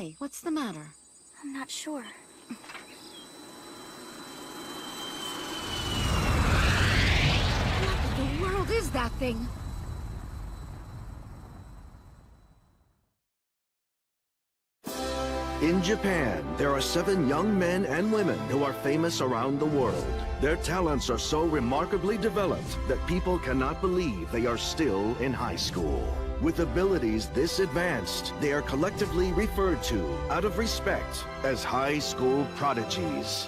Hey, what's the matter? I'm not sure. What in the world is that thing? In Japan, there are 7 young men and women who are famous around the world. Their talents are so remarkably developed that people cannot believe they are still in high school. With abilities this advanced, they are collectively referred to, out of respect, as high school prodigies.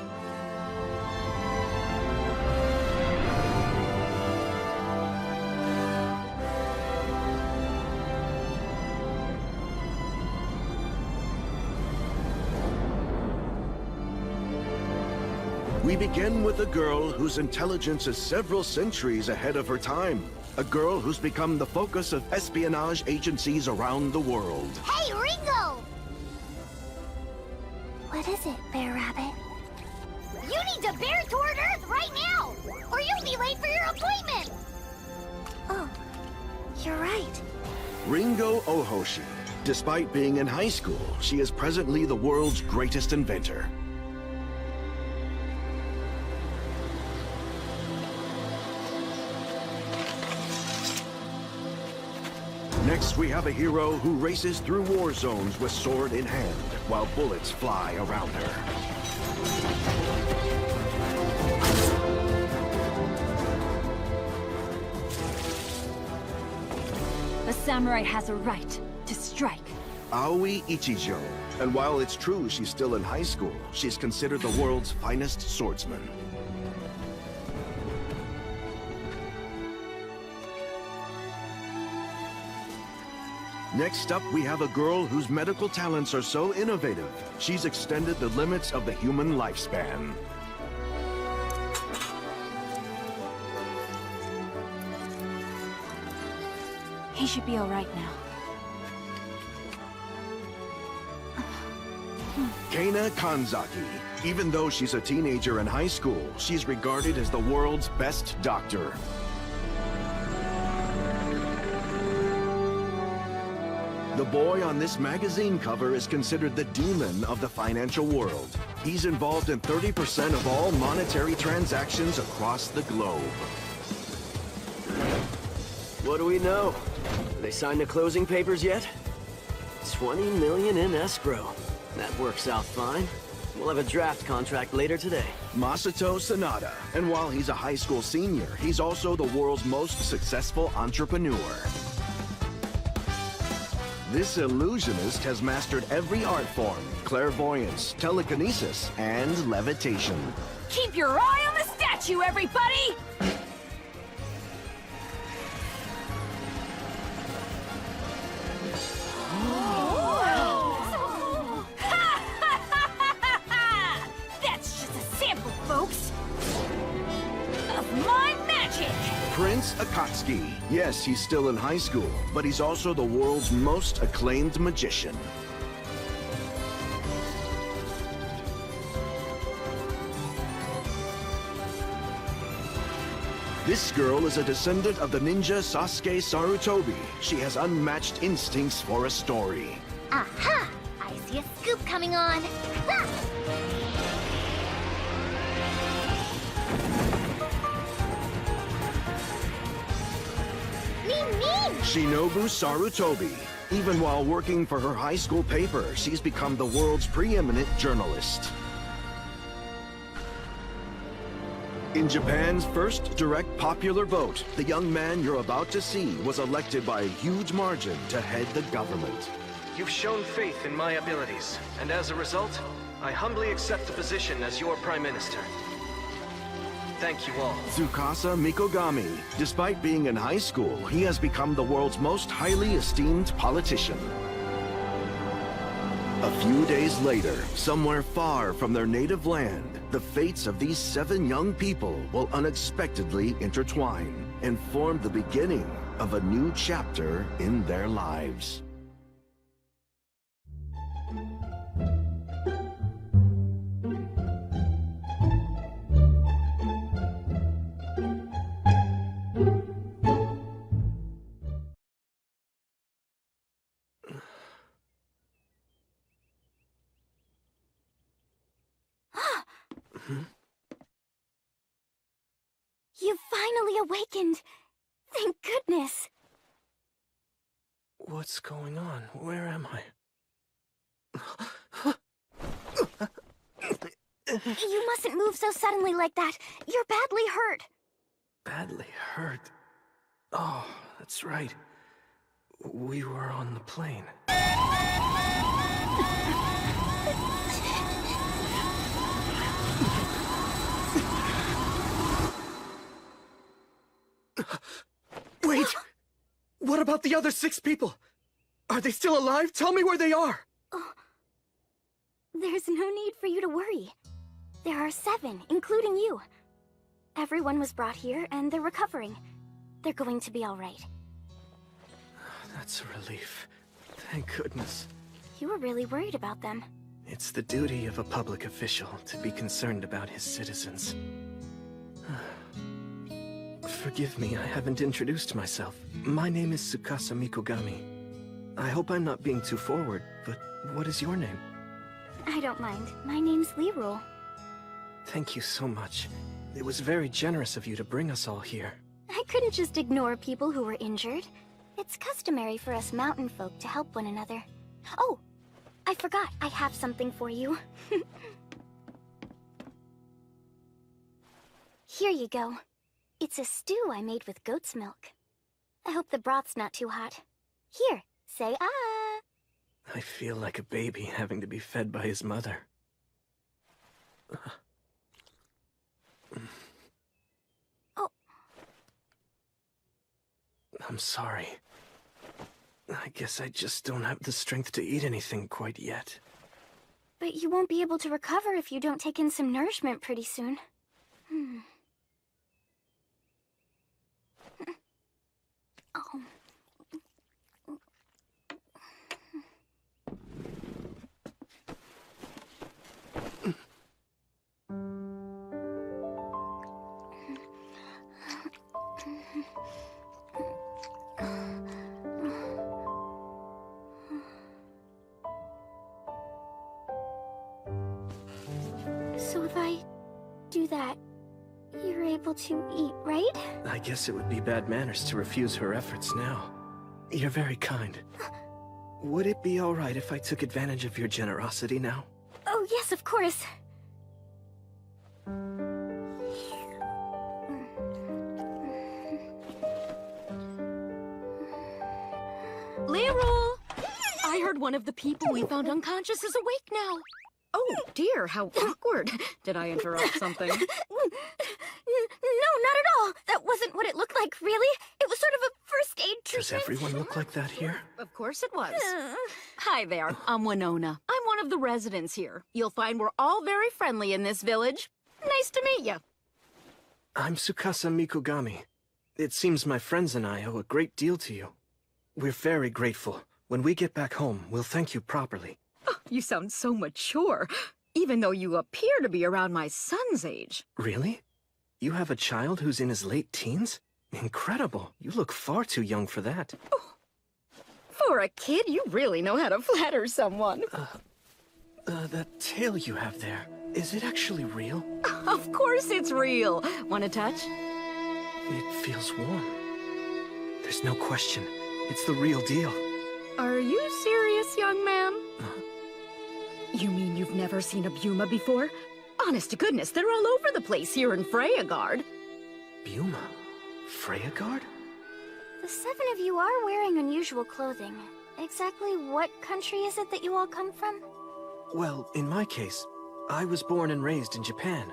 We begin with a girl whose intelligence is several centuries ahead of her time. A girl who's become the focus of espionage agencies around the world. Hey, Ringo! What is it, Bear Rabbit? You need to bear toward Earth right now, or you'll be late for your appointment! Oh, you're right. Ringo Ohoshi. Despite being in high school, she is presently the world's greatest inventor. Next, we have a hero who races through war zones with sword in hand, while bullets fly around her. A samurai has a right to strike. Aoi Ichijo. And while it's true she's still in high school, she's considered the world's finest swordsman. Next up, we have a girl whose medical talents are so innovative, she's extended the limits of the human lifespan. He should be all right now. Kana Kanzaki. Even though she's a teenager in high school, she's regarded as the world's best doctor. The boy on this magazine cover is considered the demon of the financial world. He's involved in 30% of all monetary transactions across the globe. What do we know? Have they signed the closing papers yet? 20 million in escrow. That works out fine. We'll have a draft contract later today. Masato Sanada. And while he's a high school senior, he's also the world's most successful entrepreneur. This illusionist has mastered every art form: clairvoyance, telekinesis, and levitation. Keep your eye on the statue, everybody! That's just a sample, folks, of my magic! Prince Akatsuki. Yes, he's still in high school, but he's also the world's most acclaimed magician. This girl is a descendant of the ninja Sasuke Sarutobi. She has unmatched instincts for a story. Aha! I see a scoop coming on. Ha! Shinobu Sarutobi. Even while working for her high school paper, she's become the world's preeminent journalist. In Japan's first direct popular vote, the young man you're about to see was elected by a huge margin to head the government. You've shown faith in my abilities, and as a result, I humbly accept the position as your Prime Minister. Thank you all. Tsukasa Mikogami. Despite being in high school, he has become the world's most highly esteemed politician. A few days later, somewhere far from their native land, the fates of these 7 young people will unexpectedly intertwine and form the beginning of a new chapter in their lives. You finally awakened! Thank goodness! What's going on? Where am I? You mustn't move so suddenly like that. You're badly hurt. Badly hurt? Oh, that's right. We were on the plane. Wait! What about the other 6 people? Are they still alive? Tell me where they are! There's no need for you to worry. There are 7, including you. Everyone was brought here, and they're recovering. They're going to be all right. That's a relief. Thank goodness. You were really worried about them. It's the duty of a public official to be concerned about his citizens. Forgive me, I haven't introduced myself. My name is Tsukasa Mikogami. I hope I'm not being too forward, but what is your name? I don't mind. My name's Lirul. Thank you so much. It was very generous of you to bring us all here. I couldn't just ignore people who were injured. It's customary for us mountain folk to help one another. Oh, I forgot. I have something for you. Here you go. It's a stew I made with goat's milk. I hope the broth's not too hot. Here, say ah! I feel like a baby having to be fed by his mother. Oh. I'm sorry. I guess I just don't have the strength to eat anything quite yet. But you won't be able to recover if you don't take in some nourishment pretty soon. Oh. So if I do that, you're able to eat, right? I guess it would be bad manners to refuse her efforts now. You're very kind. Would it be all right if I took advantage of your generosity now? Oh, yes, of course. Lirul! I heard one of the people we found unconscious is awake now. Oh, dear, how awkward. Did I interrupt something? No, not at all. That wasn't what it looked like, really. It was sort of a first aid Does treatment. everyone look like that here? Of course it was. Hi there, I'm Winona. I'm one of the residents here. You'll find we're all very friendly in this village. Nice to meet you. I'm Tsukasa Mikogami. It seems my friends and I owe a great deal to you. We're very grateful. When we get back home, we'll thank you properly. Oh, you sound so mature, even though you appear to be around my son's age. Really? You have a child who's in his late teens? Incredible. You look far too young for that. Oh, for a kid, you really know how to flatter someone. That tail you have there, is it actually real? Of course it's real. Want to touch? It feels warm. There's no question. It's the real deal. Are you serious, young man? You mean you've never seen a Buma before? Honest to goodness, they're all over the place here in Freyagard. Buma? Freyagard? The 7 of you are wearing unusual clothing. Exactly what country is it that you all come from? Well, in my case, I was born and raised in Japan.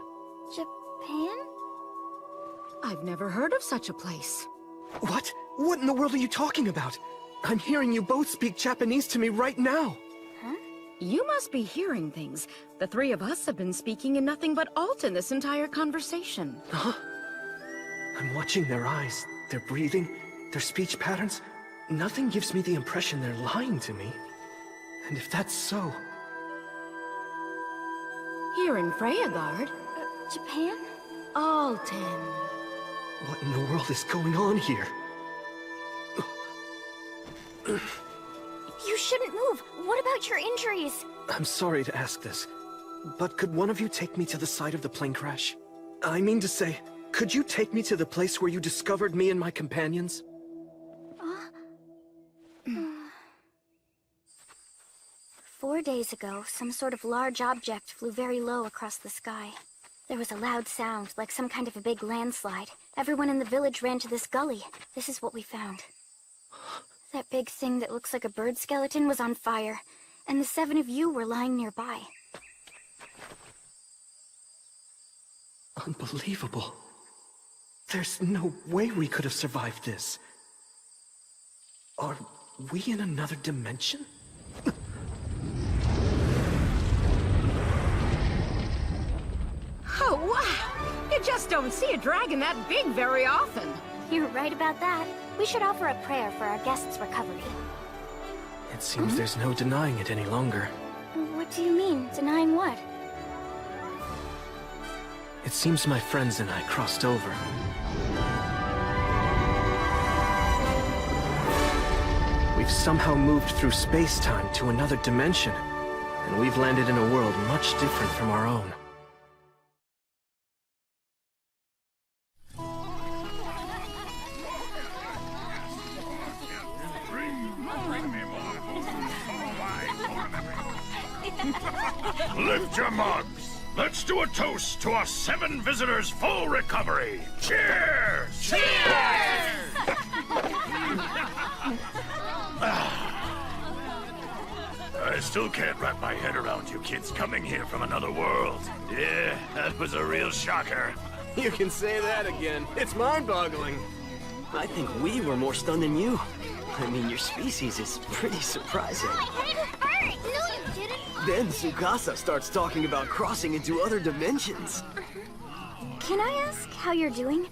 Japan? I've never heard of such a place. What? What in the world are you talking about? I'm hearing you both speak Japanese to me right now. You must be hearing things. The 3 of us have been speaking in nothing but Alton this entire conversation. Huh? I'm watching their eyes, their breathing, their speech patterns. Nothing gives me the impression they're lying to me. And if that's so... Here in Freyagard? Japan? Alton. What in the world is going on here? You shouldn't move. What about your injuries? I'm sorry to ask this, but could one of you take me to the site of the plane crash? I mean to say, could you take me to the place where you discovered me and my companions? 4 days ago, some sort of large object flew very low across the sky. There was a loud sound, like some kind of a big landslide. Everyone in the village ran to this gully. This is what we found. That big thing that looks like a bird skeleton was on fire, and the 7 of you were lying nearby. Unbelievable. There's no way we could have survived this. Are we in another dimension? Oh, wow! You just don't see a dragon that big very often. You're right about that. We should offer a prayer for our guest's recovery. It seems there's no denying it any longer. What do you mean? Denying what? It seems my friends and I crossed over. We've somehow moved through space-time to another dimension, and we've landed in a world much different from our own. Lift your mugs. Let's do a toast to our 7 visitors' full recovery. Cheers! Cheers! I still can't wrap my head around you kids coming here from another world. Yeah, that was a real shocker. You can say that again. It's mind-boggling. I think we were more stunned than you. I mean, your species is pretty surprising. My head hurt! No, you didn't! Then Tsukasa starts talking about crossing into other dimensions. Can I ask how you're doing?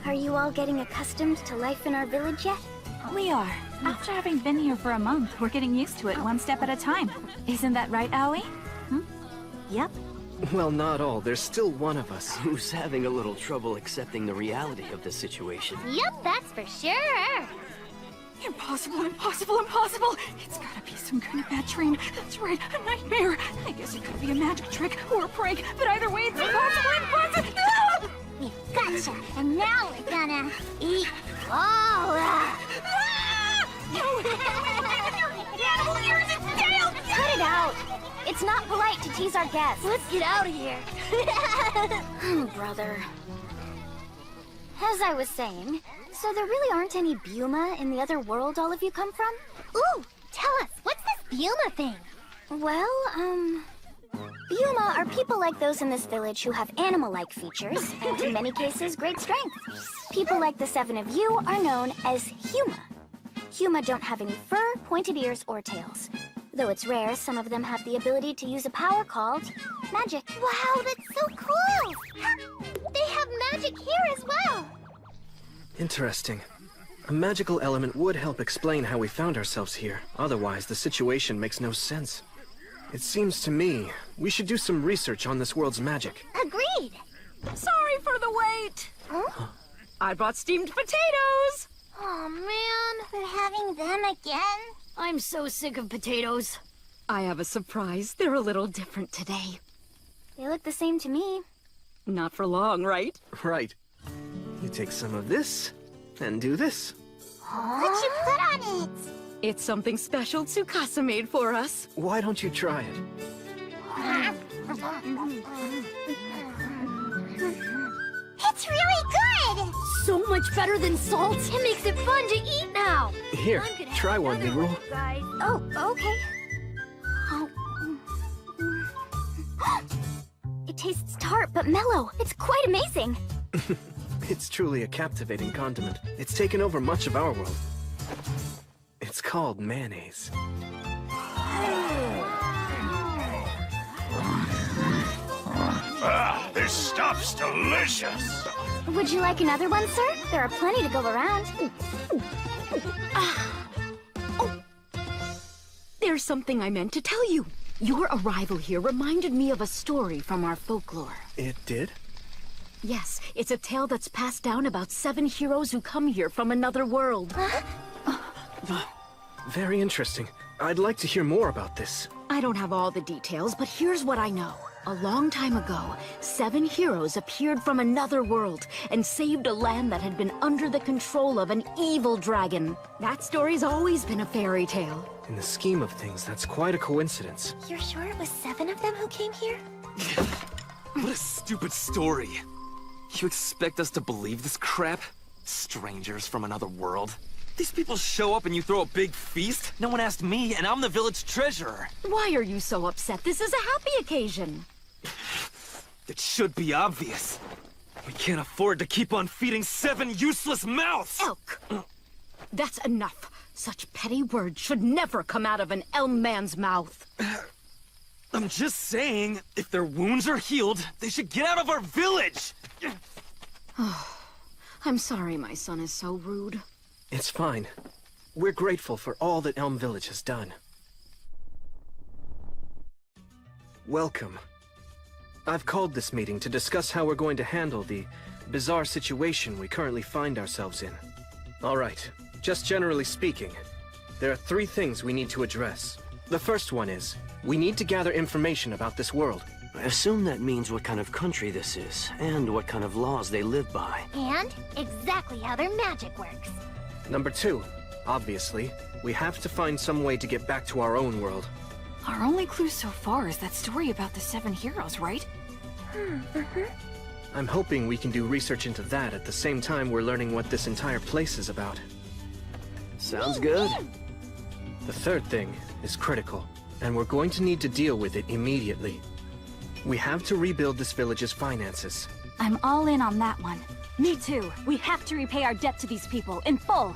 Are you all getting accustomed to life in our village yet? We are. After having been here for a month, we're getting used to it one step at a time. Isn't that right, Aoi? Yep. Well, not all. There's still one of us. Who's having a little trouble accepting the reality of the situation. Yep, that's for sure. Impossible, impossible, impossible! It's gotta be some kind of bad dream. That's right, a nightmare. I guess it could be a magic trick or a prank, but either way, it's impossible, impossible! Ah! We gotcha, and now we're gonna eat all Ah! No! Animal ears and tail! Cut it out! It's not polite to tease our guests. Let's get out of here. Brother. As I was saying, so there really aren't any Buma in the other world all of you come from? Ooh, tell us, what's this Buma thing? Well, Buma are people like those in this village who have animal-like features, and in many cases, great strength. People like the 7 of you are known as Huma. Huma don't have any fur, pointed ears, or tails. Though it's rare, some of them have the ability to use a power called magic. Wow, that's so cool! They have magic here as well! Interesting. A magical element would help explain how we found ourselves here. Otherwise, the situation makes no sense. It seems to me we should do some research on this world's magic. Agreed! Sorry for the wait. Huh? I brought steamed potatoes. Oh man, we're having them again? I'm so sick of potatoes. I have a surprise. They're a little different today. They look the same to me. Not for long, right? Right. You take some of this, and do this. What'd you put on it? It's something special Tsukasa made for us. Why don't you try it? It's really good! So much better than salt. It makes it fun to eat now! Here, try one, Negro. Oh, okay. It tastes tart but mellow. It's quite amazing. It's truly a captivating condiment. It's taken over much of our world. It's called mayonnaise. Ah, this stuff's delicious! Would you like another one, sir? There are plenty to go around. There's something I meant to tell you. Your arrival here reminded me of a story from our folklore. It did? Yes, it's a tale that's passed down about 7 heroes who come here from another world. Very interesting. I'd like to hear more about this. I don't have all the details, but here's what I know. A long time ago, 7 heroes appeared from another world and saved a land that had been under the control of an evil dragon. That story's always been a fairy tale. In the scheme of things, that's quite a coincidence. You're sure it was 7 of them who came here? What a stupid story. You expect us to believe this crap? Strangers from another world? These people show up and you throw a big feast? No one asked me, and I'm the village treasurer. Why are you so upset? This is a happy occasion. It should be obvious. We can't afford to keep on feeding 7 useless mouths! Elk! That's enough. Such petty words should never come out of an elm man's mouth. I'm just saying, if their wounds are healed, they should get out of our village! I'm sorry my son is so rude. It's fine. We're grateful for all that Elm Village has done. Welcome. I've called this meeting to discuss how we're going to handle the bizarre situation we currently find ourselves in. All right, just generally speaking, there are 3 things we need to address. The first one is, we need to gather information about this world. I assume that means what kind of country this is, and what kind of laws they live by. And exactly how their magic works. Number 2, obviously, we have to find some way to get back to our own world. Our only clue so far is that story about the 7 heroes, right? I'm hoping we can do research into that at the same time we're learning what this entire place is about. Sounds good. The third thing is critical, and we're going to need to deal with it immediately. We have to rebuild this village's finances. I'm all in on that one. Me too. We have to repay our debt to these people in full.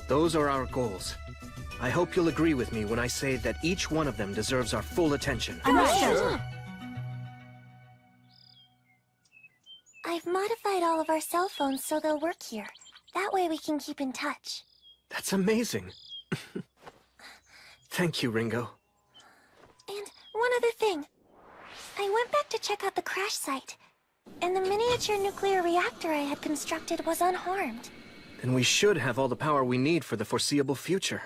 Those are our goals. I hope you'll agree with me when I say that each one of them deserves our full attention. Understood. I've modified all of our cell phones so they'll work here. That way we can keep in touch. That's amazing. Thank you, Ringo. And one other thing. I went back to check out the crash site, and the miniature nuclear reactor I had constructed was unharmed. Then we should have all the power we need for the foreseeable future.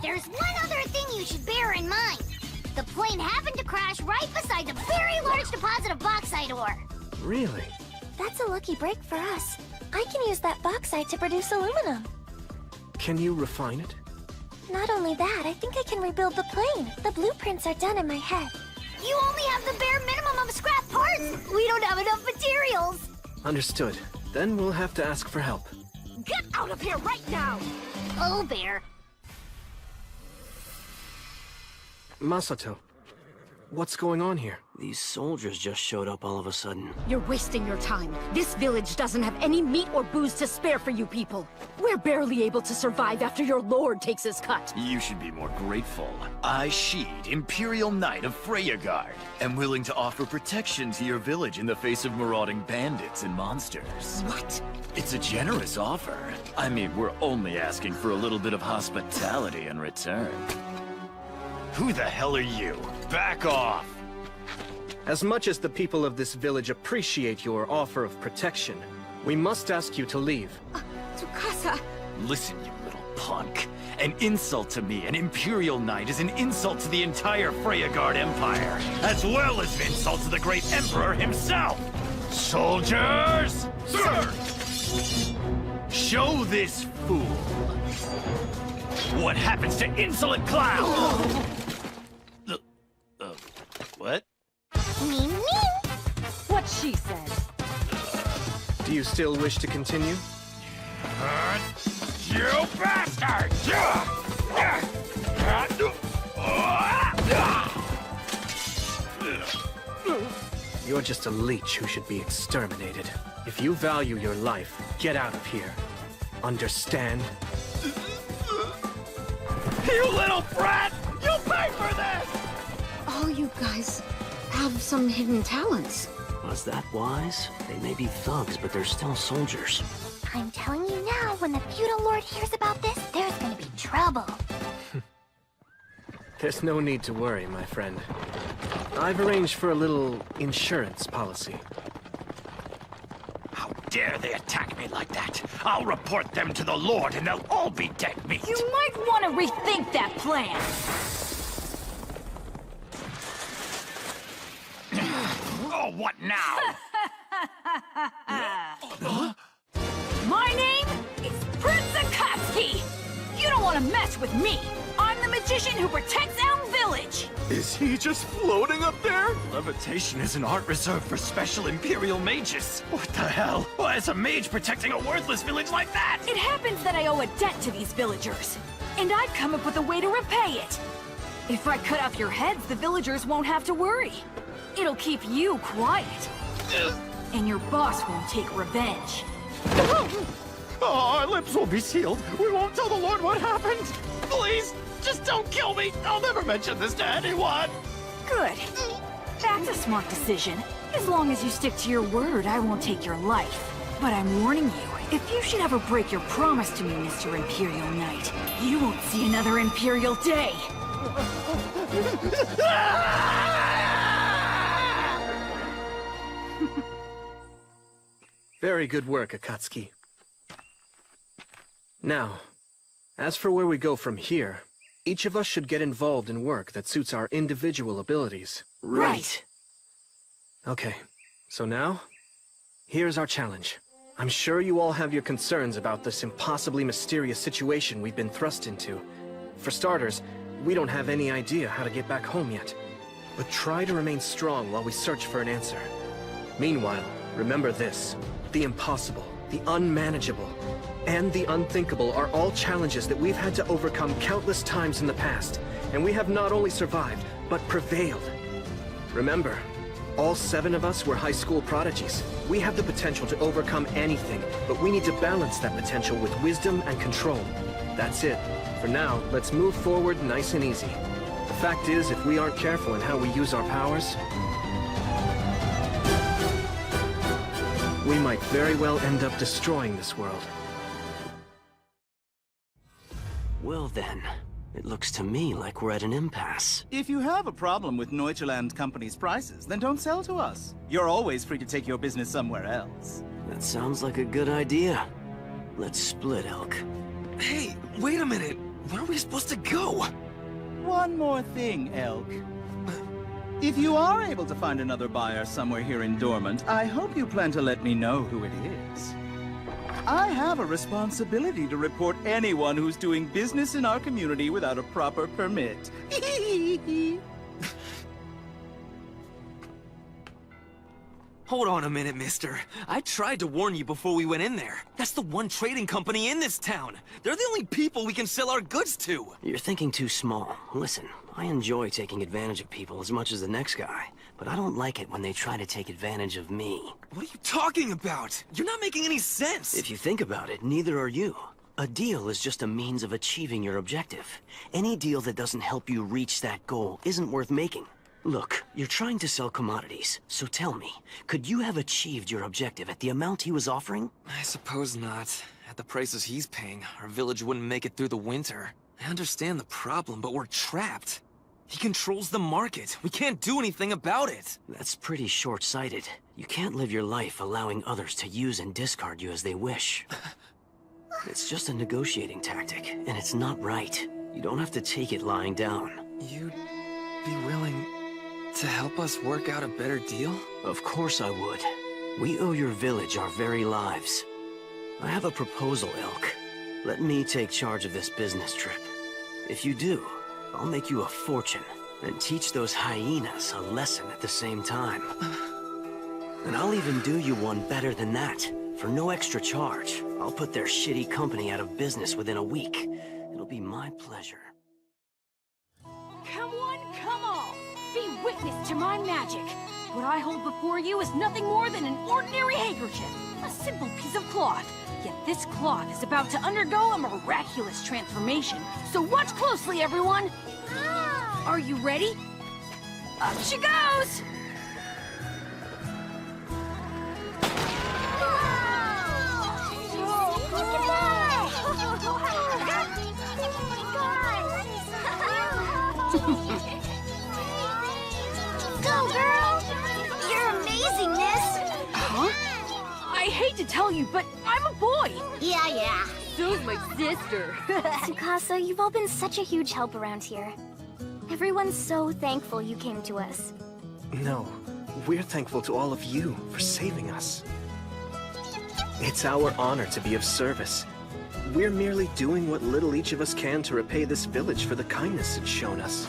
There's one other thing you should bear in mind. The plane happened to crash right beside a very large deposit of bauxite ore. Really? That's a lucky break for us. I can use that bauxite to produce aluminum. Can you refine it? Not only that, I think I can rebuild the plane. The blueprints are done in my head. You only have the bare minimum of scrap parts! We don't have enough materials! Understood. Then we'll have to ask for help. Get out of here right now! Oh, Bear. Masato, what's going on here? These soldiers just showed up all of a sudden. You're wasting your time. This village doesn't have any meat or booze to spare for you people. We're barely able to survive after your lord takes his cut. You should be more grateful. I, Sheed, Imperial Knight of Freyagard, am willing to offer protection to your village in the face of marauding bandits and monsters. What? It's a generous offer. I mean, we're only asking for a little bit of hospitality in return. Who the hell are you? Back off! As much as the people of this village appreciate your offer of protection, we must ask you to leave. Tsukasa! Listen, you little punk. An insult to me, an Imperial Knight, is an insult to the entire Freyagard Empire, as well as an insult to the great Emperor himself! Soldiers! Sir! Show this fool what happens to insolent clowns! What? Me. What she said. Do you still wish to continue? You bastard! You're just a leech who should be exterminated. If you value your life, get out of here. Understand? You little brat! You'll pay for this! All you guys have some hidden talents. Was that wise? They may be thugs, but they're still soldiers. I'm telling you now, when the feudal lord hears about this, there's gonna be trouble. There's no need to worry, my friend. I've arranged for a little insurance policy. How dare they attack me like that? I'll report them to the Lord and they'll all be dead meat. You might want to rethink that plan. Oh, what now? My name is Prince Akatsuki! You don't want to mess with me! I'm the magician who protects Elm Village! Is he just floating up there? Levitation is an art reserved for special Imperial mages. What the hell? Why is a mage protecting a worthless village like that? It happens that I owe a debt to these villagers, and I've come up with a way to repay it. If I cut off your heads, the villagers won't have to worry. It'll keep you quiet. And your boss won't take revenge. Oh, our lips will be sealed. We won't tell the Lord what happened. Please, just don't kill me. I'll never mention this to anyone. Good. That's a smart decision. As long as you stick to your word, I won't take your life. But I'm warning you, if you should ever break your promise to me, Mr. Imperial Knight, you won't see another Imperial day. Very good work, Akatsuki. Now, as for where we go from here, each of us should get involved in work that suits our individual abilities. Right. Okay, so now, here's our challenge. I'm sure you all have your concerns about this impossibly mysterious situation we've been thrust into. For starters, we don't have any idea how to get back home yet. But try to remain strong while we search for an answer. Meanwhile, remember this. The impossible, the unmanageable, and the unthinkable are all challenges that we've had to overcome countless times in the past, and we have not only survived, but prevailed. Remember, all 7 of us were high school prodigies. We have the potential to overcome anything, but we need to balance that potential with wisdom and control. That's it. For now, let's move forward nice and easy. The fact is, if we aren't careful in how we use our powers, we might very well end up destroying this world. Well then, it looks to me like we're at an impasse. If you have a problem with Neutrland Company's prices, then don't sell to us. You're always free to take your business somewhere else. That sounds like a good idea. Let's split, Elk. Hey, wait a minute. Where are we supposed to go? One more thing, Elk. If you are able to find another buyer somewhere here in Dormant, I hope you plan to let me know who it is. I have a responsibility to report anyone who's doing business in our community without a proper permit. Hold on a minute, mister. I tried to warn you before we went in there. That's the one trading company in this town. They're the only people we can sell our goods to. You're thinking too small. Listen, I enjoy taking advantage of people as much as the next guy, but I don't like it when they try to take advantage of me. What are you talking about? You're not making any sense. If you think about it, neither are you. A deal is just a means of achieving your objective. Any deal that doesn't help you reach that goal isn't worth making. Look, you're trying to sell commodities, so tell me, could you have achieved your objective at the amount he was offering? I suppose not. At the prices he's paying, our village wouldn't make it through the winter. I understand the problem, but we're trapped. He controls the market. We can't do anything about it. That's pretty short-sighted. You can't live your life allowing others to use and discard you as they wish. It's just a negotiating tactic, and it's not right. You don't have to take it lying down. You'd be willing to help us work out a better deal? Of course I would. We owe your village our very lives. I have a proposal, Elk. Let me take charge of this business trip. If you do, I'll make you a fortune, and teach those hyenas a lesson at the same time. And I'll even do you one better than that. For no extra charge, I'll put their shitty company out of business within a week. It'll be my pleasure. Come one, come all! Be witness to my magic! What I hold before you is nothing more than an ordinary handkerchief, a simple piece of cloth. Yet this cloth is about to undergo a miraculous transformation. So watch closely, everyone! Are you ready? Up she goes! Go, girl! You're amazingness! Huh? I hate to tell you, but I'm a boy! Yeah. So's my sister. Tsukasa, you've all been such a huge help around here. Everyone's so thankful you came to us. No, we're thankful to all of you for saving us. It's our honor to be of service. We're merely doing what little each of us can to repay this village for the kindness it's shown us.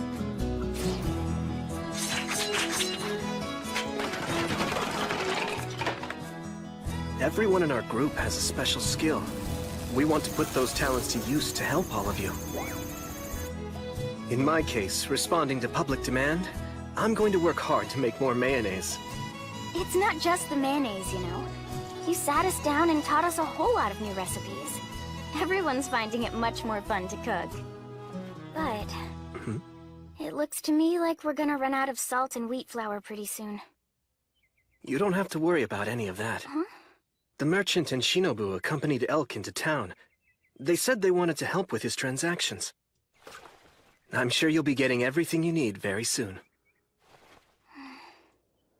Everyone in our group has a special skill. We want to put those talents to use to help all of you. In my case, responding to public demand, I'm going to work hard to make more mayonnaise. It's not just the mayonnaise, you know. You sat us down and taught us a whole lot of new recipes. Everyone's finding it much more fun to cook. But it looks to me like we're gonna run out of salt and wheat flour pretty soon. You don't have to worry about any of that. Huh? The merchant and Shinobu accompanied Elk into town. They said they wanted to help with his transactions. I'm sure you'll be getting everything you need very soon.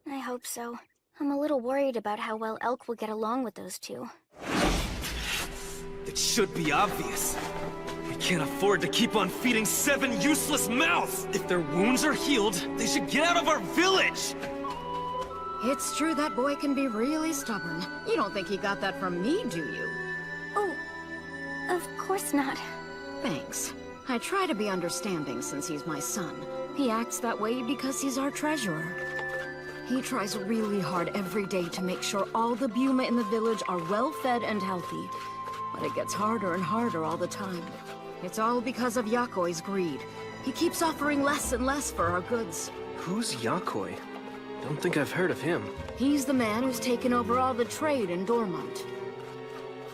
I hope so. I'm a little worried about how well Elk will get along with those two. It should be obvious. We can't afford to keep on feeding 7 useless mouths! If their wounds are healed, they should get out of our village! It's true that boy can be really stubborn. You don't think he got that from me, do you? Oh, of course not. Thanks. I try to be understanding since he's my son. He acts that way because he's our treasurer. He tries really hard every day to make sure all the Buma in the village are well-fed and healthy. But it gets harder and harder all the time. It's all because of Yakoi's greed. He keeps offering less and less for our goods. Who's Yakoi? Don't think I've heard of him. He's the man who's taken over all the trade in Dormont.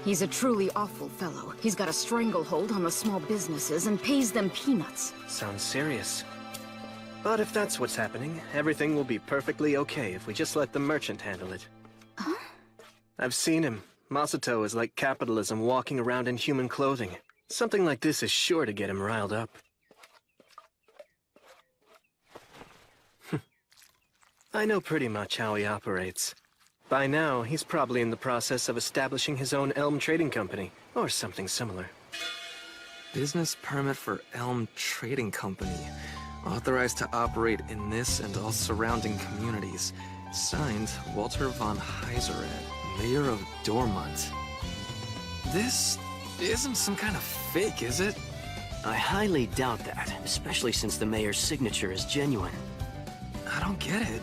He's a truly awful fellow. He's got a stranglehold on the small businesses and pays them peanuts. Sounds serious. But if that's what's happening, everything will be perfectly okay if we just let the merchant handle it. Huh? I've seen him. Masato is like capitalism walking around in human clothing. Something like this is sure to get him riled up. I know pretty much how he operates. By now, he's probably in the process of establishing his own Elm Trading Company, or something similar. Business permit for Elm Trading Company. Authorized to operate in this and all surrounding communities. Signed, Walter von Heisered, Mayor of Dormont. This isn't some kind of fake, is it? I highly doubt that, especially since the mayor's signature is genuine. I don't get it.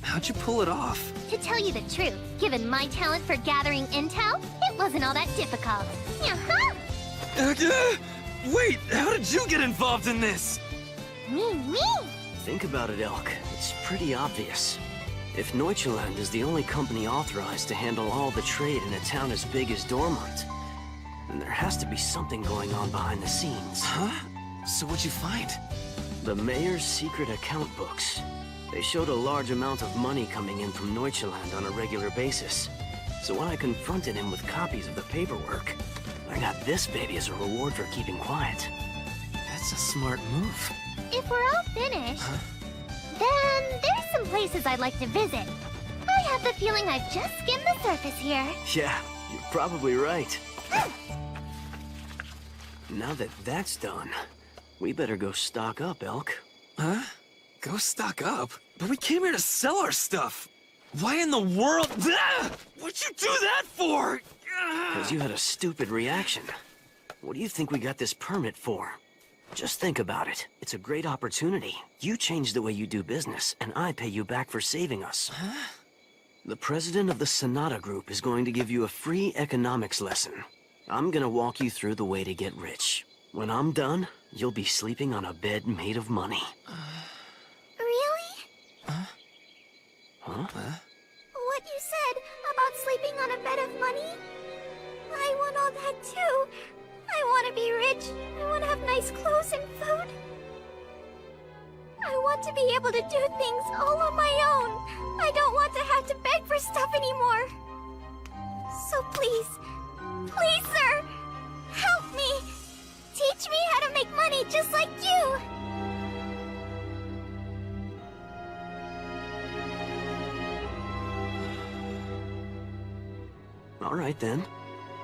How'd you pull it off? To tell you the truth, given my talent for gathering intel, it wasn't all that difficult. Wait, how did you get involved in this? Me? Think about it, Elk. It's pretty obvious. If Neuchaland is the only company authorized to handle all the trade in a town as big as Dormont, then there has to be something going on behind the scenes. Huh? So what'd you find? The mayor's secret account books. They showed a large amount of money coming in from Neuchaland on a regular basis. So when I confronted him with copies of the paperwork, I got this baby as a reward for keeping quiet. That's a smart move. If we're all finished, then there's some places I'd like to visit. I have the feeling I've just skimmed the surface here. Yeah, you're probably right. Now that that's done, we better go stock up, Elk. Huh? Go stock up? But we came here to sell our stuff. Why in the world? What'd you do that for? Because you had a stupid reaction. What do you think we got this permit for? Just think about it. It's a great opportunity. You change the way you do business, and I pay you back for saving us. Huh? The president of the Sonata Group is going to give you a free economics lesson. I'm gonna walk you through the way to get rich. When I'm done, you'll be sleeping on a bed made of money. Really? Huh? What you said about sleeping on a bed of money? I want all that too. I want to be rich. I want to have nice clothes and food. I want to be able to do things all on my own. I don't want to have to beg for stuff anymore. So please, sir, help me. Teach me how to make money just like you. All right, then.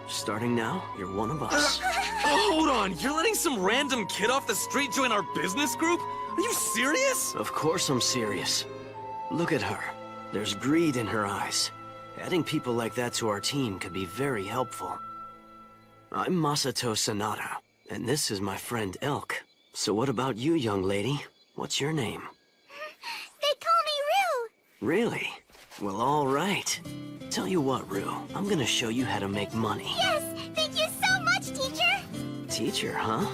Starting now, you're one of us. Hold on, you're letting some random kid off the street join our business group? Are you serious? Of course I'm serious. Look at her. There's greed in her eyes. Adding people like that to our team could be very helpful. I'm Masato Sanada, and this is my friend Elk. So what about you, young lady? What's your name? They call me Rue. Really? Well, all right. Tell you what, Rue, I'm gonna show you how to make money. Yes, thank you so much, teacher. Teacher, huh?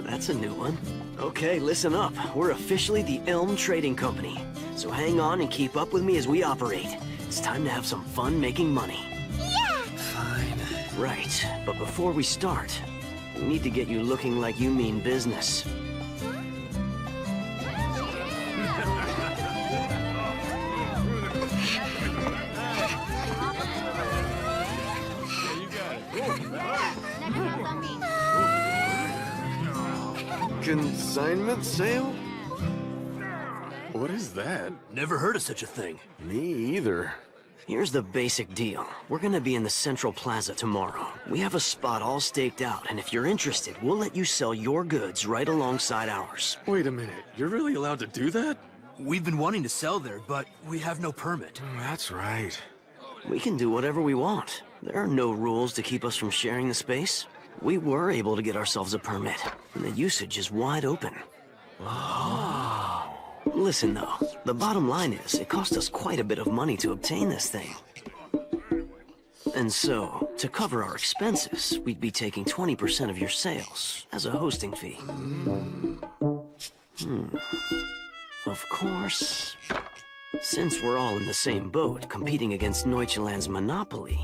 That's a new one. Okay, listen up. We're officially the Elm Trading Company. So hang on and keep up with me as we operate. It's time to have some fun making money. Yeah. Fine. Right, but before we start, we need to get you looking like you mean business. Consignment sale? What is that? Never heard of such a thing. Me either. Here's the basic deal. We're gonna be in the Central Plaza tomorrow. We have a spot all staked out, and if you're interested, we'll let you sell your goods right alongside ours. Wait a minute, you're really allowed to do that? We've been wanting to sell there, but we have no permit. That's right. We can do whatever we want. There are no rules to keep us from sharing the space. We were able to get ourselves a permit, and the usage is wide open. Listen though, the bottom line is, it cost us quite a bit of money to obtain this thing. And so, to cover our expenses, we'd be taking 20% of your sales as a hosting fee. Of course, since we're all in the same boat, competing against Neuchaland's monopoly,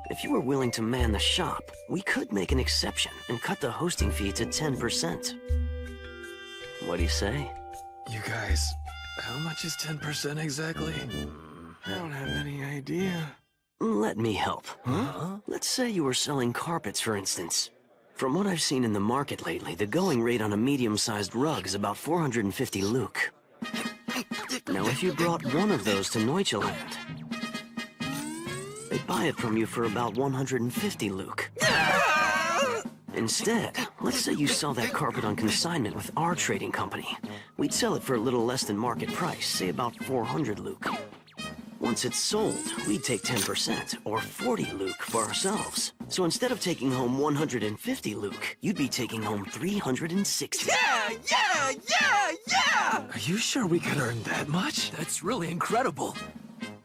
if you were willing to man the shop, we could make an exception and cut the hosting fee to 10%. What do you say? You guys, how much is 10% exactly? I don't have any idea. Let me help. Huh? Let's say you were selling carpets, for instance. From what I've seen in the market lately, the going rate on a medium-sized rug is about 450 luke. Now, if you brought one of those to Neuchaland, they'd buy it from you for about 150 luke. Instead, let's say you sell that carpet on consignment with our trading company. We'd sell it for a little less than market price, say about 400 luke. Once it's sold, we'd take 10%, or 40 luke, for ourselves. So instead of taking home 150 luke, you'd be taking home 360. Yeah! Are you sure we could earn that much? That's really incredible.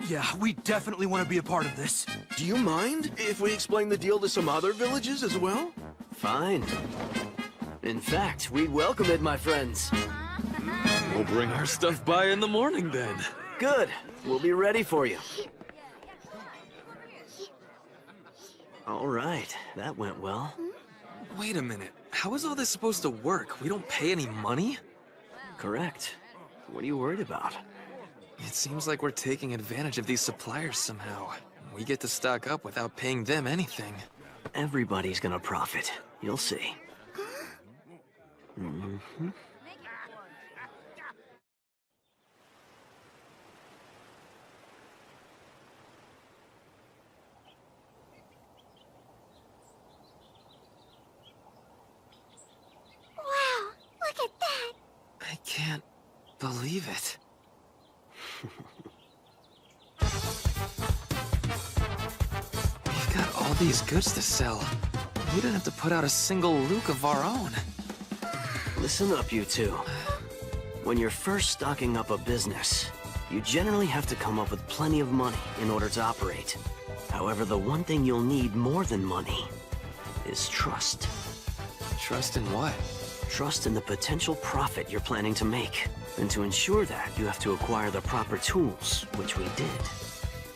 Yeah, we definitely want to be a part of this. Do you mind if we explain the deal to some other villages as well? Fine. In fact, we'd welcome it, my friends. We'll bring our stuff by in the morning then. Good. We'll be ready for you. All right, that went well. Wait a minute, how is all this supposed to work? We don't pay any money? Correct. What are you worried about? It seems like we're taking advantage of these suppliers somehow. We get to stock up without paying them anything. Everybody's gonna profit. You'll see. Wow, look at that. I can't believe it. We've got all these goods to sell. We didn't have to put out a single luke of our own. Listen up, you two. When you're first stocking up a business, you generally have to come up with plenty of money in order to operate. However, the one thing you'll need more than money is trust. Trust in what? Trust in the potential profit you're planning to make. And to ensure that, you have to acquire the proper tools, which we did.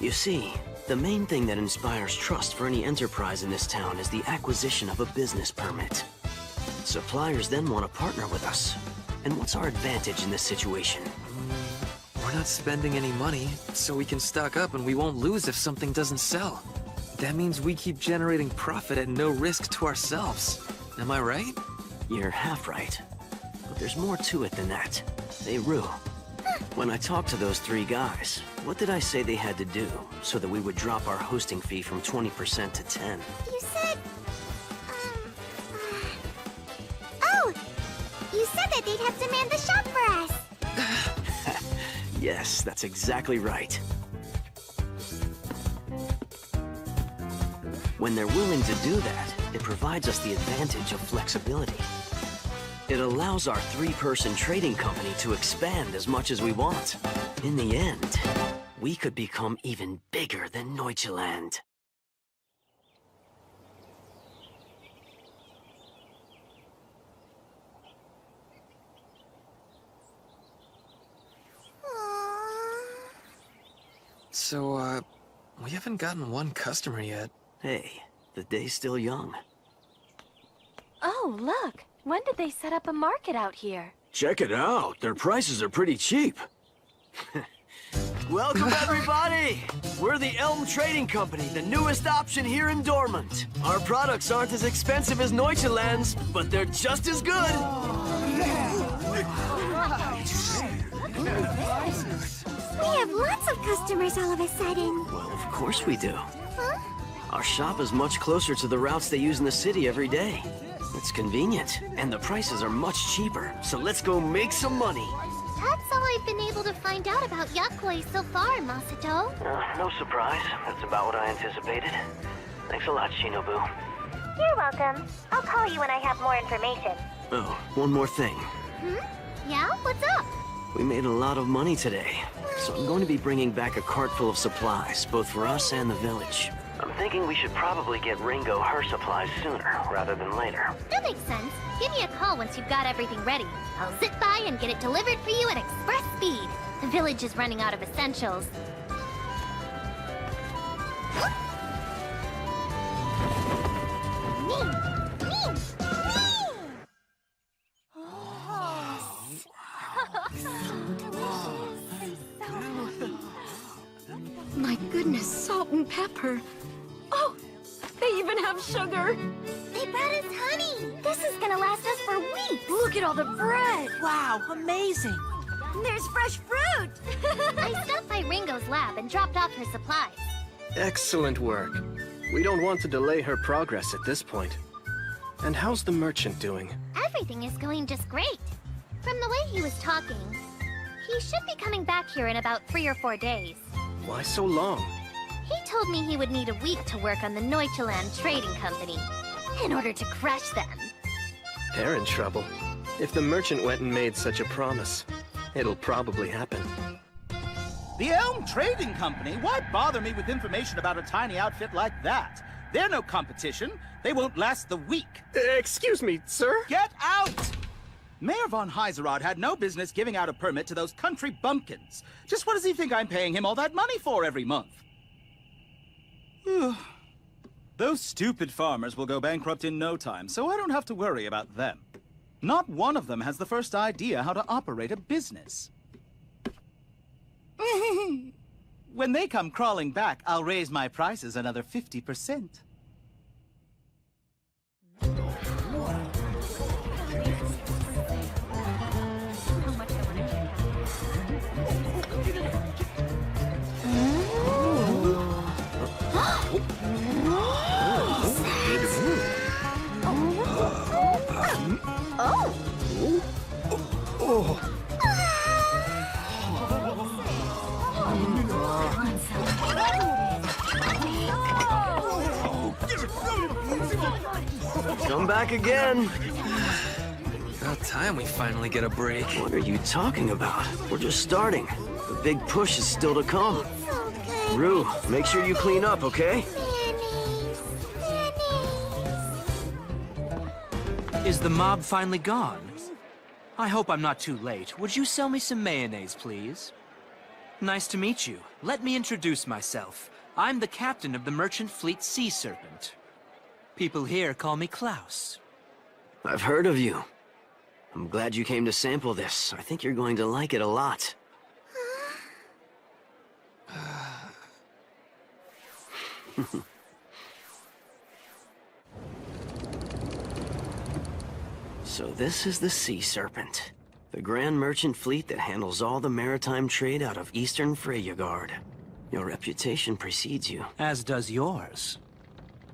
You see, the main thing that inspires trust for any enterprise in this town is the acquisition of a business permit. Suppliers then want to partner with us. And what's our advantage in this situation? We're not spending any money, so we can stock up and we won't lose if something doesn't sell. That means we keep generating profit at no risk to ourselves. Am I right? You're half right. But there's more to it than that. Hey, Rue. When I talked to those three guys, what did I say they had to do so that we would drop our hosting fee from 20% to 10? You said... Oh! You said that they'd have to man the shop for us. Yes, that's exactly right. When they're willing to do that, it provides us the advantage of flexibility. It allows our three-person trading company to expand as much as we want. In the end, we could become even bigger than Neuchaland. So, we haven't gotten one customer yet. Hey, the day's still young. Oh, look! When did they set up a market out here? Check it out. Their prices are pretty cheap. Welcome, everybody! We're the Elm Trading Company, the newest option here in Dormant. Our products aren't as expensive as Neuchaland's, but they're just as good. We have lots of customers all of a sudden. Well, of course we do. Huh? Our shop is much closer to the routes they use in the city every day. It's convenient, and the prices are much cheaper, so let's go make some money. That's all I've been able to find out about Yakoi so far, Masato. No surprise. That's about what I anticipated. Thanks a lot, Shinobu. You're welcome. I'll call you when I have more information. Oh, one more thing. Yeah? What's up? We made a lot of money today, so I'm going to be bringing back a cart full of supplies, both for us and the village. I'm thinking we should probably get Ringo her supplies sooner, rather than later. That makes sense. Give me a call once you've got everything ready. I'll zip by and get it delivered for you at express speed. The village is running out of essentials. My goodness, salt and pepper. Oh, they even have sugar. They brought us honey. This is gonna last us for weeks. Look at all the bread! Wow, amazing! There's fresh fruit. I stopped by Ringo's lab and dropped off her supplies. Excellent work. We don't want to delay her progress at this point. And how's the merchant doing? Everything is going just great. From the way he was talking, he should be coming back here in about 3 or 4 days. Why so long? He told me he would need a week to work on the Neuchaland Trading Company in order to crush them. They're in trouble. If the merchant went and made such a promise, it'll probably happen. The Elm Trading Company? Why bother me with information about a tiny outfit like that? They're no competition. They won't last the week. Excuse me, sir? Get out! Mayor von Heiserod had no business giving out a permit to those country bumpkins. Just what does he think I'm paying him all that money for every month? Those stupid farmers will go bankrupt in no time, so I don't have to worry about them. Not one of them has the first idea how to operate a business. When they come crawling back, I'll raise my prices another 50%. Come back again. About time we finally get a break. What are you talking about? We're just starting. The big push is still to come. So good. Rue, make sure you clean up, okay? Is the mob finally gone? I hope I'm not too late. Would you sell me some mayonnaise, please? Nice to meet you. Let me introduce myself. I'm the captain of the merchant fleet Sea Serpent. People here call me Klaus. I've heard of you. I'm glad you came to sample this. I think you're going to like it a lot. So this is the Sea Serpent, the grand merchant fleet that handles all the maritime trade out of Eastern Freyagard. Your reputation precedes you. As does yours.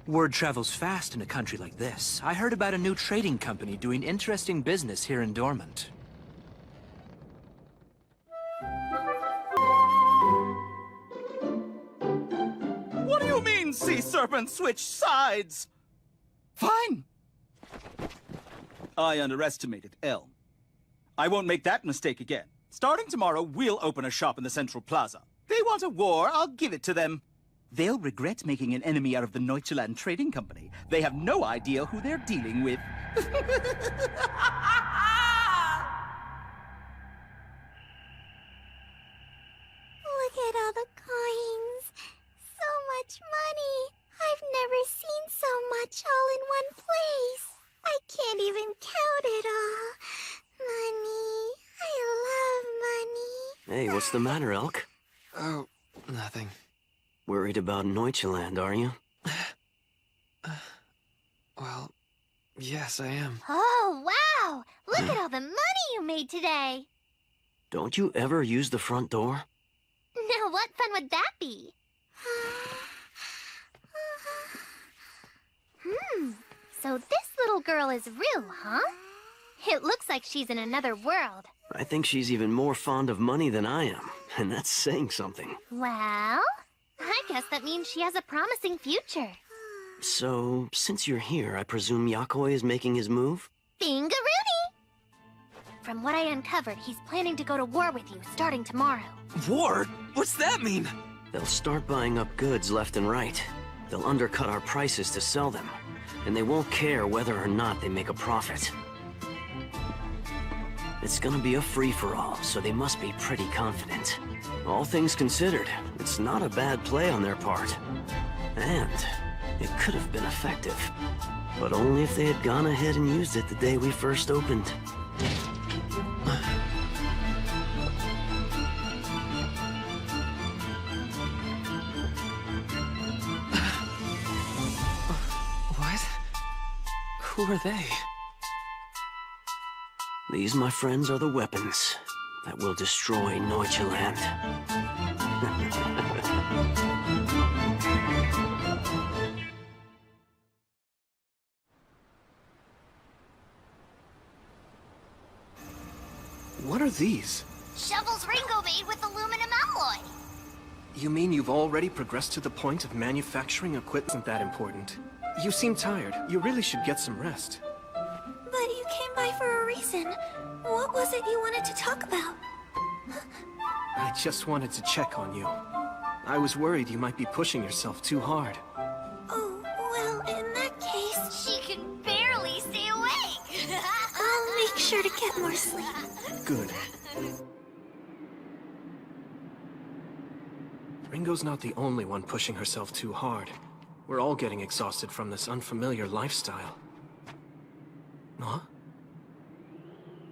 Word travels fast in a country like this. I heard about a new trading company doing interesting business here in Dormant. seen sea serpents switch sides! Fine. I underestimated Elm. I won't make that mistake again. Starting tomorrow, we'll open a shop in the Central Plaza. They want a war, I'll give it to them. They'll regret making an enemy out of the Neuchaland Trading Company. They have no idea who they're dealing with. Look at all the coins. So much money. I've never seen so much all in one place. I can't even count it all. Money. I love money. Hey, what's the matter, Elk? Oh, nothing. Worried about Neuchaland, are you? Well, yes, I am. Oh, wow! Look at all the money you made today. Don't you ever use the front door? Now, what fun would that be? So this little girl is real, huh? It looks like she's in another world. I think she's even more fond of money than I am, and that's saying something. Well, I guess that means she has a promising future. So, since you're here, I presume Yakoi is making his move? Bingaroonie! From what I uncovered, he's planning to go to war with you starting tomorrow. War? What's that mean? They'll start buying up goods left and right. They'll undercut our prices to sell them, and they won't care whether or not they make a profit. It's gonna be a free-for-all, so they must be pretty confident. All things considered, it's not a bad play on their part. And it could have been effective. But only if they had gone ahead and used it the day we first opened. What? Who are they? These, my friends, are the weapons that will destroy Neuchaland. What are these? Shovels Ringo made with aluminum alloy. You mean you've already progressed to the point of manufacturing equipment? Isn't that important? You seem tired. You really should get some rest. But you came by for a reason. What was it you wanted to talk about? I just wanted to check on you. I was worried you might be pushing yourself too hard. Oh, well, in that case... She can barely stay awake! I'll make sure to get more sleep. Good. Ringo's not the only one pushing herself too hard. We're all getting exhausted from this unfamiliar lifestyle. Huh?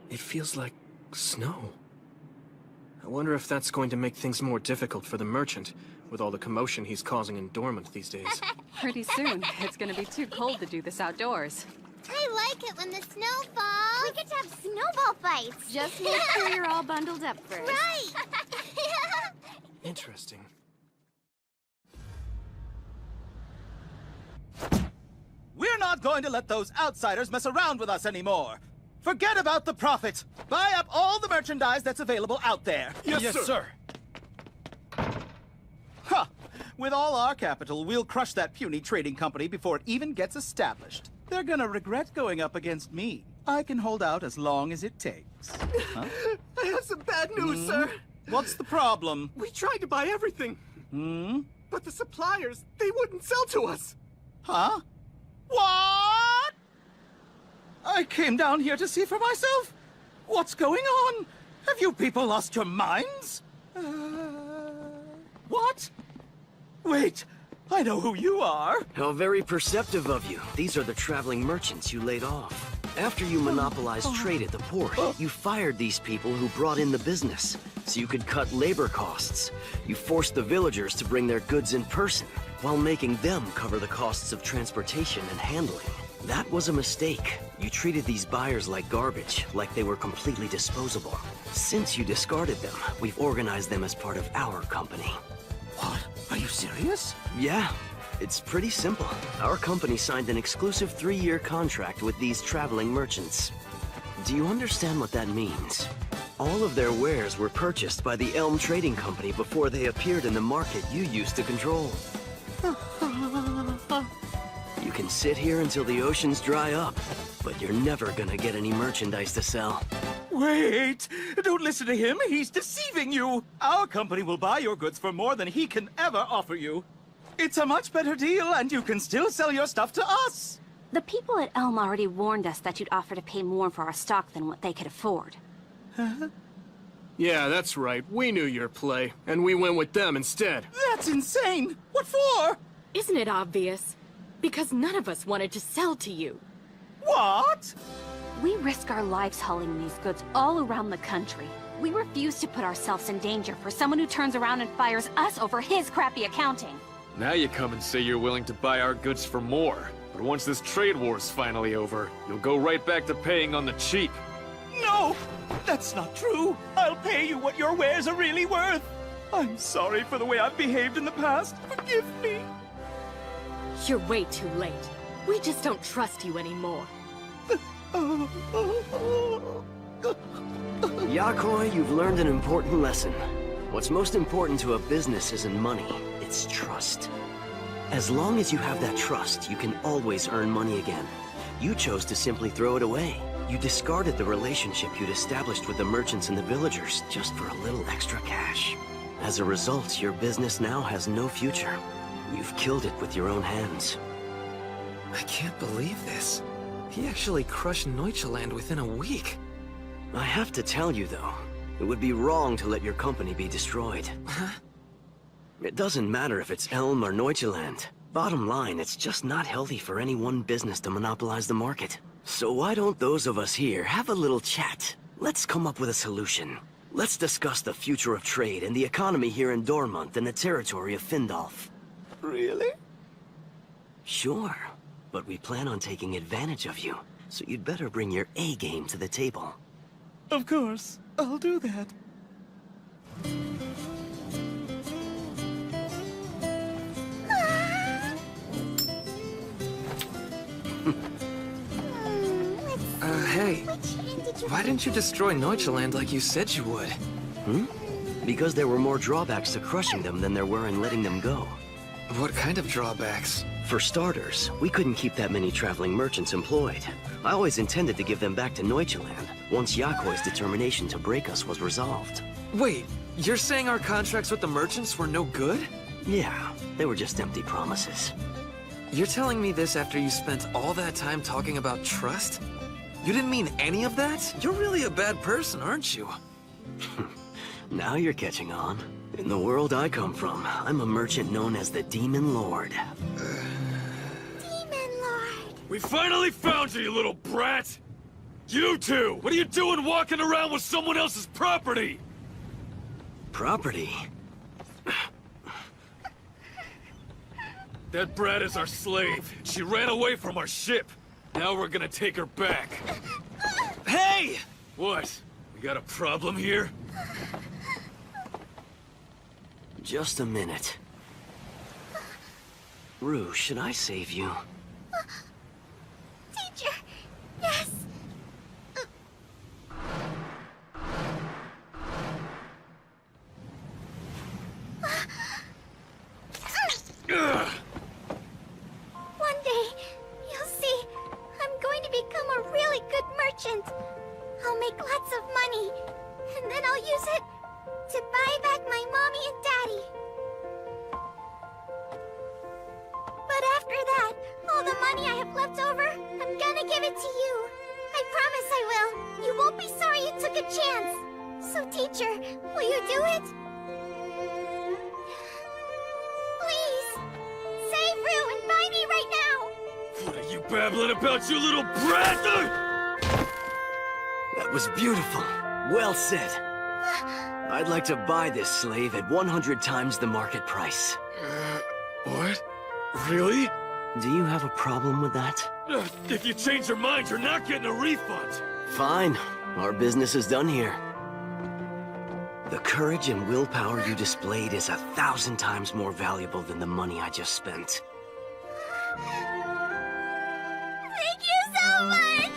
It feels like snow. I wonder if that's going to make things more difficult for the merchant, with all the commotion he's causing in Dormant these days. Pretty soon, it's gonna be too cold to do this outdoors. I like it when the snow falls. We get to have snowball fights. Just make sure you're all bundled up first. Right! Interesting. We're not going to let those outsiders mess around with us anymore. Forget about the profit. Buy up all the merchandise that's available out there. Yes, sir. Huh. With all our capital, we'll crush that puny trading company before it even gets established. They're gonna regret going up against me. I can hold out as long as it takes. Huh? I have some bad news, sir. What's the problem? We tried to buy everything. But the suppliers, they wouldn't sell to us. Huh? What? I came down here to see for myself. What's going on? Have you people lost your minds? What? Wait, I know who you are. How very perceptive of you. These are the traveling merchants you laid off. After you monopolized trade at the port, you fired these people who brought in the business, so you could cut labor costs. You forced the villagers to bring their goods in person, while making them cover the costs of transportation and handling. That was a mistake. You treated these buyers like garbage, like they were completely disposable. Since you discarded them, we've organized them as part of our company. What? Are you serious? Yeah. It's pretty simple. Our company signed an exclusive 3-year contract with these traveling merchants. Do you understand what that means? All of their wares were purchased by the Elm Trading Company before they appeared in the market you used to control. You can sit here until the oceans dry up, but you're never gonna get any merchandise to sell. Wait! Don't listen to him. He's deceiving you. Our company will buy your goods for more than he can ever offer you. It's a much better deal, and you can still sell your stuff to us. The people at Elm already warned us that you'd offer to pay more for our stock than what they could afford. Huh? Yeah, that's right. We knew your play, and we went with them instead. That's insane! What for? Isn't it obvious? Because none of us wanted to sell to you. What? We risk our lives hauling these goods all around the country. We refuse to put ourselves in danger for someone who turns around and fires us over his crappy accounting. Now you come and say you're willing to buy our goods for more. But once this trade war's finally over, you'll go right back to paying on the cheap. No! That's not true! I'll pay you what your wares are really worth! I'm sorry for the way I've behaved in the past. Forgive me. You're way too late. We just don't trust you anymore. Yakoi, you've learned an important lesson. What's most important to a business isn't money, it's trust. As long as you have that trust, you can always earn money again. You chose to simply throw it away. You discarded the relationship you'd established with the merchants and the villagers just for a little extra cash. As a result, your business now has no future. You've killed it with your own hands. I can't believe this. He actually crushed Neuchaland within a week. I have to tell you, though, it would be wrong to let your company be destroyed. Huh? It doesn't matter if it's Elm or Neuchaland. Bottom line, it's just not healthy for any one business to monopolize the market. So why don't those of us here have a little chat? Let's come up with a solution. Let's discuss the future of trade and the economy here in Dormont and the territory of Findolf. Really? Sure, but we plan on taking advantage of you, so you'd better bring your A game to the table. Of course, I'll do that. Hey, why didn't you destroy Neuchaland like you said you would? Because there were more drawbacks to crushing them than there were in letting them go. What kind of drawbacks? For starters, we couldn't keep that many traveling merchants employed. I always intended to give them back to Neuchaland once Yakoi's determination to break us was resolved. Wait, you're saying our contracts with the merchants were no good? Yeah, they were just empty promises. You're telling me this after you spent all that time talking about trust? You didn't mean any of that? You're really a bad person, aren't you? Now you're catching on. In the world I come from, I'm a merchant known as the Demon Lord. Demon Lord! We finally found you, you little brat! You two! What are you doing walking around with someone else's property? Property? That brat is our slave. She ran away from our ship. Now we're gonna take her back. Hey! What? We got a problem here? Just a minute. Rue, should I save you? Teacher! Yes! Ugh. One day, you'll see, I'm going to become a really good merchant. I'll make lots of money, and then I'll use it to buy back my mommy and daddy. But after that, all the money I have left over, I'm gonna give it to you. I promise I will. You won't be sorry you took a chance. So teacher, will you do it? Please, save Rue and buy me right now. What are you babbling about, you little brat? That was beautiful. Well said. I'd like to buy this slave at 100 times the market price. What? Really? Do you have a problem with that? If you change your mind, you're not getting a refund. Fine. Our business is done here. The courage and willpower you displayed is 1,000 times more valuable than the money I just spent. Thank you so much!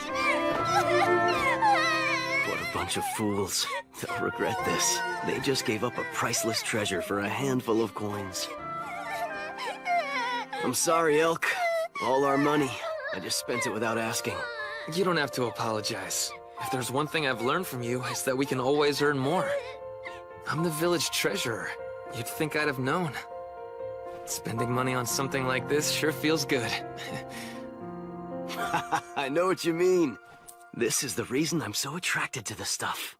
What a bunch of fools. They'll regret this. They just gave up a priceless treasure for a handful of coins. I'm sorry, Elk. All our money. I just spent it without asking. You don't have to apologize. If there's one thing I've learned from you, it's that we can always earn more. I'm the village treasurer. You'd think I'd have known. Spending money on something like this sure feels good. I know what you mean. This is the reason I'm so attracted to the stuff.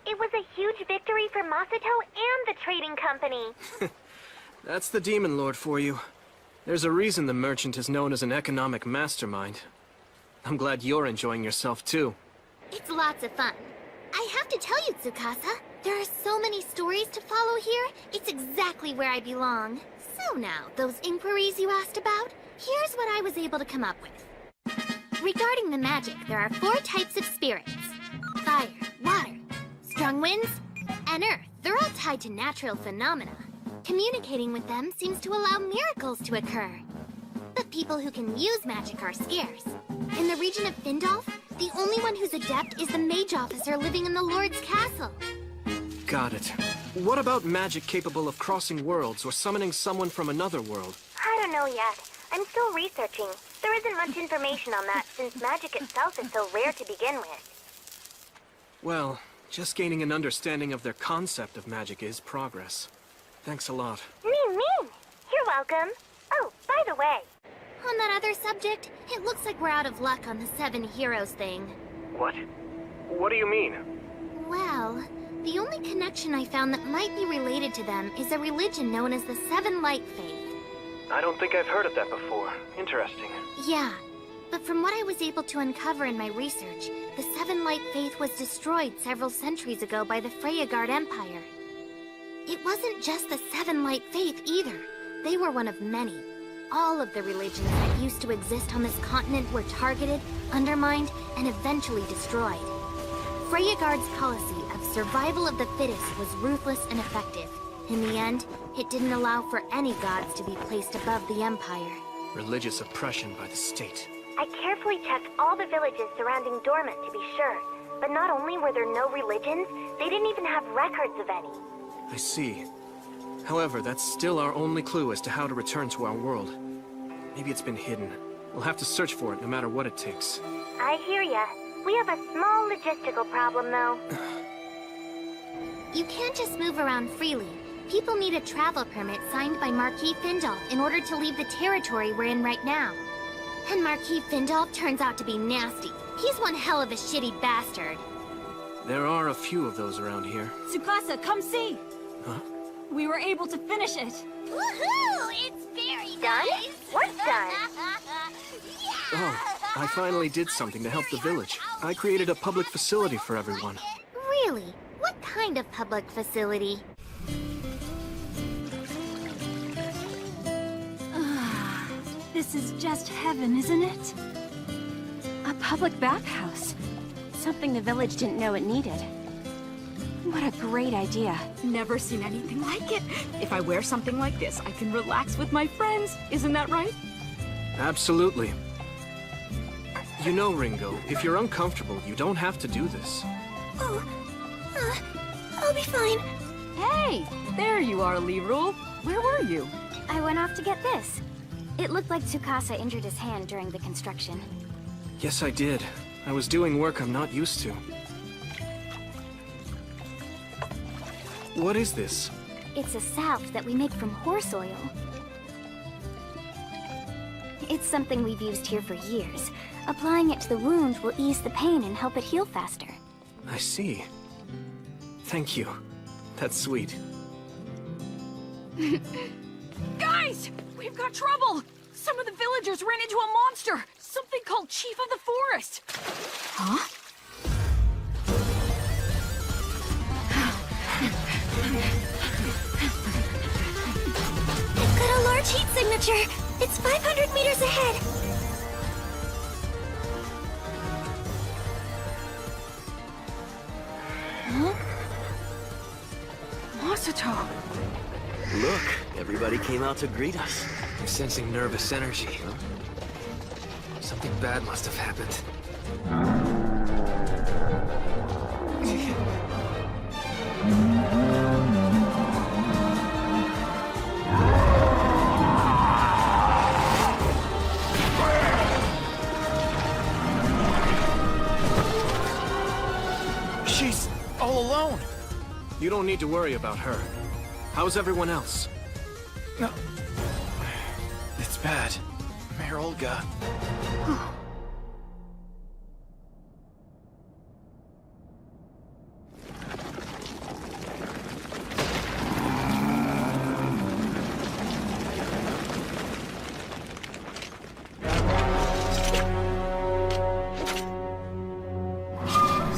It was a huge victory for Masato and the trading company. That's the Demon Lord for you. There's a reason the merchant is known as an economic mastermind. I'm glad you're enjoying yourself too. It's lots of fun. I have to tell you, Tsukasa, there are so many stories to follow here. It's exactly where I belong. So now, those inquiries you asked about, here's what I was able to come up with. Regarding the magic, there are 4 types of spirits. Fire, water, strong winds, and earth. They're all tied to natural phenomena. Communicating with them seems to allow miracles to occur. But people who can use magic are scarce. In the region of Findolf, the only one who's adept is the mage officer living in the Lord's castle. Got it. What about magic capable of crossing worlds or summoning someone from another world? I don't know yet. I'm still researching. There isn't much information on that since magic itself is so rare to begin with. Well, just gaining an understanding of their concept of magic is progress. Thanks a lot. Me. You're welcome. Oh, by the way. On that other subject, it looks like we're out of luck on the 7 heroes thing. What? What do you mean? Well, the only connection I found that might be related to them is a religion known as the 7 Light Faith. I don't think I've heard of that before. Interesting. Yeah, but from what I was able to uncover in my research, the 7 Light Faith was destroyed several centuries ago by the Freyagard Empire. It wasn't just the 7 Light Faith either. They were one of many. All of the religions that used to exist on this continent were targeted, undermined, and eventually destroyed. Freyagard's policy of survival of the fittest was ruthless and effective. In the end, it didn't allow for any gods to be placed above the Empire. Religious oppression by the state. I carefully checked all the villages surrounding Dormant to be sure. But not only were there no religions, they didn't even have records of any. I see. However, that's still our only clue as to how to return to our world. Maybe it's been hidden. We'll have to search for it no matter what it takes. I hear ya. We have a small logistical problem, though. You can't just move around freely. People need a travel permit signed by Marquis Findolf in order to leave the territory we're in right now. And Marquis Findolf turns out to be nasty. He's one hell of a shitty bastard. There are a few of those around here. Tsukasa, come see! Huh? We were able to finish it! Woohoo! It's very nice! What's done? Oh, I finally did something to help the village. I created a public facility for everyone. Really? What kind of public facility? This is just heaven, isn't it? A public bathhouse. Something the village didn't know it needed. What a great idea. Never seen anything like it. If I wear something like this, I can relax with my friends. Isn't that right? Absolutely. You know, Ringo, if you're uncomfortable, you don't have to do this. Oh, I'll be fine. Hey, there you are, Lirul. Where were you? I went off to get this. It looked like Tsukasa injured his hand during the construction. Yes, I did. I was doing work I'm not used to. What is this? It's a salve that we make from horse oil. It's something we've used here for years. Applying it to the wound will ease the pain and help it heal faster. I see. Thank you. That's sweet. Guys! We've got trouble! Some of the villagers ran into a monster! Something called Chief of the Forest! Huh? I've got a large heat signature! It's 500 meters ahead! Huh? Masato! Look, everybody came out to greet us. I'm sensing nervous energy. Something bad must have happened. You don't need to worry about her. How's everyone else? No. It's bad. Mayor Olga.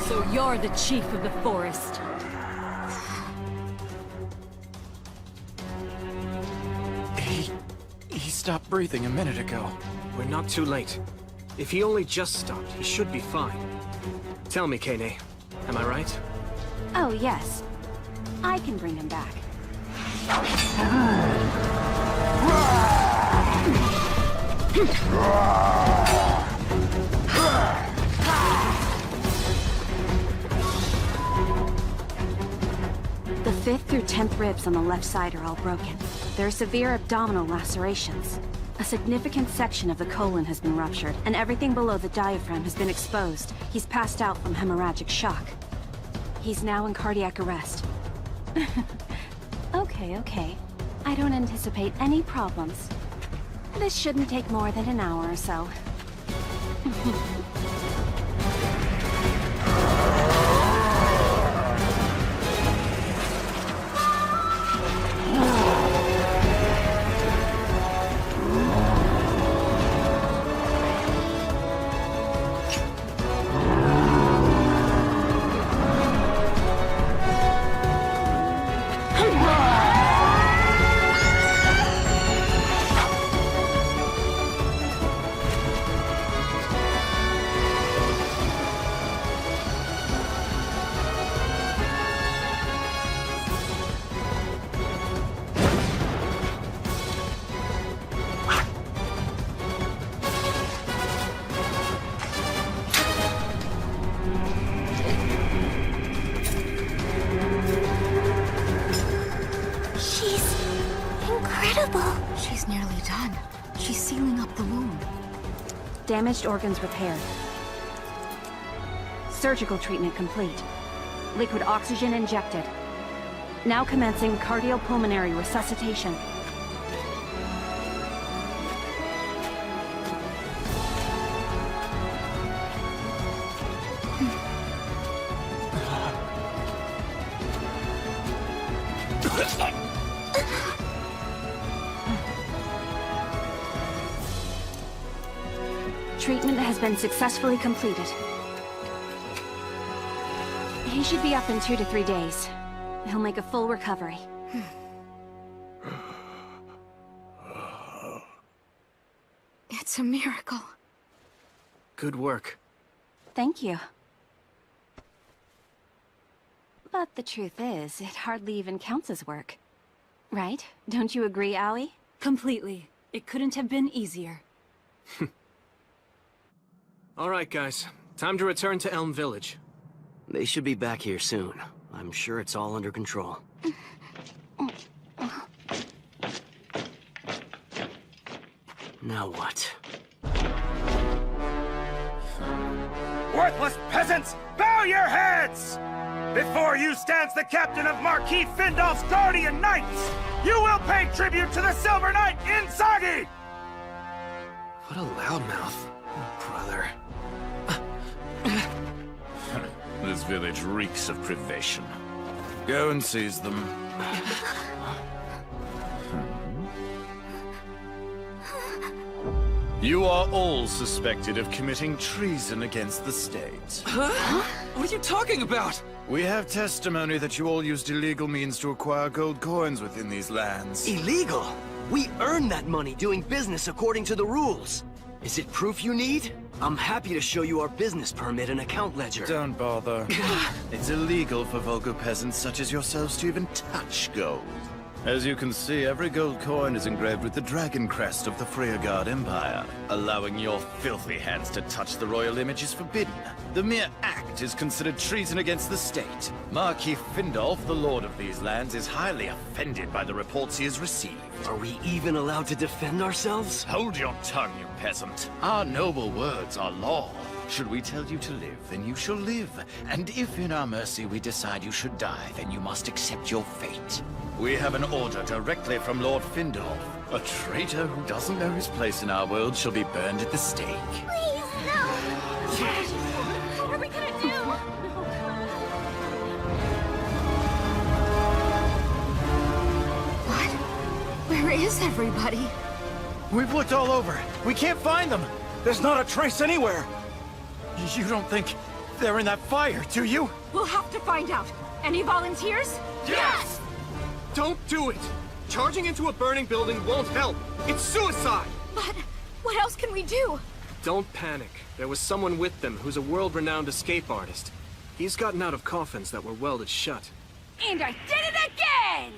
So you're the chief of the forest. He stopped breathing a minute ago. We're not too late. If he only just stopped, he should be fine. Tell me, Kane, am I right? Oh, yes. I can bring him back. The 5th through 10th ribs on the left side are all broken. There are severe abdominal lacerations. A significant section of the colon has been ruptured, and everything below the diaphragm has been exposed. He's passed out from hemorrhagic shock. He's now in cardiac arrest. Okay. I don't anticipate any problems. This shouldn't take more than an hour or so. She's nearly done. She's sealing up the wound. Damaged organs repaired. Surgical treatment complete. Liquid oxygen injected. Now commencing cardiopulmonary resuscitation. Treatment has been successfully completed. He should be up in 2 to 3 days. He'll make a full recovery. It's a miracle. Good work. Thank you. But the truth is, it hardly even counts as work. Right? Don't you agree, Allie? Completely. It couldn't have been easier. All right, guys. Time to return to Elm Village. They should be back here soon. I'm sure it's all under control. Now what? Worthless peasants, bow your heads! Before you stands the captain of Marquis Findolf's Guardian Knights! You will pay tribute to the Silver Knight Inzaghi! What a loudmouth. Brother. This village reeks of privation. Go and seize them. You are all suspected of committing treason against the state. Huh? What are you talking about? We have testimony that you all used illegal means to acquire gold coins within these lands. Illegal? We earned that money doing business according to the rules. Is it proof you need? I'm happy to show you our business permit and account ledger. Don't bother. It's illegal for vulgar peasants such as yourselves to even touch gold. As you can see, every gold coin is engraved with the dragon crest of the Freyagard Empire. Allowing your filthy hands to touch the royal image is forbidden. The mere act is considered treason against the state. Marquis Findolf, the lord of these lands, is highly offended by the reports he has received. Are we even allowed to defend ourselves? Hold your tongue, you peasant. Our noble words are law. Should we tell you to live, then you shall live. And if in our mercy we decide you should die, then you must accept your fate. We have an order directly from Lord Findolf. A traitor who doesn't know his place in our world shall be burned at the stake. Please, no! What are we gonna do? What? Where is everybody? We've looked all over. We can't find them. There's not a trace anywhere. You don't think they're in that fire, do you? We'll have to find out. Any volunteers? Yes! Don't do it! Charging into a burning building won't help. It's suicide! But what else can we do? Don't panic. There was someone with them who's a world-renowned escape artist. He's gotten out of coffins that were welded shut. And I did it again!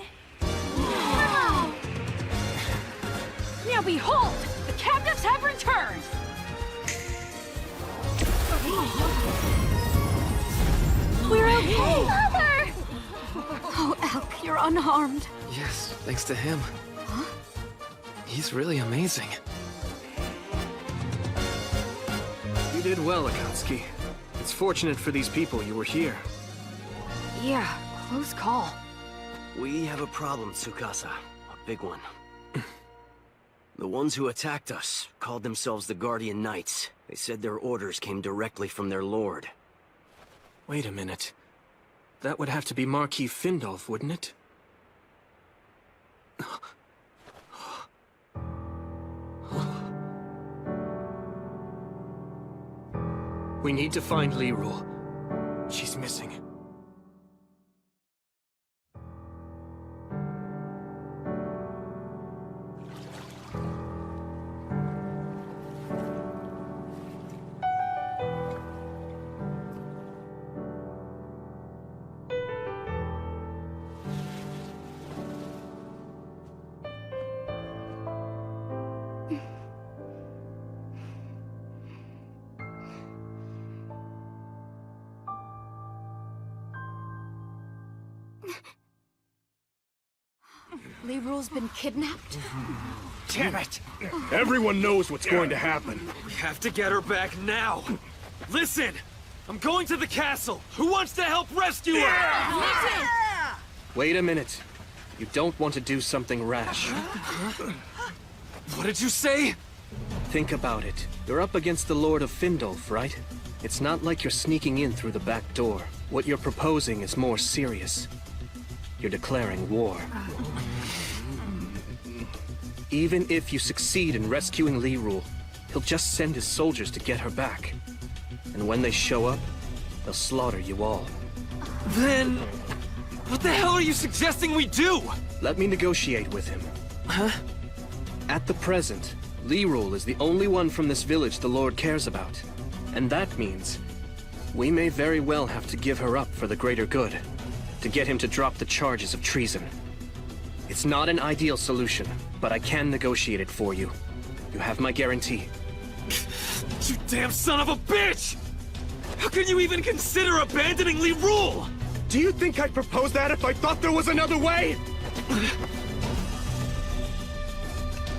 Now behold! The captives have returned! We're okay! Mother! Oh, Elk, you're unharmed. Yes, thanks to him. Huh? He's really amazing. You did well, Akatsuki. It's fortunate for these people you were here. Yeah, close call. We have a problem, Tsukasa. A big one. The ones who attacked us called themselves the Guardian Knights. They said their orders came directly from their lord. Wait a minute. That would have to be Marquis Findolf, wouldn't it? We need to find Lirul. She's missing. Lirul's been kidnapped? Damn it! Everyone knows what's going to happen. We have to get her back now! Listen! I'm going to the castle! Who wants to help rescue her? Wait a minute. You don't want to do something rash. What did you say? Think about it. You're up against the Lord of Findolf, right? It's not like you're sneaking in through the back door. What you're proposing is more serious. You're declaring war. Even if you succeed in rescuing Lirul, he'll just send his soldiers to get her back. And when they show up, they'll slaughter you all. Then... what the hell are you suggesting we do? Let me negotiate with him. Huh? At the present, Lirul is the only one from this village the Lord cares about. And that means we may very well have to give her up for the greater good, to get him to drop the charges of treason. It's not an ideal solution, but I can negotiate it for you. You have my guarantee. You damn son of a bitch! How can you even consider abandoning Lirul? Do you think I'd propose that if I thought there was another way?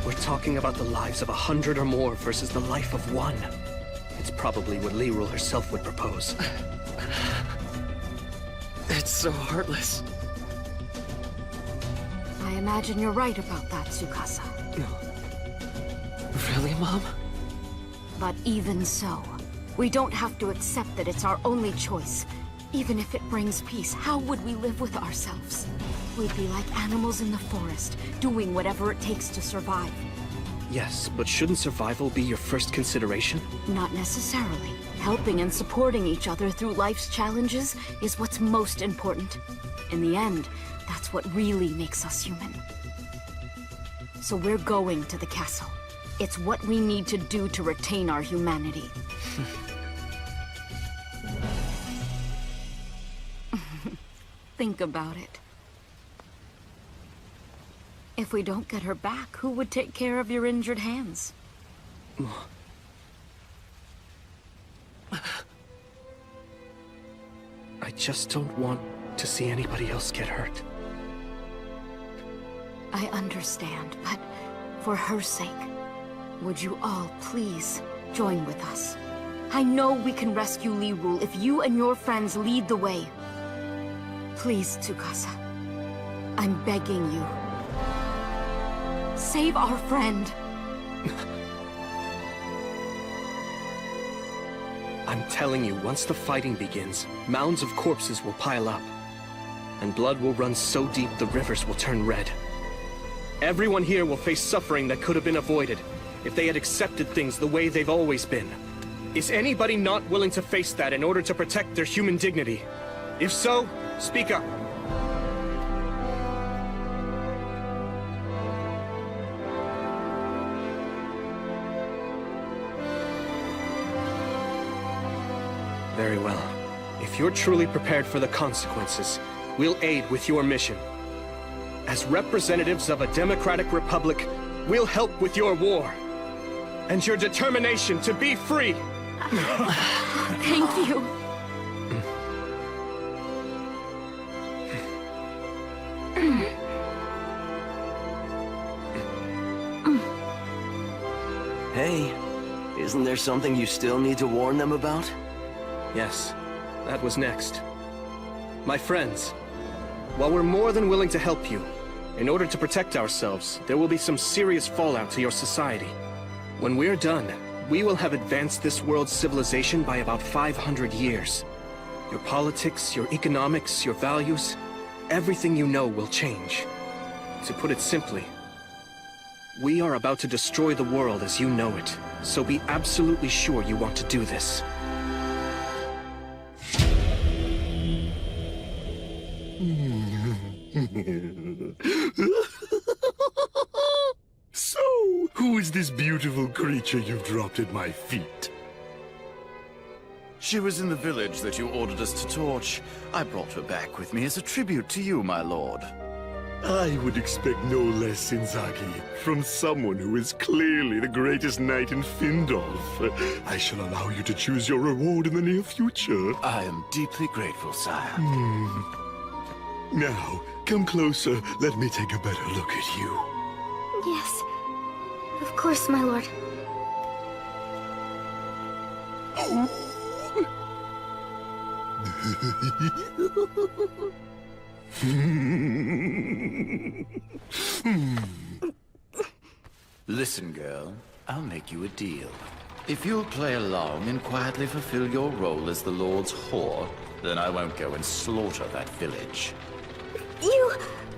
We're talking about the lives of 100 or more versus the life of one. It's probably what Lirul herself would propose. It's so heartless. I imagine you're right about that, Tsukasa. Really, Mom? But even so, we don't have to accept that it's our only choice. Even if it brings peace, how would we live with ourselves? We'd be like animals in the forest, doing whatever it takes to survive. Yes, but shouldn't survival be your first consideration? Not necessarily. Helping and supporting each other through life's challenges is what's most important. In the end, that's what really makes us human. So we're going to the castle. It's what we need to do to retain our humanity. Think about it. If we don't get her back, who would take care of your injured hands? I just don't want to see anybody else get hurt. I understand, but for her sake, would you all please join with us? I know we can rescue Lirul if you and your friends lead the way. Please, Tsukasa. I'm begging you. Save our friend. I'm telling you, once the fighting begins, mounds of corpses will pile up. And blood will run so deep the rivers will turn red. Everyone here will face suffering that could have been avoided if they had accepted things the way they've always been. Is anybody not willing to face that in order to protect their human dignity? If so, speak up. Very well. If you're truly prepared for the consequences, we'll aid with your mission. As representatives of a democratic republic, we'll help with your war. And your determination to be free. Thank you. Hey, isn't there something you still need to warn them about? Yes, that was next. My friends, while we're more than willing to help you, in order to protect ourselves, there will be some serious fallout to your society. When we're done, we will have advanced this world's civilization by about 500 years. Your politics, your economics, your values, everything you know will change. To put it simply, we are about to destroy the world as you know it, so be absolutely sure you want to do this. So, who is this beautiful creature you've dropped at my feet? She was in the village that you ordered us to torch. I brought her back with me as a tribute to you, my lord. I would expect no less, Inzaghi, from someone who is clearly the greatest knight in Findolf. I shall allow you to choose your reward in the near future. I am deeply grateful, sire. Now, come closer. Let me take a better look at you. Yes. Of course, my lord. Listen, girl. I'll make you a deal. If you'll play along and quietly fulfill your role as the Lord's whore, then I won't go and slaughter that village.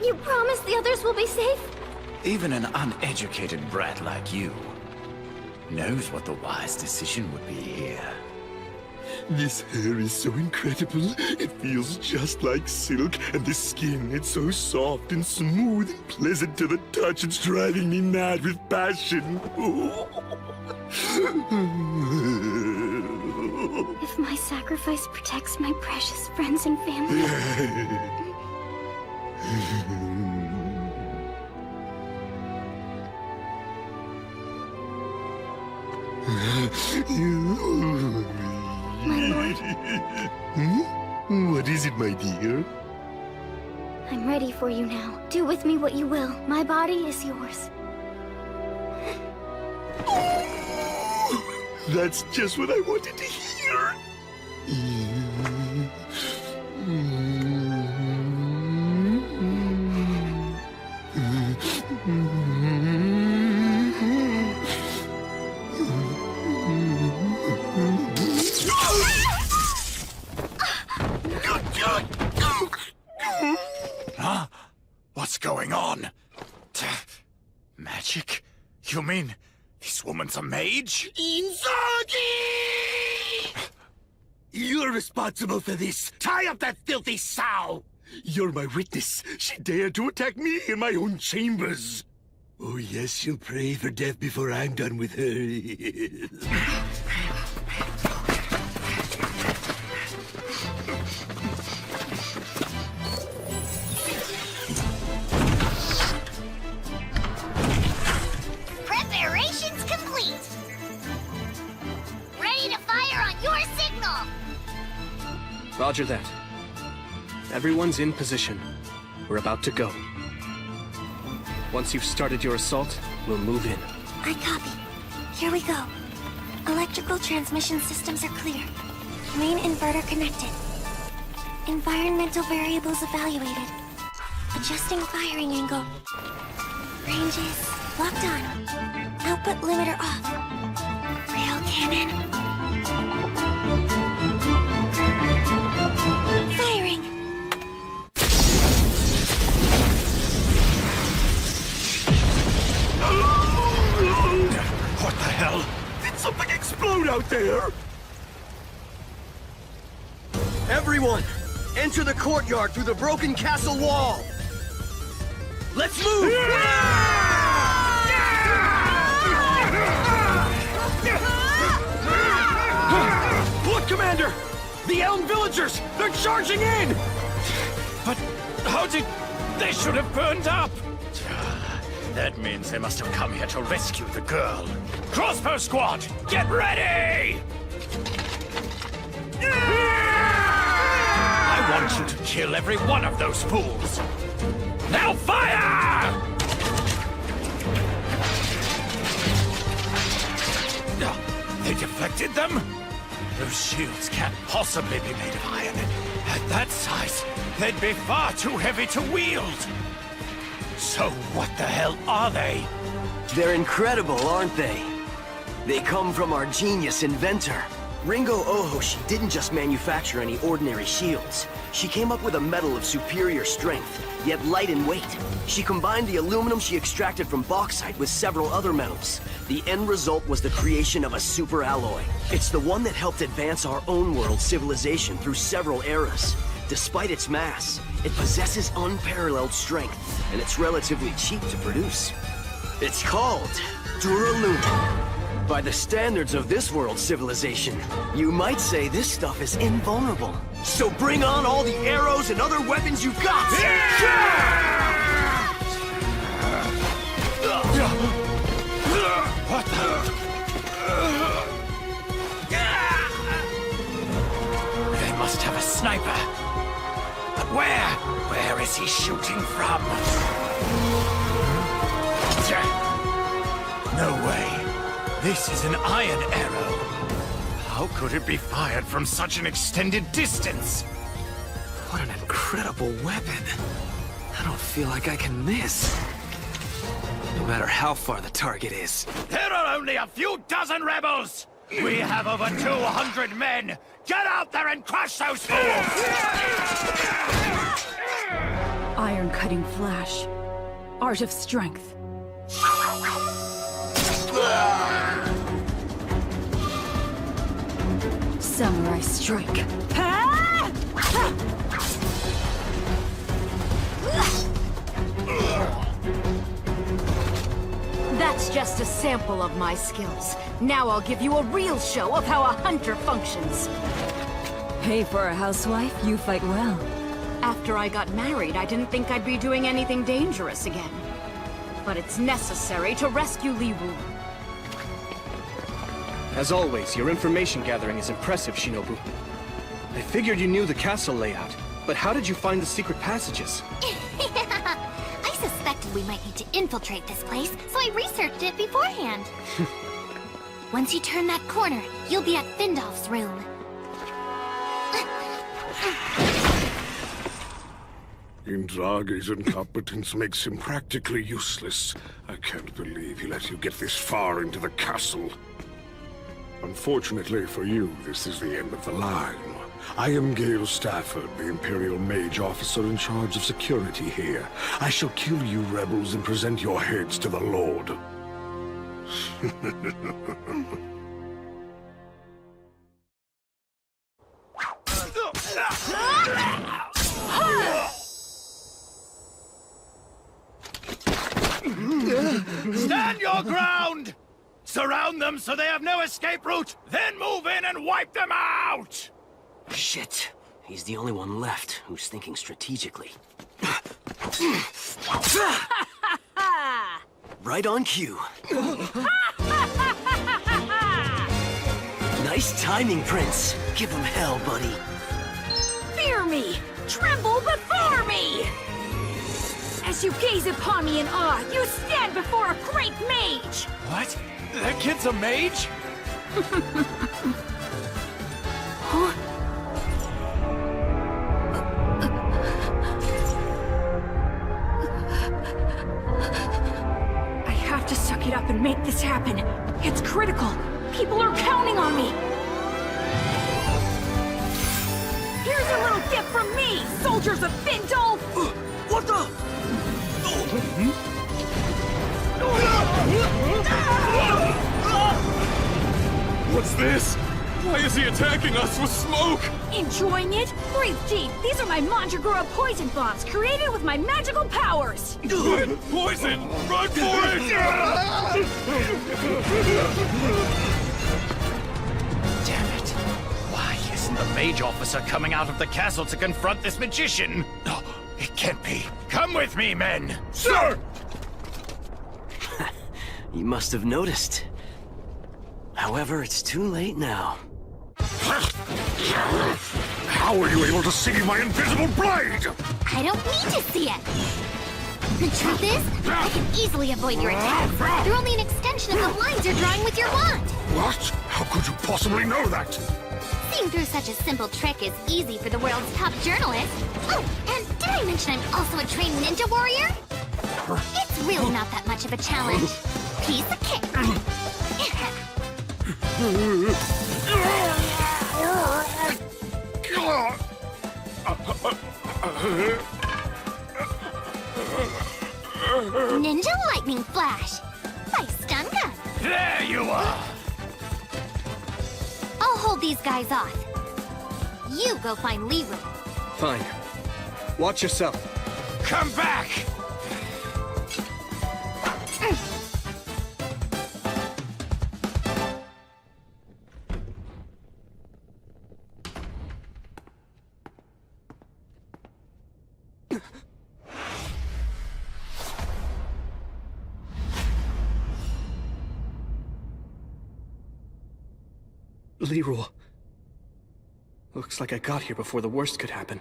You promise the others will be safe? Even an uneducated brat like you knows what the wise decision would be here. This hair is so incredible. It feels just like silk, and this skin, it's so soft and smooth and pleasant to the touch. It's driving me mad with passion. If my sacrifice protects my precious friends and family... My lord. What is it, my dear? I'm ready for you now. Do with me what you will. My body is yours. That's just what I wanted to hear. Huh? What's going on? Magic? You mean this woman's a mage? Inzaghi! You're responsible for this. Tie up that filthy sow! You're my witness. She dared to attack me in my own chambers. Oh yes, she'll pray for death before I'm done with her. Roger that. Everyone's in position. We're about to go. Once you've started your assault, we'll move in. I copy. Here we go. Electrical transmission systems are clear. Main inverter connected. Environmental variables evaluated. Adjusting firing angle. Ranges locked on. Output limiter off. Rail cannon. Firing. What the hell? Did something explode out there? Everyone, enter the courtyard through the broken castle wall. Let's move! Look, Commander! The Elm villagers! They're charging in! But how did... They should have burned up! That means they must have come here to rescue the girl. Crossbow squad, get ready! I want you to kill every one of those fools. Now fire! They deflected them? Those shields can't possibly be made of iron. At that size, they'd be far too heavy to wield. So what the hell are they? They're incredible, aren't they? They come from our genius inventor. Ringo Ohoshi didn't just manufacture any ordinary shields. She came up with a metal of superior strength, yet light in weight. She combined the aluminum she extracted from bauxite with several other metals. The end result was the creation of a super alloy. It's the one that helped advance our own world's civilization through several eras. Despite its mass, it possesses unparalleled strength, and it's relatively cheap to produce. It's called Duralumina. By the standards of this world's civilization, you might say this stuff is invulnerable. So bring on all the arrows and other weapons you've got! What the... They must have a sniper. But where? Where is he shooting from? No way. This is an iron arrow. How could it be fired from such an extended distance? What an incredible weapon. I don't feel like I can miss. No matter how far the target is. There are only a few dozen rebels! We have over 200 men! Get out there and crush those fools! Iron-cutting flash. Art of strength. Samurai strike. That's just a sample of my skills. Now I'll give you a real show of how a hunter functions. Hey, for a housewife, you fight well. After I got married, I didn't think I'd be doing anything dangerous again. But it's necessary to rescue Li Wu. As always, your information gathering is impressive, Shinobu. I figured you knew the castle layout, but how did you find the secret passages? I suspected we might need to infiltrate this place, so I researched it beforehand. Once you turn that corner, you'll be at Findolf's room. Indrage's incompetence makes him practically useless. I can't believe he let you get this far into the castle. Unfortunately for you, this is the end of the line. I am Gale Stafford, the Imperial Mage Officer in charge of security here. I shall kill you rebels and present your heads to the Lord. Stand your ground! Surround them so they have no escape route, then move in and wipe them out! Shit. He's the only one left who's thinking strategically. Right on cue. Nice timing, Prince. Give him hell, buddy. tremble before me! As you gaze upon me in awe, you stand before a great mage! What? That kid's a mage? Huh? I have to suck it up and make this happen. It's critical. People are counting on me. Here's a little gift from me, soldiers of Findolf! What the? What's this? Why is he attacking us with smoke? Enjoying it? Breathe deep. These are my Mandragora poison bombs, created with my magical powers. Good poison! Run for it! Damn it. Why isn't the mage officer coming out of the castle to confront this magician? No, it can't be. Come with me, men! Sir! You must have noticed. However, it's too late now. How are you able to see my invisible blade? I don't need to see it. The truth is, I can easily avoid your attacks. They're only an extension of the lines you're drawing with your wand. What? How could you possibly know that? Seeing through such a simple trick is easy for the world's top journalist. Oh, and did I mention I'm also a trained ninja warrior? It's really not that much of a challenge. Piece of cake. Ninja lightning flash by stun gun. There you are! I'll hold these guys off. You go find Leroy. Fine. Watch yourself. Come back! Leroy. Looks like I got here before the worst could happen.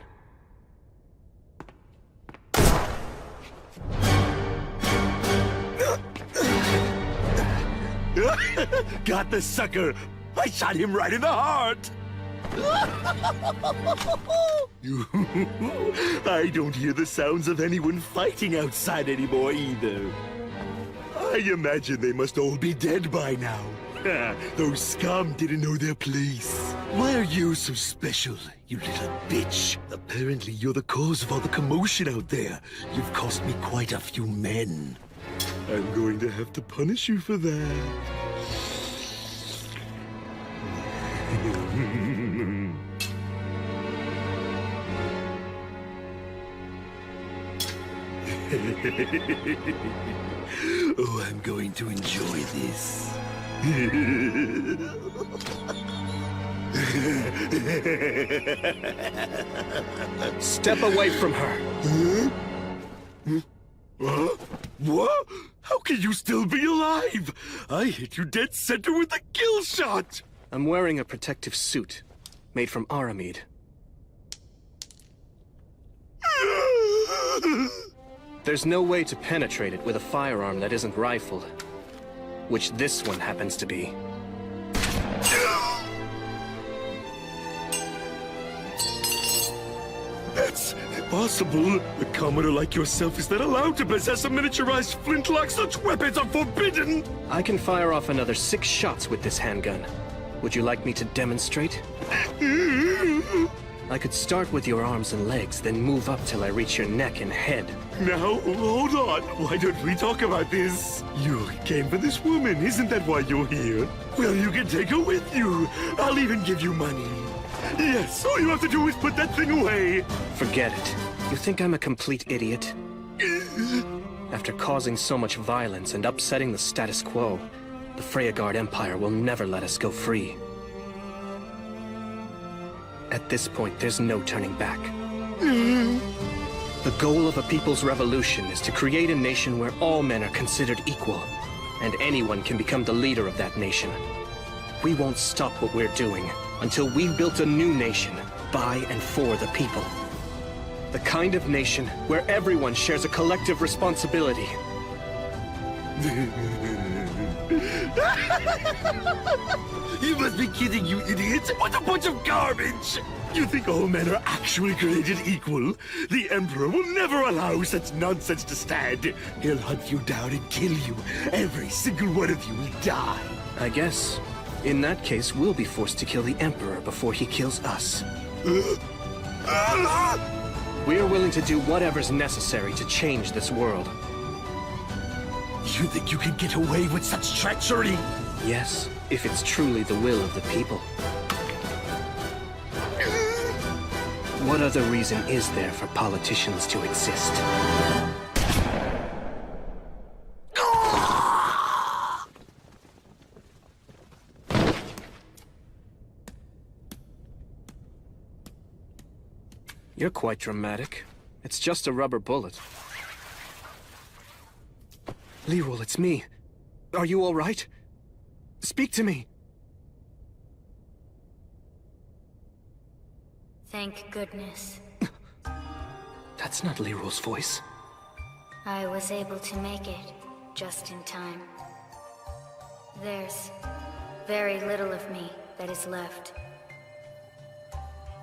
Got the sucker! I shot him right in the heart! I don't hear the sounds of anyone fighting outside anymore either. I imagine they must all be dead by now. Those scum didn't know their place. Why are you so special, you little bitch? Apparently you're the cause of all the commotion out there. You've cost me quite a few men. I'm going to have to punish you for that. Oh, I'm going to enjoy this. Step away from her. What? How can you still be alive? I hit you dead center with a kill shot! I'm wearing a protective suit, made from aramid. There's no way to penetrate it with a firearm that isn't rifled. Which this one happens to be. That's impossible. A commoner like yourself is not allowed to possess a miniaturized flintlock. Such weapons are forbidden! I can fire off another 6 shots with this handgun. Would you like me to demonstrate? I could start with your arms and legs, then move up till I reach your neck and head. Now, hold on. Why don't we talk about this? You came for this woman, isn't that why you're here? Well, you can take her with you. I'll even give you money. Yes, all you have to do is put that thing away. Forget it. You think I'm a complete idiot? After causing so much violence and upsetting the status quo, the Freyagard Empire will never let us go free. At this point, there's no turning back. The goal of a people's revolution is to create a nation where all men are considered equal, and anyone can become the leader of that nation. We won't stop what we're doing until we've built a new nation by and for the people. The kind of nation where everyone shares a collective responsibility. You must be kidding, you idiots! What a bunch of garbage! You think all men are actually created equal? The Emperor will never allow such nonsense to stand. He'll hunt you down and kill you. Every single one of you will die. I guess, in that case, we'll be forced to kill the Emperor before he kills us. We are willing to do whatever's necessary to change this world. You think you can get away with such treachery? Yes, if it's truly the will of the people. What other reason is there for politicians to exist? You're quite dramatic. It's just a rubber bullet. Lirul, it's me. Are you all right? Speak to me. Thank goodness. That's not Lirul's voice. I was able to make it just in time. There's very little of me that is left.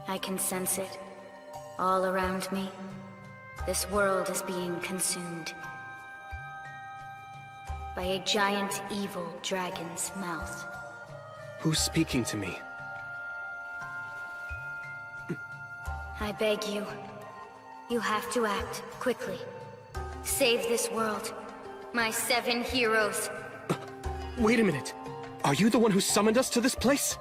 I can sense it. All around me, this world is being consumed by a giant evil dragon's mouth. Who's speaking to me? I beg you, you have to act quickly. Save this world. My 7 heroes. Wait a minute. Are you the one who summoned us to this place?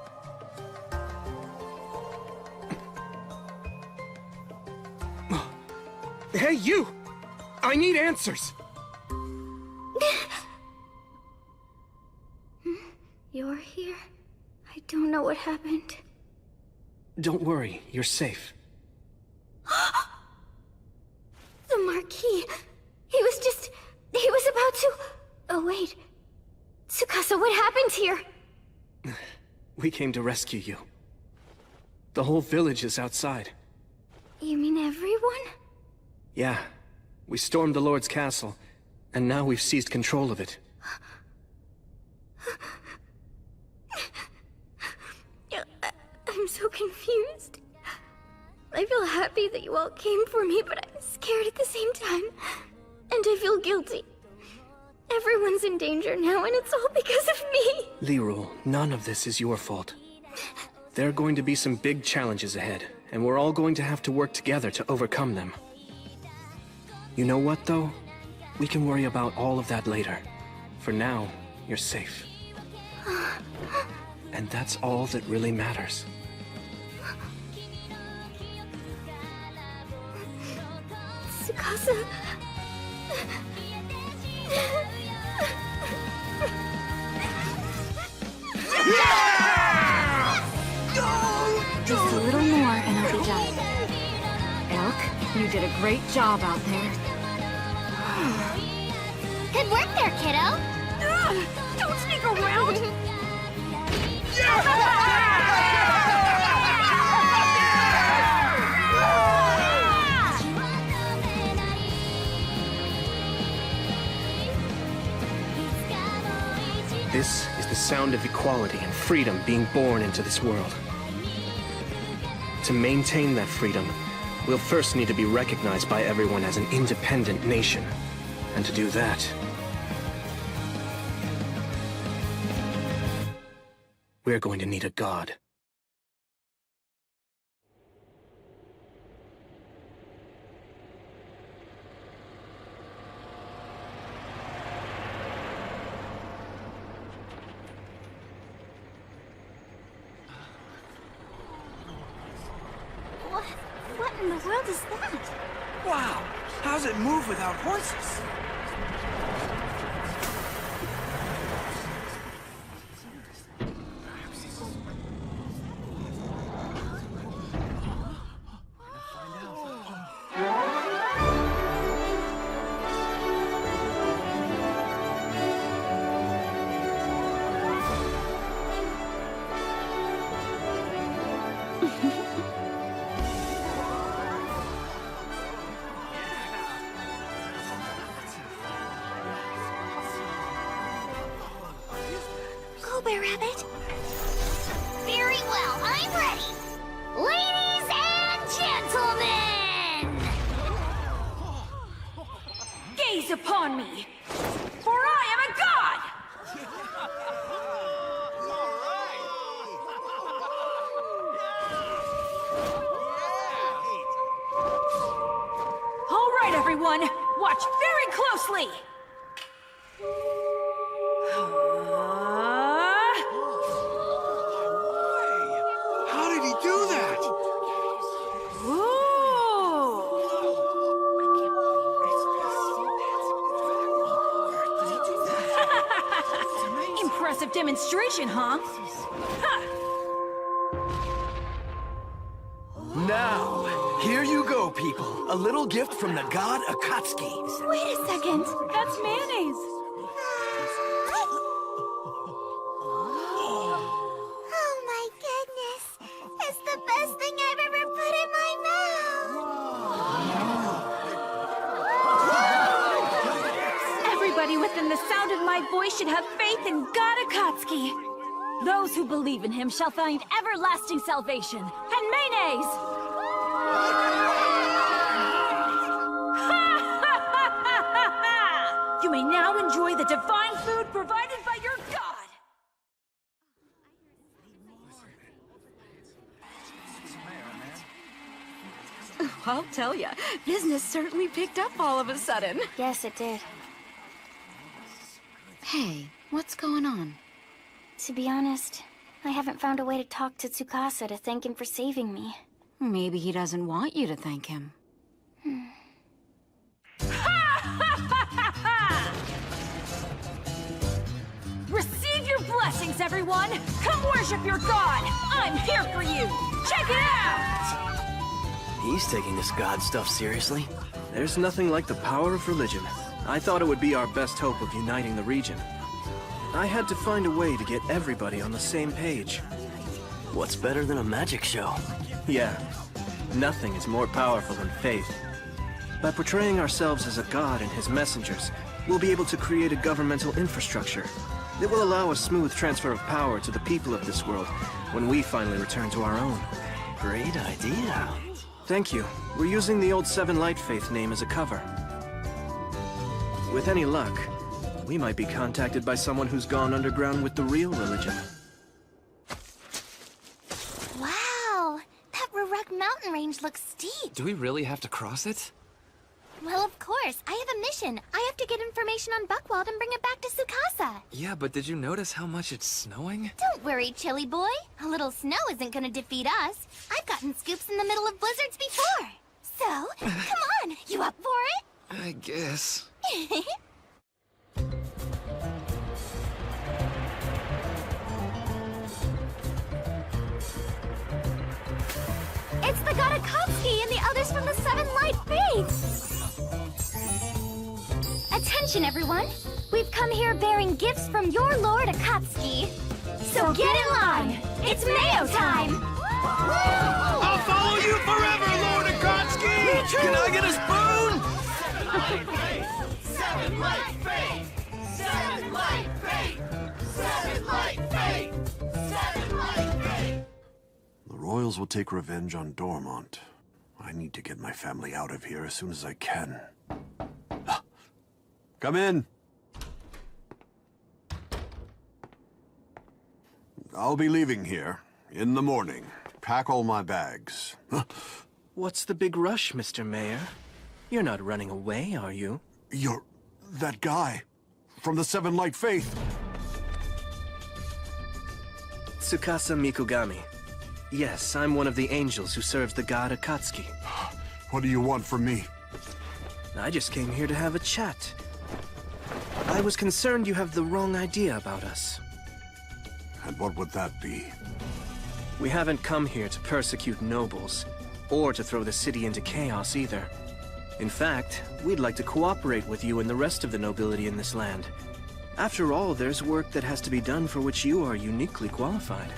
Hey, you! I need answers! You're here? I don't know what happened. Don't worry, you're safe. The Marquis. He was about to... Oh, wait. Tsukasa, what happened here? We came to rescue you. The whole village is outside. You mean everyone? Yeah. We stormed the Lord's castle, and now we've seized control of it. I'm so confused. I feel happy that you all came for me, but I'm scared at the same time. And I feel guilty. Everyone's in danger now, and it's all because of me. Lirul, none of this is your fault. There are going to be some big challenges ahead, and we're all going to have to work together to overcome them. You know what, though? We can worry about all of that later. For now, you're safe. And that's all that really matters. Tsukasa... Just a little more and I'll be done. Elk, you did a great job out there. Good work there, kiddo! Don't sneak around! This is the sound of equality and freedom being born into this world. To maintain that freedom, we'll first need to be recognized by everyone as an independent nation. And to do that, we're going to need a god. What in the world is that? Wow! How's it move without horses? Square Rabbit. Very well, I'm ready. Ladies and gentlemen! Gaze upon me, for I am a god! All right, everyone, watch very closely! How did he do that? Impressive demonstration, huh? Now, here you go, people. A little gift from the god Akatsuki. Wait a second. That's mayonnaise. Oh my goodness. It's the best thing I've ever put in my mouth. Everybody within the sound of my voice should have faith in God Akatsuki. Those who believe in him shall find everlasting salvation. And mayonnaise! You may now enjoy the divine food provided by your god! I'll tell ya, business certainly picked up all of a sudden. Yes, it did. Hey, what's going on? To be honest, I haven't found a way to talk to Tsukasa to thank him for saving me. Maybe he doesn't want you to thank him. Receive your blessings, everyone! Come worship your god! I'm here for you! Check it out! He's taking this god stuff seriously. There's nothing like the power of religion. I thought it would be our best hope of uniting the region. I had to find a way to get everybody on the same page. What's better than a magic show? Yeah, nothing is more powerful than faith. By portraying ourselves as a god and his messengers, we'll be able to create a governmental infrastructure that will allow a smooth transfer of power to the people of this world when we finally return to our own. Great idea. Thank you. We're using the old Seven Light Faith name as a cover. With any luck, we might be contacted by someone who's gone underground with the real religion. Wow, that Ruruk mountain range looks steep. Do we really have to cross it? Well, of course. I have a mission. I have to get information on Buckwald and bring it back to Tsukasa. Yeah, but did you notice how much it's snowing? Don't worry, Chilly Boy. A little snow isn't gonna defeat us. I've gotten scoops in the middle of blizzards before. So, come on. You up for I guess. it? It's the god Akatsuki and the others from the Seven Light Faith! Attention, everyone! We've come here bearing gifts from your Lord Akatsuki. So get in line! It's Mayo time! I'll follow you forever, Lord Akatsuki! Me too! Can I get a spoon? Seven Light Faith! Seven Light Faith! Seven Light Faith! Seven Light Faith! The Royals will take revenge on Dormont. I need to get my family out of here as soon as I can. Come in. I'll be leaving here in the morning. Pack all my bags. What's the big rush, Mr. Mayor? You're not running away, are you? You're that guy from the Seven Light Faith. Tsukasa Mikugami. Yes, I'm one of the angels who serves the god Akatsuki. What do you want from me? I just came here to have a chat. I was concerned you have the wrong idea about us. And what would that be? We haven't come here to persecute nobles, or to throw the city into chaos either. In fact, we'd like to cooperate with you and the rest of the nobility in this land. After all, there's work that has to be done for which you are uniquely qualified.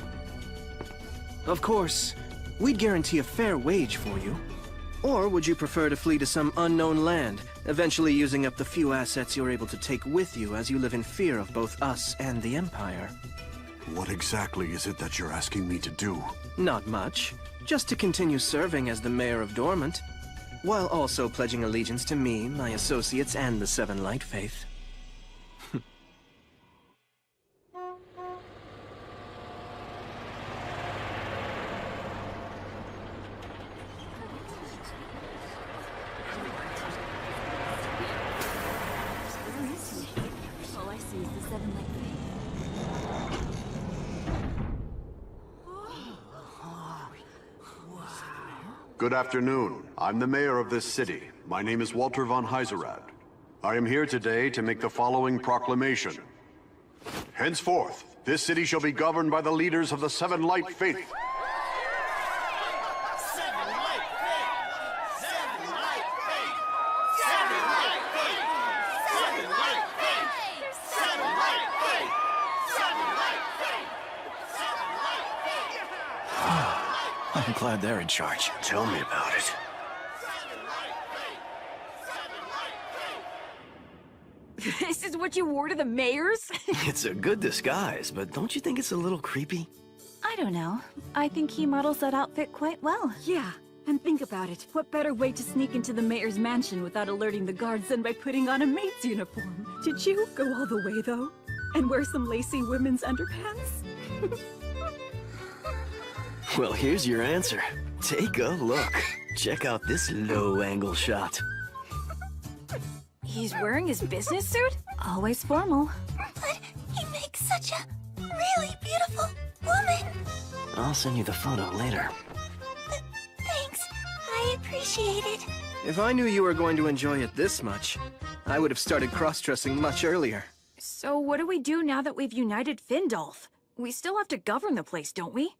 Of course, we'd guarantee a fair wage for you. Or would you prefer to flee to some unknown land, eventually using up the few assets you're able to take with you as you live in fear of both us and the Empire? What exactly is it that you're asking me to do? Not much. Just to continue serving as the mayor of Dormant, while also pledging allegiance to me, my associates, and the Seven Light Faith. All I see is the Seven Light Faith. Good afternoon. I'm the mayor of this city. My name is Walter von Heiserad. I am here today to make the following proclamation. Henceforth, this city shall be governed by the leaders of the Seven Light Faith. I'm glad they're in charge. Tell me about it. This is what you wore to the mayor's? It's a good disguise, but don't you think it's a little creepy? I don't know. I think he models that outfit quite well. Yeah, and think about it. What better way to sneak into the mayor's mansion without alerting the guards than by putting on a maid's uniform? Did you go all the way, though? And wear some lacy women's underpants? Well, here's your answer. Take a look. Check out this low-angle shot. He's wearing his business suit? Always formal. But he makes such a really beautiful woman. I'll send you the photo later. Thanks. I appreciate it. If I knew you were going to enjoy it this much, I would have started cross-dressing much earlier. So what do we do now that we've united Findolf? We still have to govern the place, don't we?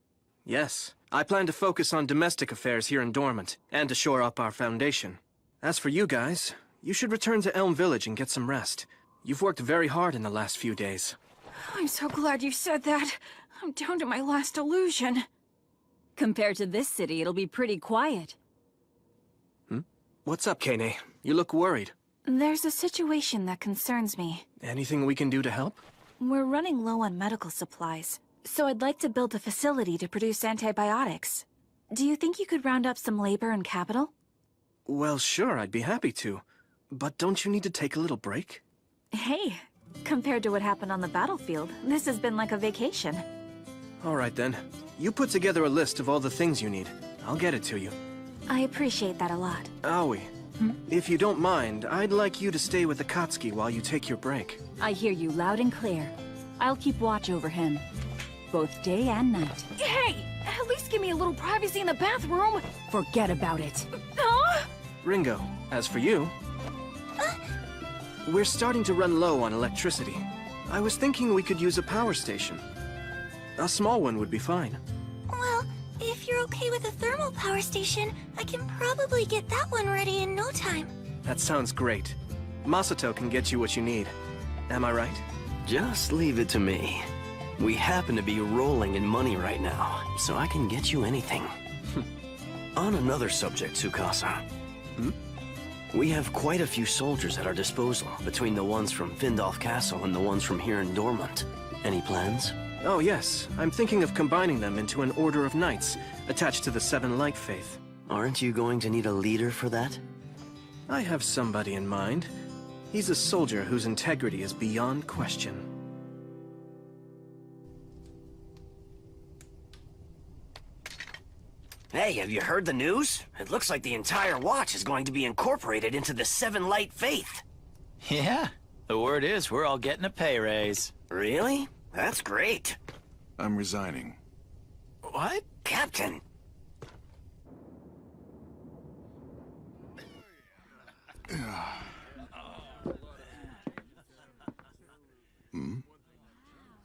Yes, I plan to focus on domestic affairs here in Dormant, and to shore up our foundation. As for you guys, you should return to Elm Village and get some rest. You've worked very hard in the last few days. I'm so glad you said that. I'm down to my last illusion. Compared to this city, it'll be pretty quiet. What's up, Kane? You look worried. There's a situation that concerns me. Anything we can do to help? We're running low on medical supplies, so I'd like to build a facility to produce antibiotics. Do you think you could round up some labor and capital? Well, sure, I'd be happy to. But don't you need to take a little break? Hey, compared to what happened on the battlefield, this has been like a vacation. All right then. You put together a list of all the things you need. I'll get it to you. I appreciate that a lot. Aoi, if you don't mind, I'd like you to stay with Akatsuki while you take your break. I hear you loud and clear. I'll keep watch over him, both day and night. Hey, at least give me a little privacy in the bathroom. Forget about it. Ringo, as for you... We're starting to run low on electricity. I was thinking we could use a power station. A small one would be fine. Well, if you're okay with a thermal power station, I can probably get that one ready in no time. That sounds great. Masato can get you what you need. Am I right? Just leave it to me. We happen to be rolling in money right now, so I can get you anything. On another subject, Tsukasa. We have quite a few soldiers at our disposal, between the ones from Findolf Castle and the ones from here in Dormant. Any plans? Oh yes, I'm thinking of combining them into an order of knights, attached to the Seven Light Faith. Aren't you going to need a leader for that? I have somebody in mind. He's a soldier whose integrity is beyond question. Hey, have you heard the news? It looks like the entire watch is going to be incorporated into the Seven Light Faith. Yeah, the word is we're all getting a pay raise. Really? That's great. I'm resigning. What? Captain!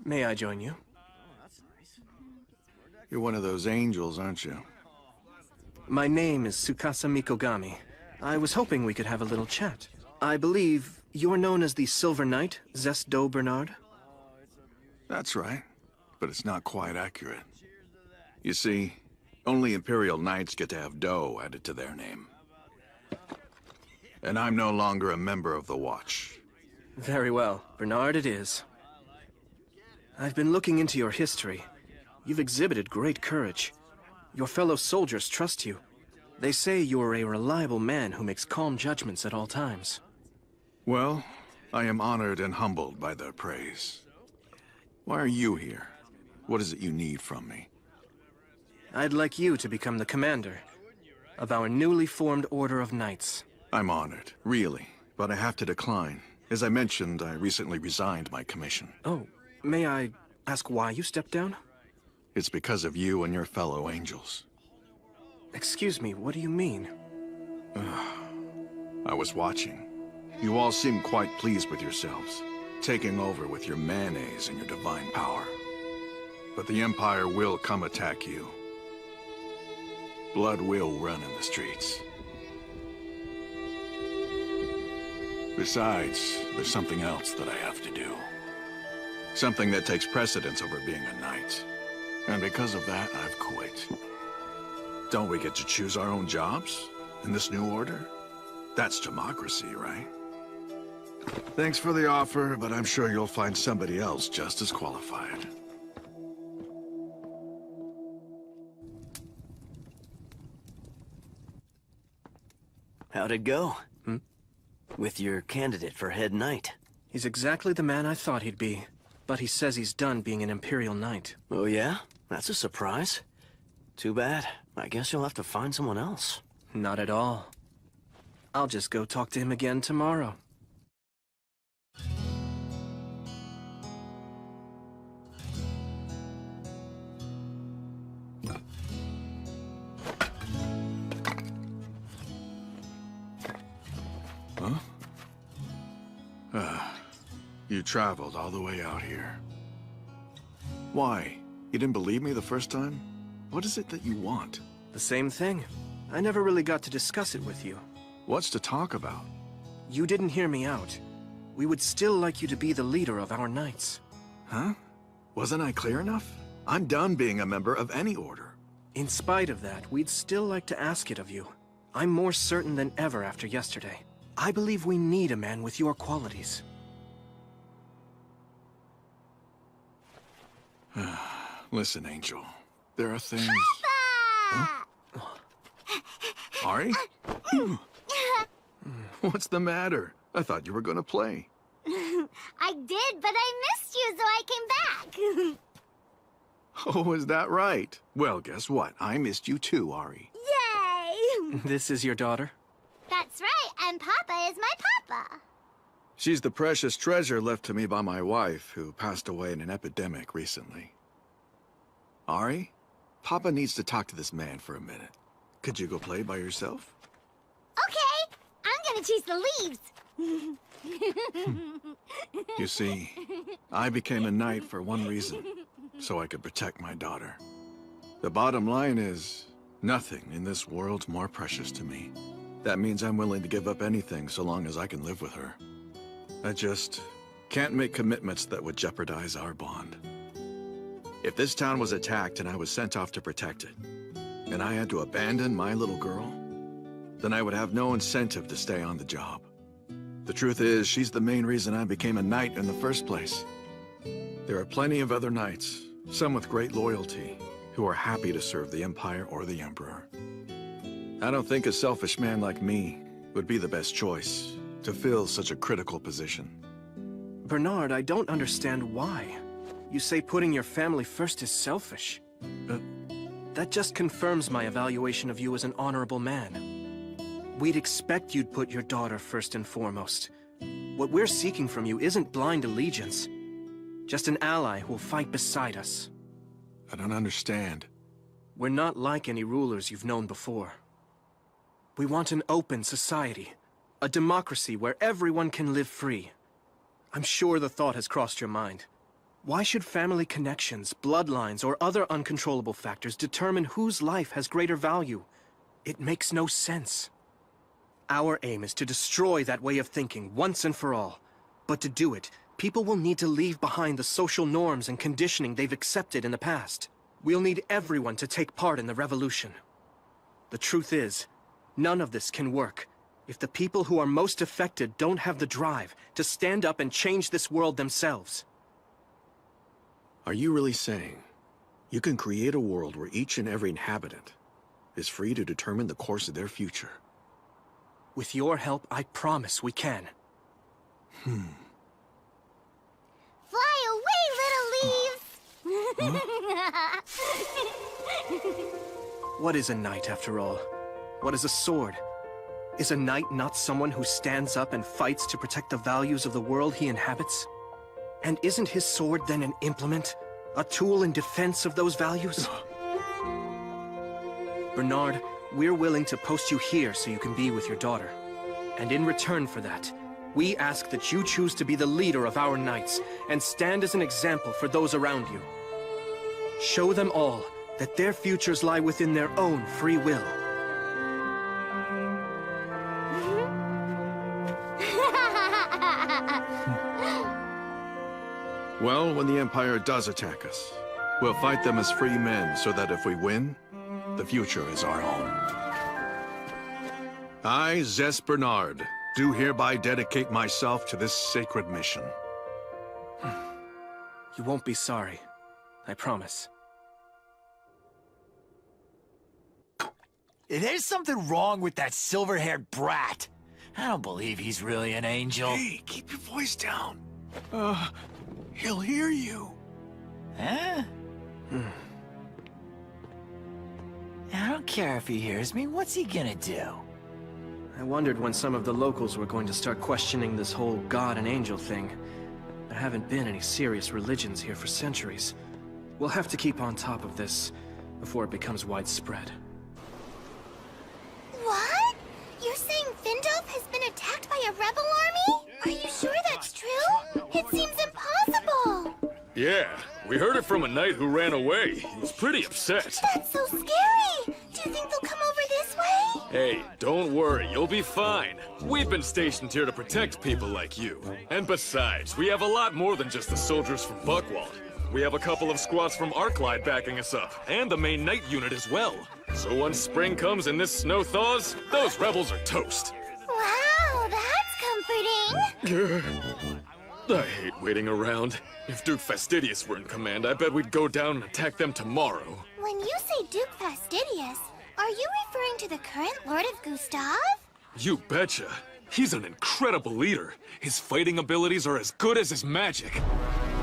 May I join you? You're one of those angels, aren't you? My name is Tsukasa Mikogami. I was hoping we could have a little chat. I believe you're known as the Silver Knight, Gez3 Bernard? That's right, but it's not quite accurate. You see, only Imperial Knights get to have dough added to their name. And I'm no longer a member of the Watch. Very well. Bernard it is. I've been looking into your history. You've exhibited great courage. Your fellow soldiers trust you. They say you are a reliable man who makes calm judgments at all times. Well, I am honored and humbled by their praise. Why are you here? What is it you need from me? I'd like you to become the commander of our newly formed Order of Knights. I'm honored, really, but I have to decline. As I mentioned, I recently resigned my commission. Oh, may I ask why you stepped down? It's because of you and your fellow angels. Excuse me, what do you mean? I was watching. You all seem quite pleased with yourselves, taking over with your mayonnaise and your divine power. But the Empire will come attack you. Blood will run in the streets. Besides, there's something else that I have to do. Something that takes precedence over being a knight. And because of that, I've quit. Don't we get to choose our own jobs in this new order? That's democracy, right? Thanks for the offer, but I'm sure you'll find somebody else just as qualified. How'd it go? With your candidate for head knight? He's exactly the man I thought he'd be, but he says he's done being an Imperial Knight. Oh yeah? That's a surprise. Too bad. I guess you'll have to find someone else. Not at all. I'll just go talk to him again tomorrow. You traveled all the way out here. Why? You didn't believe me the first time? What is it that you want? The same thing. I never really got to discuss it with you. What's to talk about? You didn't hear me out. We would still like you to be the leader of our knights. Huh? Wasn't I clear enough? I'm done being a member of any order. In spite of that, we'd still like to ask it of you. I'm more certain than ever after yesterday. I believe we need a man with your qualities. Listen, Angel. There are things... Huh? Ari? What's the matter? I thought you were gonna play. I did, but I missed you, so I came back. Oh, is that right? Well, guess what? I missed you too, Ari. Yay! This is your daughter? That's right, and Papa is my papa. She's the precious treasure left to me by my wife, who passed away in an epidemic recently. Ari, Papa needs to talk to this man for a minute. Could you go play by yourself? Okay, I'm gonna choose the leaves. You see, I became a knight for one reason, so I could protect my daughter. The bottom line is, nothing in this world's more precious to me. That means I'm willing to give up anything so long as I can live with her. I just can't make commitments that would jeopardize our bond. If this town was attacked and I was sent off to protect it, and I had to abandon my little girl, then I would have no incentive to stay on the job. The truth is, she's the main reason I became a knight in the first place. There are plenty of other knights, some with great loyalty, who are happy to serve the Empire or the Emperor. I don't think a selfish man like me would be the best choice to fill such a critical position. Bernard, I don't understand why. You say putting your family first is selfish. That just confirms my evaluation of you as an honorable man. We'd expect you'd put your daughter first and foremost. What we're seeking from you isn't blind allegiance. Just an ally who will fight beside us. I don't understand. We're not like any rulers you've known before. We want an open society. A democracy where everyone can live free. I'm sure the thought has crossed your mind. Why should family connections, bloodlines, or other uncontrollable factors determine whose life has greater value? It makes no sense. Our aim is to destroy that way of thinking once and for all. But to do it, people will need to leave behind the social norms and conditioning they've accepted in the past. We'll need everyone to take part in the revolution. The truth is, none of this can work if the people who are most affected don't have the drive to stand up and change this world themselves. Are you really saying you can create a world where each and every inhabitant is free to determine the course of their future? With your help, I promise we can. Fly away, little leaves! What is a knight, after all? What is a sword? Is a knight not someone who stands up and fights to protect the values of the world he inhabits? And isn't his sword then an implement? A tool in defense of those values? Bernard, we're willing to post you here so you can be with your daughter. And in return for that, we ask that you choose to be the leader of our knights and stand as an example for those around you. Show them all that their futures lie within their own free will. Well, when the Empire does attack us, we'll fight them as free men so that if we win, the future is our own. I, Gez Bernard, do hereby dedicate myself to this sacred mission. You won't be sorry. I promise. There's something wrong with that silver-haired brat. I don't believe he's really an angel. Hey, keep your voice down. He'll hear you. Huh? I don't care if he hears me. What's he gonna do? I wondered when some of the locals were going to start questioning this whole god and angel thing. There haven't been any serious religions here for centuries. We'll have to keep on top of this before it becomes widespread. What? You're saying Findolf has been attacked by a rebel army? Are you sure that's true? It seems impossible! Yeah, we heard it from a knight who ran away. He was pretty upset. That's so scary! Do you think they'll come over this way? Hey, don't worry, you'll be fine. We've been stationed here to protect people like you. And besides, we have a lot more than just the soldiers from Buckwald. We have a couple of squads from Arclight backing us up, and the main knight unit as well. So once spring comes and this snow thaws, those rebels are toast. Wow, that's comforting! I hate waiting around. If Duke Fastidious were in command, I bet we'd go down and attack them tomorrow. When you say Duke Fastidious, are you referring to the current Lord of Gustav? You betcha. He's an incredible leader. His fighting abilities are as good as his magic.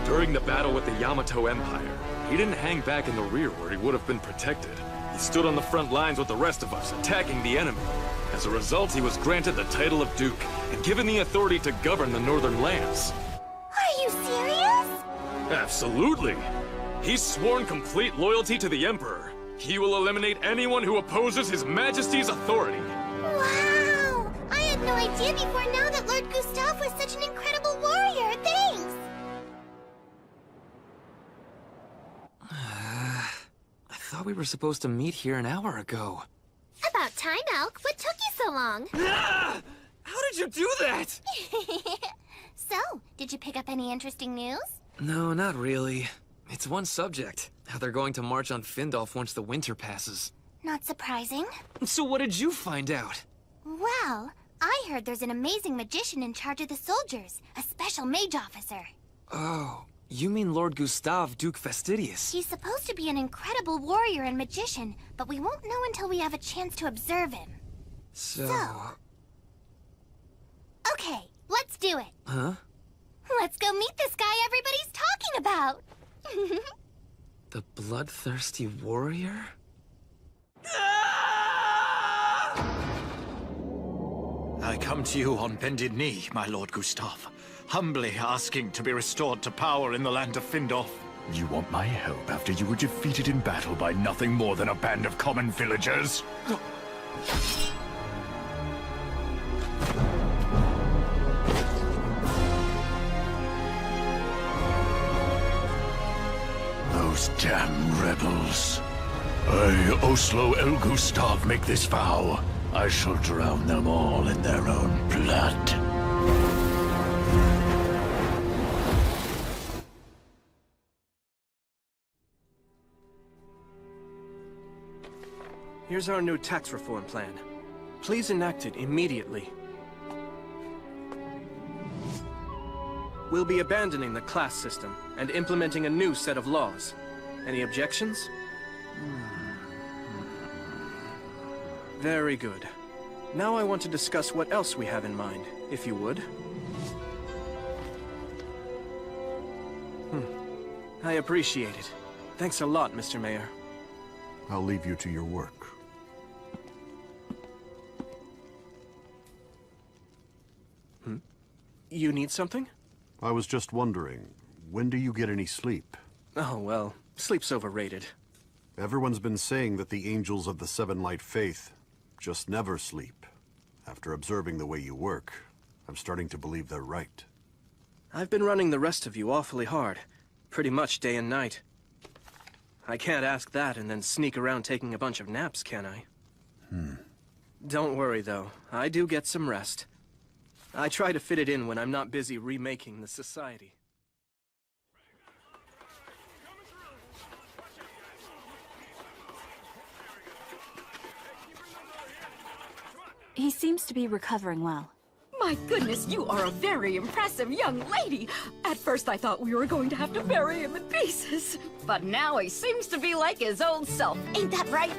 During the battle with the Yamato Empire, he didn't hang back in the rear where he would have been protected. He stood on the front lines with the rest of us, attacking the enemy. As a result, he was granted the title of Duke and given the authority to govern the northern lands. Are you serious? Absolutely. He's sworn complete loyalty to the Emperor. He will eliminate anyone who opposes His Majesty's authority. Wow! I had no idea before now that Lord Gustav was such an incredible warrior. Thanks! I thought we were supposed to meet here an hour ago. About time, Elk. What took you so long? Ah! How did you do that? So, did you pick up any interesting news? No, not really. It's one subject. How they're going to march on Findolf once the winter passes. Not surprising. So what did you find out? Well, I heard there's an amazing magician in charge of the soldiers. A special mage officer. Oh, you mean Lord Gustav, Duke Fastidious? He's supposed to be an incredible warrior and magician, but we won't know until we have a chance to observe him. So... Okay, let's do it. Huh? Let's go meet this guy everybody's talking about. The bloodthirsty warrior? I come to you on bended knee, my Lord Gustav, humbly asking to be restored to power in the land of Findolf. You want my help after you were defeated in battle by nothing more than a band of common villagers? Those damn rebels. I, Oslo El Gustav, make this vow. I shall drown them all in their own blood. Here's our new tax reform plan. Please enact it immediately. We'll be abandoning the class system and implementing a new set of laws. Any objections? Very good. Now I want to discuss what else we have in mind, if you would. I appreciate it. Thanks a lot, Mr. Mayor. I'll leave you to your work. You need something? I was just wondering, when do you get any sleep? Oh, well, sleep's overrated. Everyone's been saying that the angels of the Seven Light Faith just never sleep. After observing the way you work, I'm starting to believe they're right. I've been running the rest of you awfully hard. Pretty much day and night. I can't ask that and then sneak around taking a bunch of naps, can I? Don't worry, though. I do get some rest. I try to fit it in when I'm not busy remaking the society. He seems to be recovering well. My goodness, you are a very impressive young lady. At first I thought we were going to have to bury him in pieces. But now he seems to be like his old self. Ain't that right?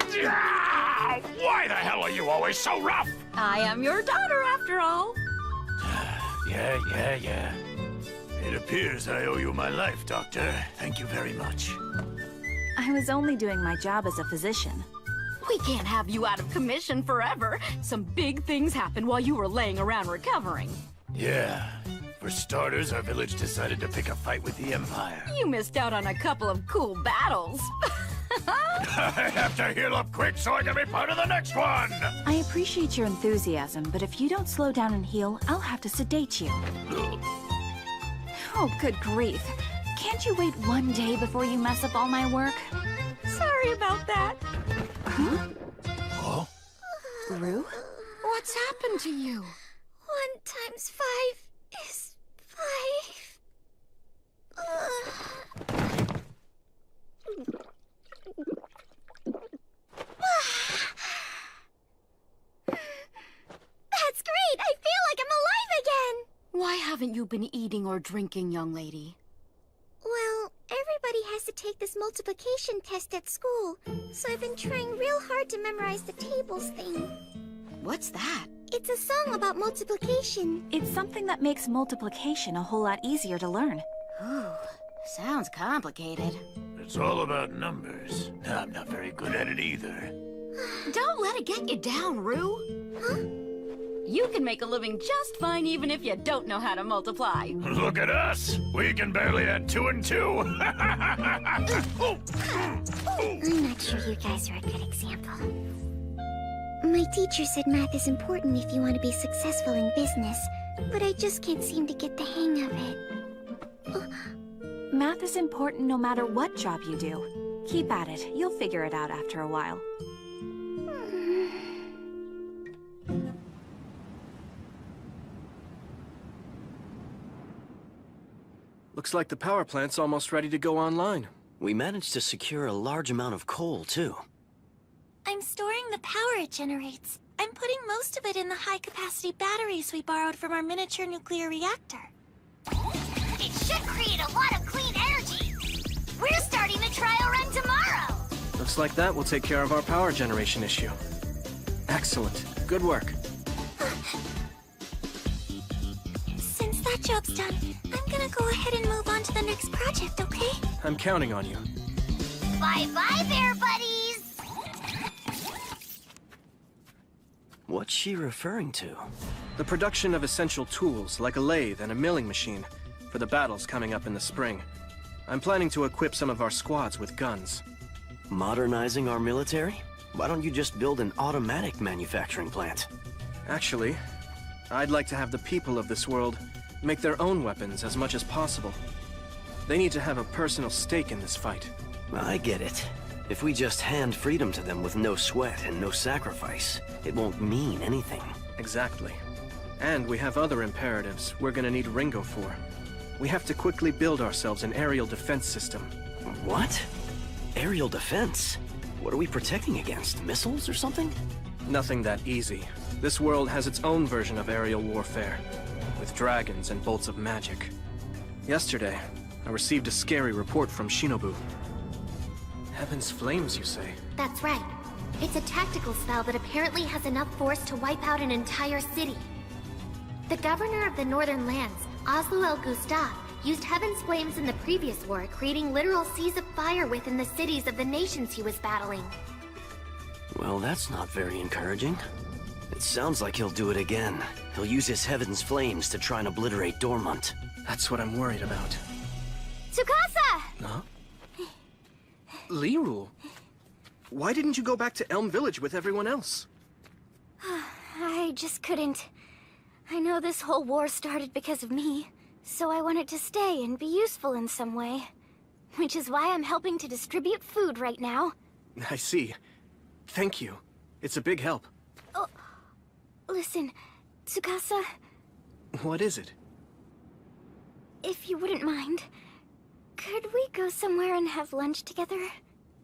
Why the hell are you always so rough? I am your daughter, after all. Yeah. It appears I owe you my life, Doctor. Thank you very much. I was only doing my job as a physician. We can't have you out of commission forever. Some big things happened while you were laying around recovering. Yeah. For starters, our village decided to pick a fight with the Empire. You missed out on a couple of cool battles. I have to heal up quick so I can be part of the next one! I appreciate your enthusiasm, but if you don't slow down and heal, I'll have to sedate you. Oh, good grief. Can't you wait one day before you mess up all my work? Sorry about that. Huh? Rue? What's happened to you? 1 times 5 is 5. That's great! I feel like I'm alive again! Why haven't you been eating or drinking, young lady? Well, everybody has to take this multiplication test at school, so I've been trying real hard to memorize the tables thing. What's that? It's a song about multiplication. It's something that makes multiplication a whole lot easier to learn. Ooh, sounds complicated. It's all about numbers. I'm not very good at it either. Don't let it get you down, Rue. Huh? You can make a living just fine even if you don't know how to multiply. Look at us! We can barely add 2 and 2! I'm not sure you guys are a good example. My teacher said math is important if you want to be successful in business, but I just can't seem to get the hang of it. Math is important no matter what job you do. Keep at it. You'll figure it out after a while. Looks like the power plant's almost ready to go online. We managed to secure a large amount of coal, too. I'm storing the power it generates. I'm putting most of it in the high-capacity batteries we borrowed from our miniature nuclear reactor. It should create a lot of clean energy. We're starting the trial run tomorrow. Looks like that will take care of our power generation issue. Excellent. Good work. Since that job's done, I'm gonna go ahead and move on to the next project, okay? I'm counting on you. Bye-bye, bear buddies! What's she referring to? The production of essential tools, like a lathe and a milling machine, for the battles coming up in the spring. I'm planning to equip some of our squads with guns. Modernizing our military? Why don't you just build an automatic manufacturing plant? Actually, I'd like to have the people of this world make their own weapons as much as possible. They need to have a personal stake in this fight. I get it. If we just hand freedom to them with no sweat and no sacrifice, it won't mean anything. Exactly. And we have other imperatives we're gonna need Ringo for. We have to quickly build ourselves an aerial defense system. What? Aerial defense? What are we protecting against? Missiles or something? Nothing that easy. This world has its own version of aerial warfare, with dragons and bolts of magic. Yesterday, I received a scary report from Shinobu. Heaven's Flames, you say? That's right. It's a tactical spell that apparently has enough force to wipe out an entire city. The governor of the Northern Lands, Oslo El Gustav, used Heaven's Flames in the previous war, creating literal seas of fire within the cities of the nations he was battling. Well, that's not very encouraging. It sounds like he'll do it again. He'll use his Heaven's Flames to try and obliterate Dormont. That's what I'm worried about. Tsukasa! Huh? Lirul, why didn't you go back to Elm Village with everyone else? I just couldn't. I know this whole war started because of me, so I wanted to stay and be useful in some way. Which is why I'm helping to distribute food right now. I see. Thank you. It's a big help. Oh, listen, Tsukasa, What is it? if you wouldn't mind, could we go somewhere and have lunch together?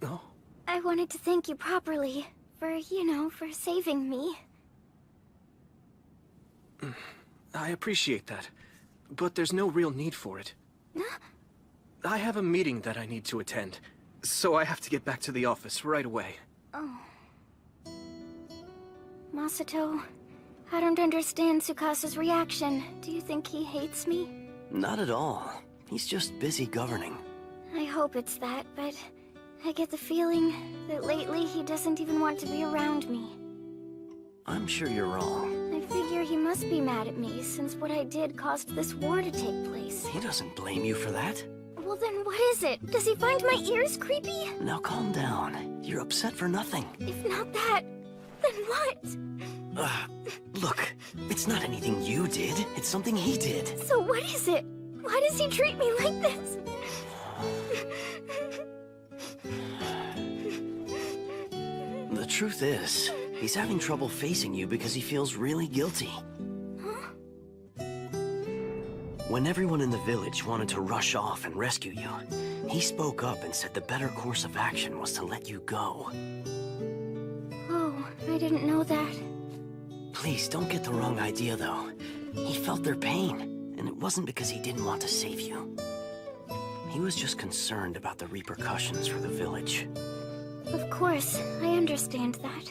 Oh. I wanted to thank you properly for, for saving me. I appreciate that, but there's no real need for it. I have a meeting that I need to attend, so I have to get back to the office right away. Oh. Masato, I don't understand Tsukasa's reaction. Do you think he hates me? Not at all. He's just busy governing. I hope it's that, but I get the feeling that lately he doesn't even want to be around me. I'm sure you're wrong. I figure he must be mad at me, since what I did caused this war to take place. He doesn't blame you for that. Well then what is it? Does he find my ears creepy? Now calm down. You're upset for nothing. If not that, then what? Look, it's not anything you did. It's something he did. So what is it? Why does he treat me like this? The truth is, he's having trouble facing you because he feels really guilty. Huh? When everyone in the village wanted to rush off and rescue you, he spoke up and said the better course of action was to let you go. Oh, I didn't know that. Please, don't get the wrong idea, though. He felt their pain, and it wasn't because he didn't want to save you. He was just concerned about the repercussions for the village. Of course, I understand that.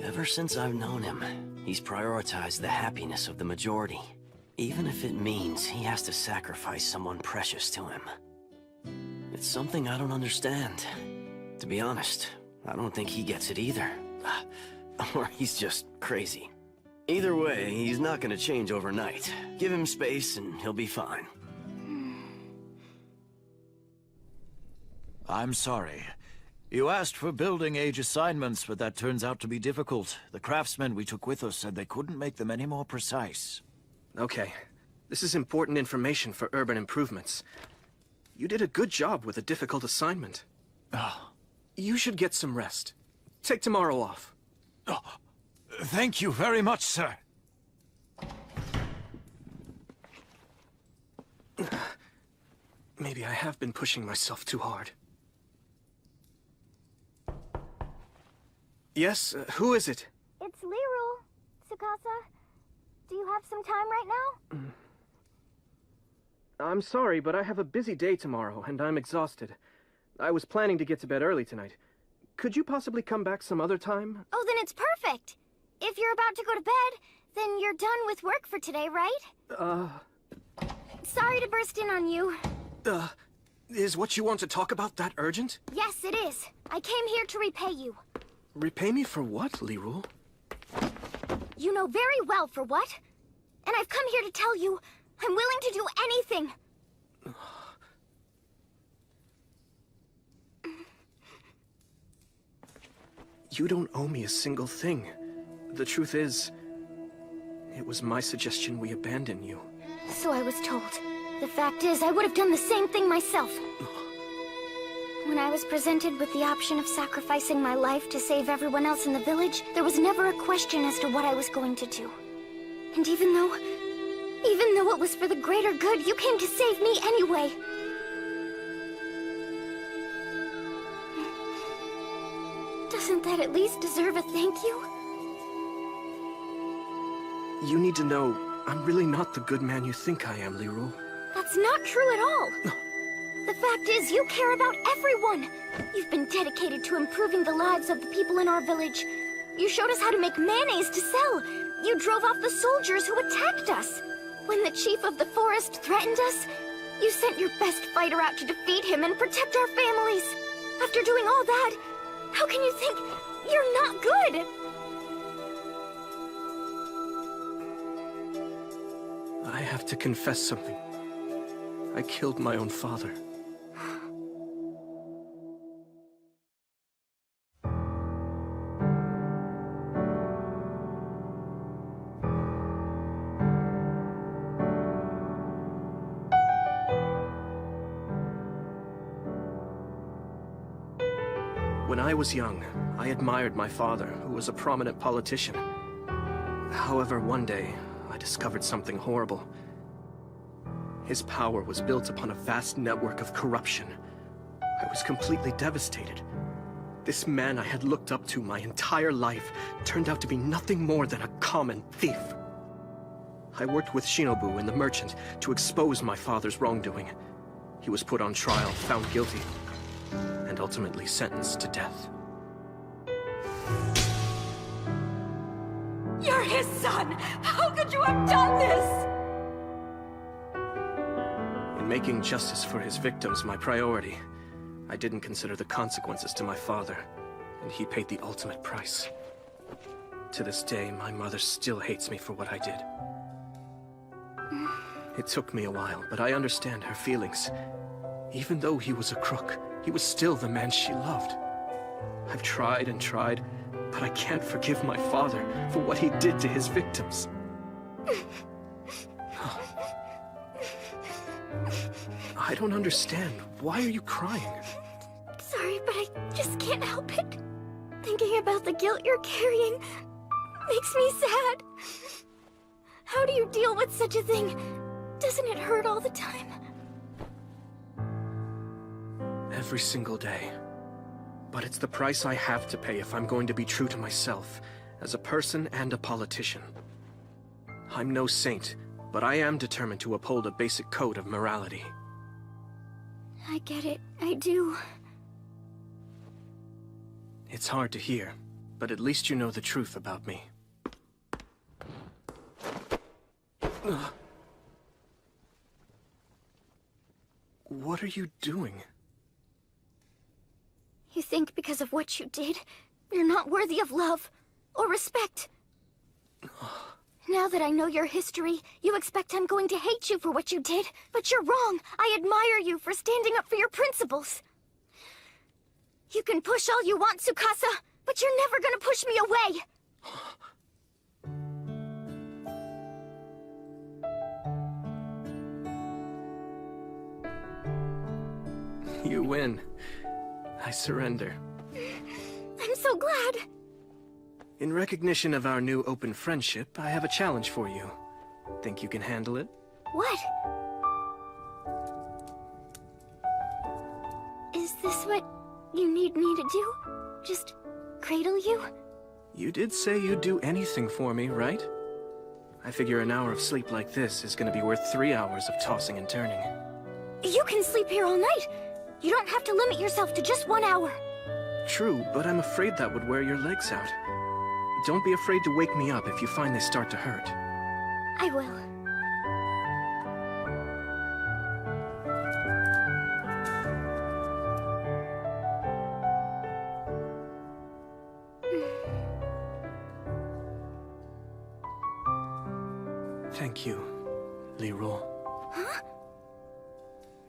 Ever since I've known him, he's prioritized the happiness of the majority, even if it means he has to sacrifice someone precious to him. It's something I don't understand. To be honest, I don't think he gets it either. Or he's just crazy. Either way, he's not gonna change overnight. Give him space and he'll be fine. I'm sorry. You asked for building age assignments, but that turns out to be difficult. The craftsmen we took with us said they couldn't make them any more precise. Okay. This is important information for urban improvements. You did a good job with a difficult assignment. You should get some rest. Take tomorrow off. Thank you very much, sir. Maybe I have been pushing myself too hard. Yes, who is it? It's Lirul. Tsukasa, do you have some time right now? I'm sorry, but I have a busy day tomorrow, and I'm exhausted. I was planning to get to bed early tonight. Could you possibly come back some other time? Oh, then it's perfect. If you're about to go to bed, then you're done with work for today, right? Sorry to burst in on you. Is what you want to talk about that urgent? Yes, it is. I came here to repay you. Repay me for what, Lirul? You know very well for what. And I've come here to tell you, I'm willing to do anything. You don't owe me a single thing. The truth is, it was my suggestion we abandon you. So I was told. The fact is, I would have done the same thing myself. When I was presented with the option of sacrificing my life to save everyone else in the village, there was never a question as to what I was going to do. And even though it was for the greater good, you came to save me anyway. Doesn't that at least deserve a thank you? You need to know I'm really not the good man you think I am, Lirul. That's not true at all. The fact is, you care about everyone. You've been dedicated to improving the lives of the people in our village. You showed us how to make mayonnaise to sell. You drove off the soldiers who attacked us. When the chief of the forest threatened us, you sent your best fighter out to defeat him and protect our families. After doing all that, how can you think you're not good? I have to confess something. I killed my own father. When I was young, I admired my father, who was a prominent politician. However, one day, I discovered something horrible. His power was built upon a vast network of corruption. I was completely devastated. This man I had looked up to my entire life turned out to be nothing more than a common thief. I worked with Shinobu and the merchant to expose my father's wrongdoing. He was put on trial, found guilty, and ultimately sentenced to death. You're his son! How could you have done this? In making justice for his victims my priority, I didn't consider the consequences to my father, and he paid the ultimate price. To this day, my mother still hates me for what I did. It took me a while, but I understand her feelings. Even though he was a crook, he was still the man she loved. I've tried and tried, but I can't forgive my father for what he did to his victims. I don't understand. Why are you crying? Sorry, but I just can't help it. Thinking about the guilt you're carrying makes me sad. How do you deal with such a thing? Doesn't it hurt all the time? Every single day. But it's the price I have to pay if I'm going to be true to myself, as a person and a politician. I'm no saint, but I am determined to uphold a basic code of morality. I get it. I do. It's hard to hear, but at least you know the truth about me. What are you doing? You think because of what you did, you're not worthy of love or respect. Now that I know your history, you expect I'm going to hate you for what you did, but you're wrong. I admire you for standing up for your principles. You can push all you want, Tsukasa, but you're never gonna push me away. You win. I surrender. I'm so glad. In recognition of our new open friendship, I have a challenge for you. Think you can handle it? What? Is this what you need me to do? Just cradle you? You did say you'd do anything for me, right? I figure an hour of sleep like this is gonna be worth 3 hours of tossing and turning. You can sleep here all night. You don't have to limit yourself to just 1 hour. True, but I'm afraid that would wear your legs out. Don't be afraid to wake me up if you find they start to hurt. I will. Thank you, Lirul. Huh?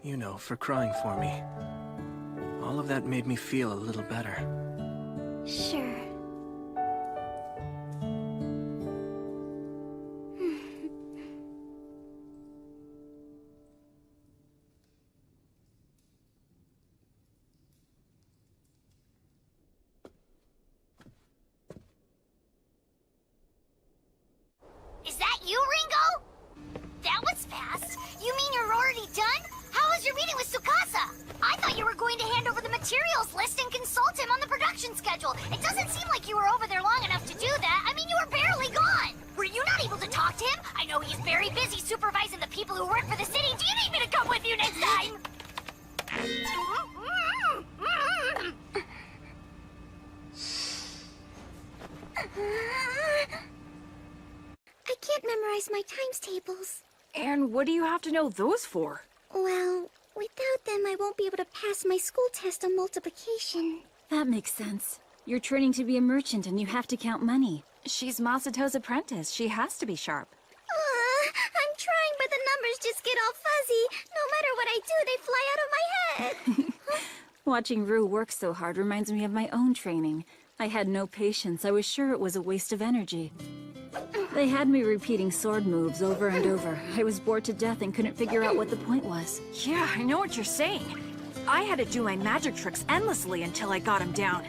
You know, for crying for me. All of that made me feel a little better. Sure. Is that you, Ringo? That was fast. You mean you're already done? How was your meeting with Tsukasa? I thought you were going to hand over the materials list and consult him on the production schedule. It doesn't seem like you were over there long enough to do that. I mean, you were barely gone. Were you not able to talk to him? I know he's very busy supervising the people who work for the city. Do you need me to come with you next time? I can't memorize my times tables. And what do you have to know those for? Well, without them, I won't be able to pass my school test on multiplication. That makes sense. You're training to be a merchant and you have to count money. She's Masato's apprentice. She has to be sharp. I'm trying, but the numbers just get all fuzzy. No matter what I do, they fly out of my head. Watching Rue work so hard reminds me of my own training. I had no patience. I was sure it was a waste of energy. They had me repeating sword moves over and over. I was bored to death and couldn't figure out what the point was. Yeah, I know what you're saying. I had to do my magic tricks endlessly until I got him down.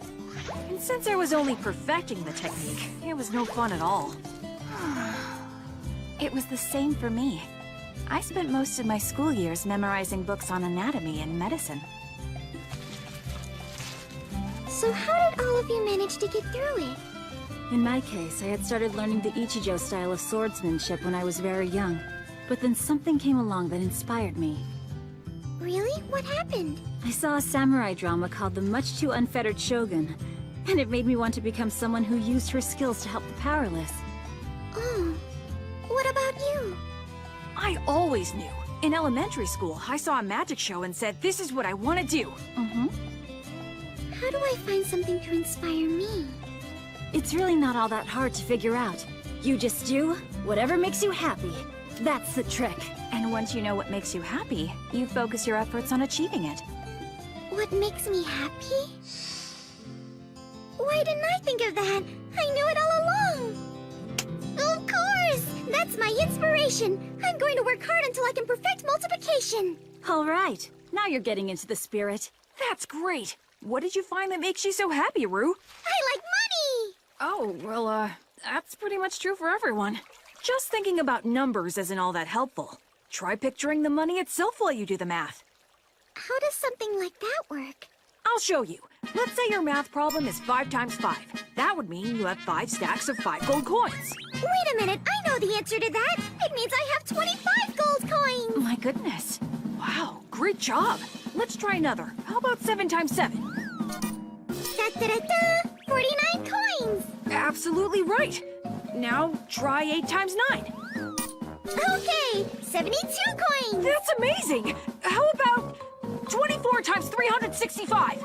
And since I was only perfecting the technique, it was no fun at all. It was the same for me. I spent most of my school years memorizing books on anatomy and medicine. So how did all of you manage to get through it? In my case, I had started learning the Ichijo style of swordsmanship when I was very young. But then something came along that inspired me. Really? What happened? I saw a samurai drama called The Much Too Unfettered Shogun, and it made me want to become someone who used her skills to help the powerless. Oh, what about you? I always knew. In elementary school, I saw a magic show and said, this is what I want to do. How do I find something to inspire me? It's really not all that hard to figure out. You just do whatever makes you happy. That's the trick. And once you know what makes you happy, you focus your efforts on achieving it. What makes me happy? Why didn't I think of that? I knew it all along. Of course! That's my inspiration. I'm going to work hard until I can perfect multiplication. All right. Now you're getting into the spirit. That's great. What did you find that makes you so happy, Rue? I like money! Oh, well, that's pretty much true for everyone. Just thinking about numbers isn't all that helpful. Try picturing the money itself while you do the math. How does something like that work? I'll show you. Let's say your math problem is 5 times 5. That would mean you have 5 stacks of 5 gold coins. Wait a minute, I know the answer to that. It means I have 25 gold coins. My goodness. Wow, great job. Let's try another. How about 7 times 7? Da-da-da-da! 49 coins! Absolutely right. Now try 8 times 9. Okay, 72 coins! That's amazing! How about 24 times 365?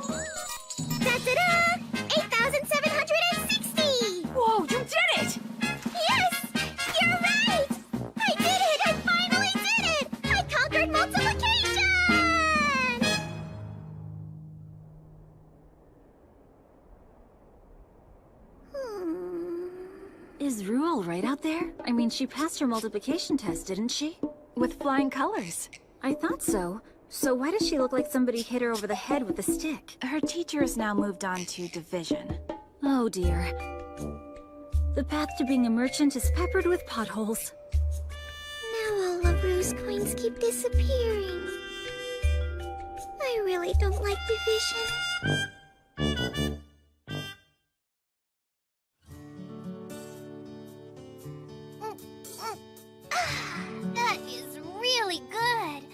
Da-da-da! 8,760! Whoa, you did it! Yes! You're right! I did it! I finally did it! I conquered multiplication! Is Rue all right out there? I mean, she passed her multiplication test, didn't she? With flying colors. I thought so. So why does she look like somebody hit her over the head with a stick? Her teacher has now moved on to division. Oh dear. The path to being a merchant is peppered with potholes. Now all of Rue's coins keep disappearing. I really don't like division. That is really good.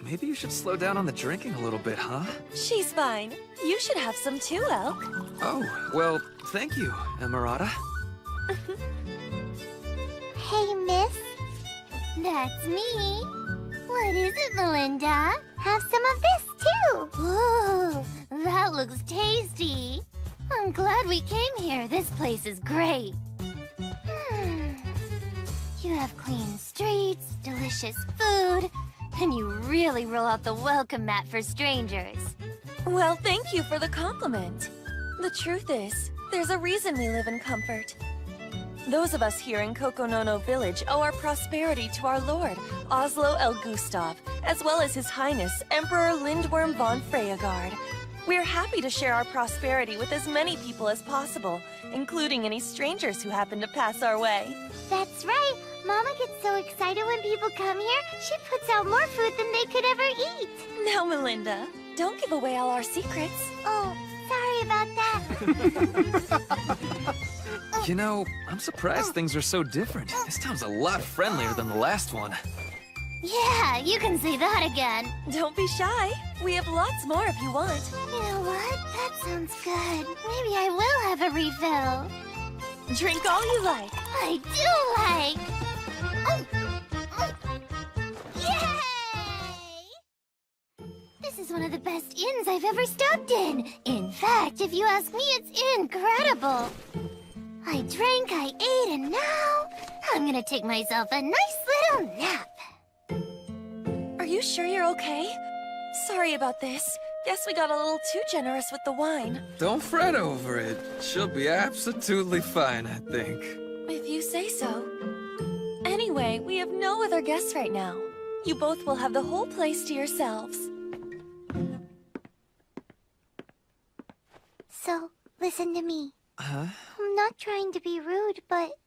Maybe you should slow down on the drinking a little bit, huh? She's fine. You should have some too, Elk. Oh, well, thank you, Emerata. Hey, miss. That's me. What is it, Melinda? Have some of this, too. Ooh, that looks tasty. I'm glad we came here. This place is great. You have clean streets, delicious food, and you really roll out the welcome mat for strangers. Well, thank you for the compliment. The truth is, there's a reason we live in comfort. Those of us here in Kokonono Village owe our prosperity to our lord, Oslo El Gustav, as well as His Highness, Emperor Lindworm von Freyagard. We're happy to share our prosperity with as many people as possible, including any strangers who happen to pass our way. That's right. Mama gets so excited when people come here, she puts out more food than they could ever eat. Now, Melinda, don't give away all our secrets. Oh, sorry about that. You know, I'm surprised things are so different. This town's a lot friendlier than the last one. Yeah, you can say that again. Don't be shy. We have lots more if you want. You know what? That sounds good. Maybe I will have a refill. Drink all you like. I do like. Yay! This is one of the best inns I've ever stopped in. In fact, if you ask me, it's incredible. I drank, I ate, and now I'm gonna take myself a nice little nap. Are you sure you're okay? Sorry about this. Guess we got a little too generous with the wine. Don't fret over it. She'll be absolutely fine, I think. If you say so. Anyway, we have no other guests right now. You both will have the whole place to yourselves. So, listen to me. Huh? I'm not trying to be rude, but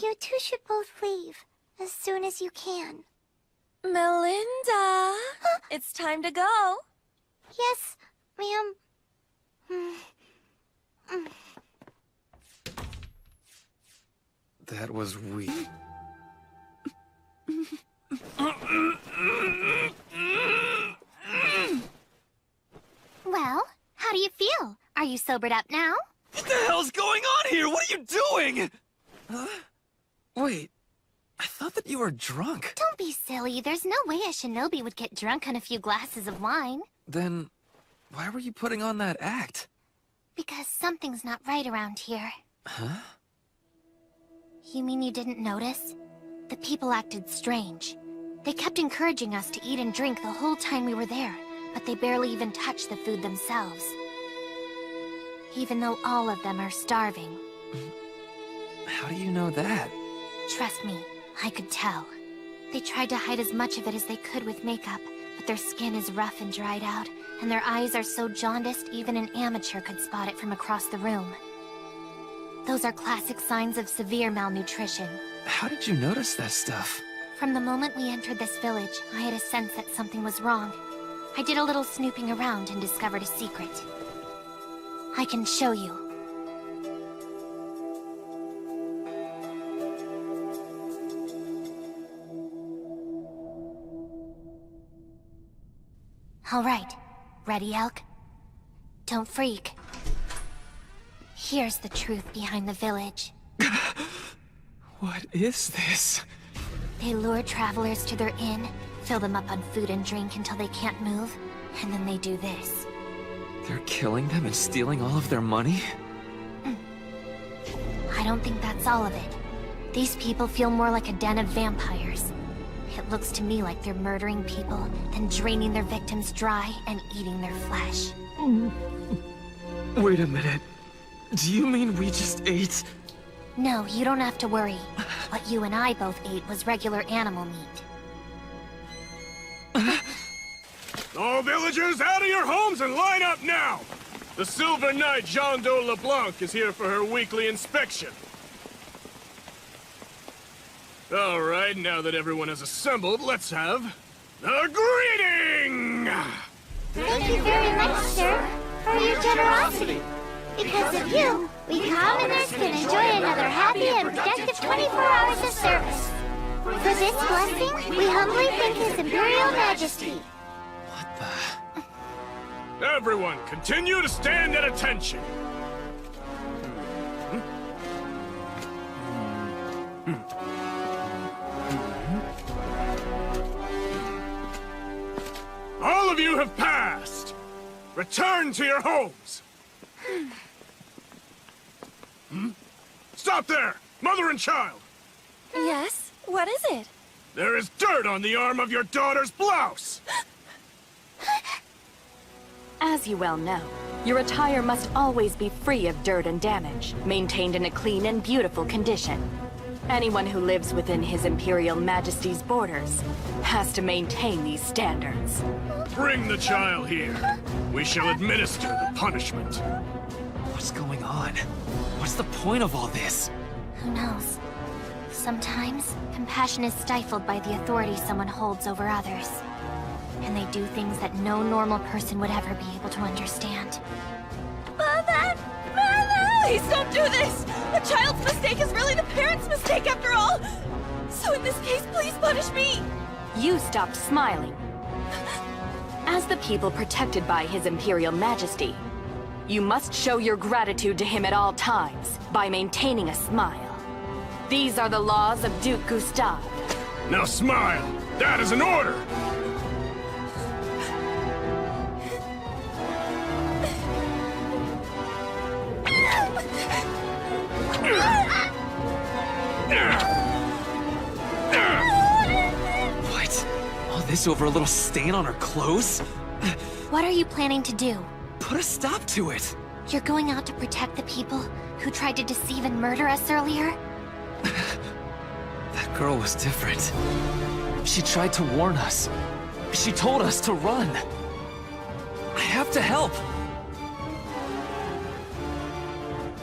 you two should both leave as soon as you can. Melinda! It's time to go. Yes, ma'am. That was weak. Well, how do you feel? Are you sobered up now? What the hell's going on here? What are you doing? Huh? Wait, I thought that you were drunk. Don't be silly. There's no way a shinobi would get drunk on a few glasses of wine. Then, why were you putting on that act? Because something's not right around here. Huh? You mean you didn't notice? The people acted strange. They kept encouraging us to eat and drink the whole time we were there, but they barely even touched the food themselves. Even though all of them are starving. How do you know that? Trust me, I could tell. They tried to hide as much of it as they could with makeup, but their skin is rough and dried out, and their eyes are so jaundiced even an amateur could spot it from across the room. Those are classic signs of severe malnutrition. How did you notice that stuff? From the moment we entered this village, I had a sense that something was wrong. I did a little snooping around and discovered a secret. I can show you. All right. Ready, Elk? Don't freak. Here's the truth behind the village. What is this? They lure travelers to their inn, fill them up on food and drink until they can't move, and then they do this. They're killing them and stealing all of their money? I don't think that's all of it. These people feel more like a den of vampires. It looks to me like they're murdering people, then draining their victims dry and eating their flesh. Wait a minute. Do you mean we just ate? No, you don't have to worry. What you and I both ate was regular animal meat. All villagers, out of your homes and line up now! The Silver Knight Jean de LeBlanc is here for her weekly inspection. All right, now that everyone has assembled, let's have a greeting! Thank you very much, sir, for your generosity. Because of you, we commoners can enjoy another happy and productive 24 hours of service. For this blessing, we humbly thank His Imperial Majesty. Everyone, continue to stand at attention. All of you have passed. Return to your homes. Stop there! Mother and child! Yes? What is it? There is dirt on the arm of your daughter's blouse! As you well know, your attire must always be free of dirt and damage, maintained in a clean and beautiful condition. Anyone who lives within His Imperial Majesty's borders has to maintain these standards. Bring the child here. We shall administer the punishment. What's going on? What's the point of all this? Who knows? Sometimes, compassion is stifled by the authority someone holds over others. And they do things that no normal person would ever be able to understand. Mother! Mother! Please don't do this! The child's mistake is really the parent's mistake after all! So in this case, please punish me! You stopped smiling. As the people protected by His Imperial Majesty, you must show your gratitude to him at all times by maintaining a smile. These are the laws of Duke Gustave. Now smile! That is an order! What? All this over a little stain on her clothes? What are you planning to do? Put a stop to it! You're going out to protect the people who tried to deceive and murder us earlier? That girl was different. She tried to warn us. She told us to run. I have to help.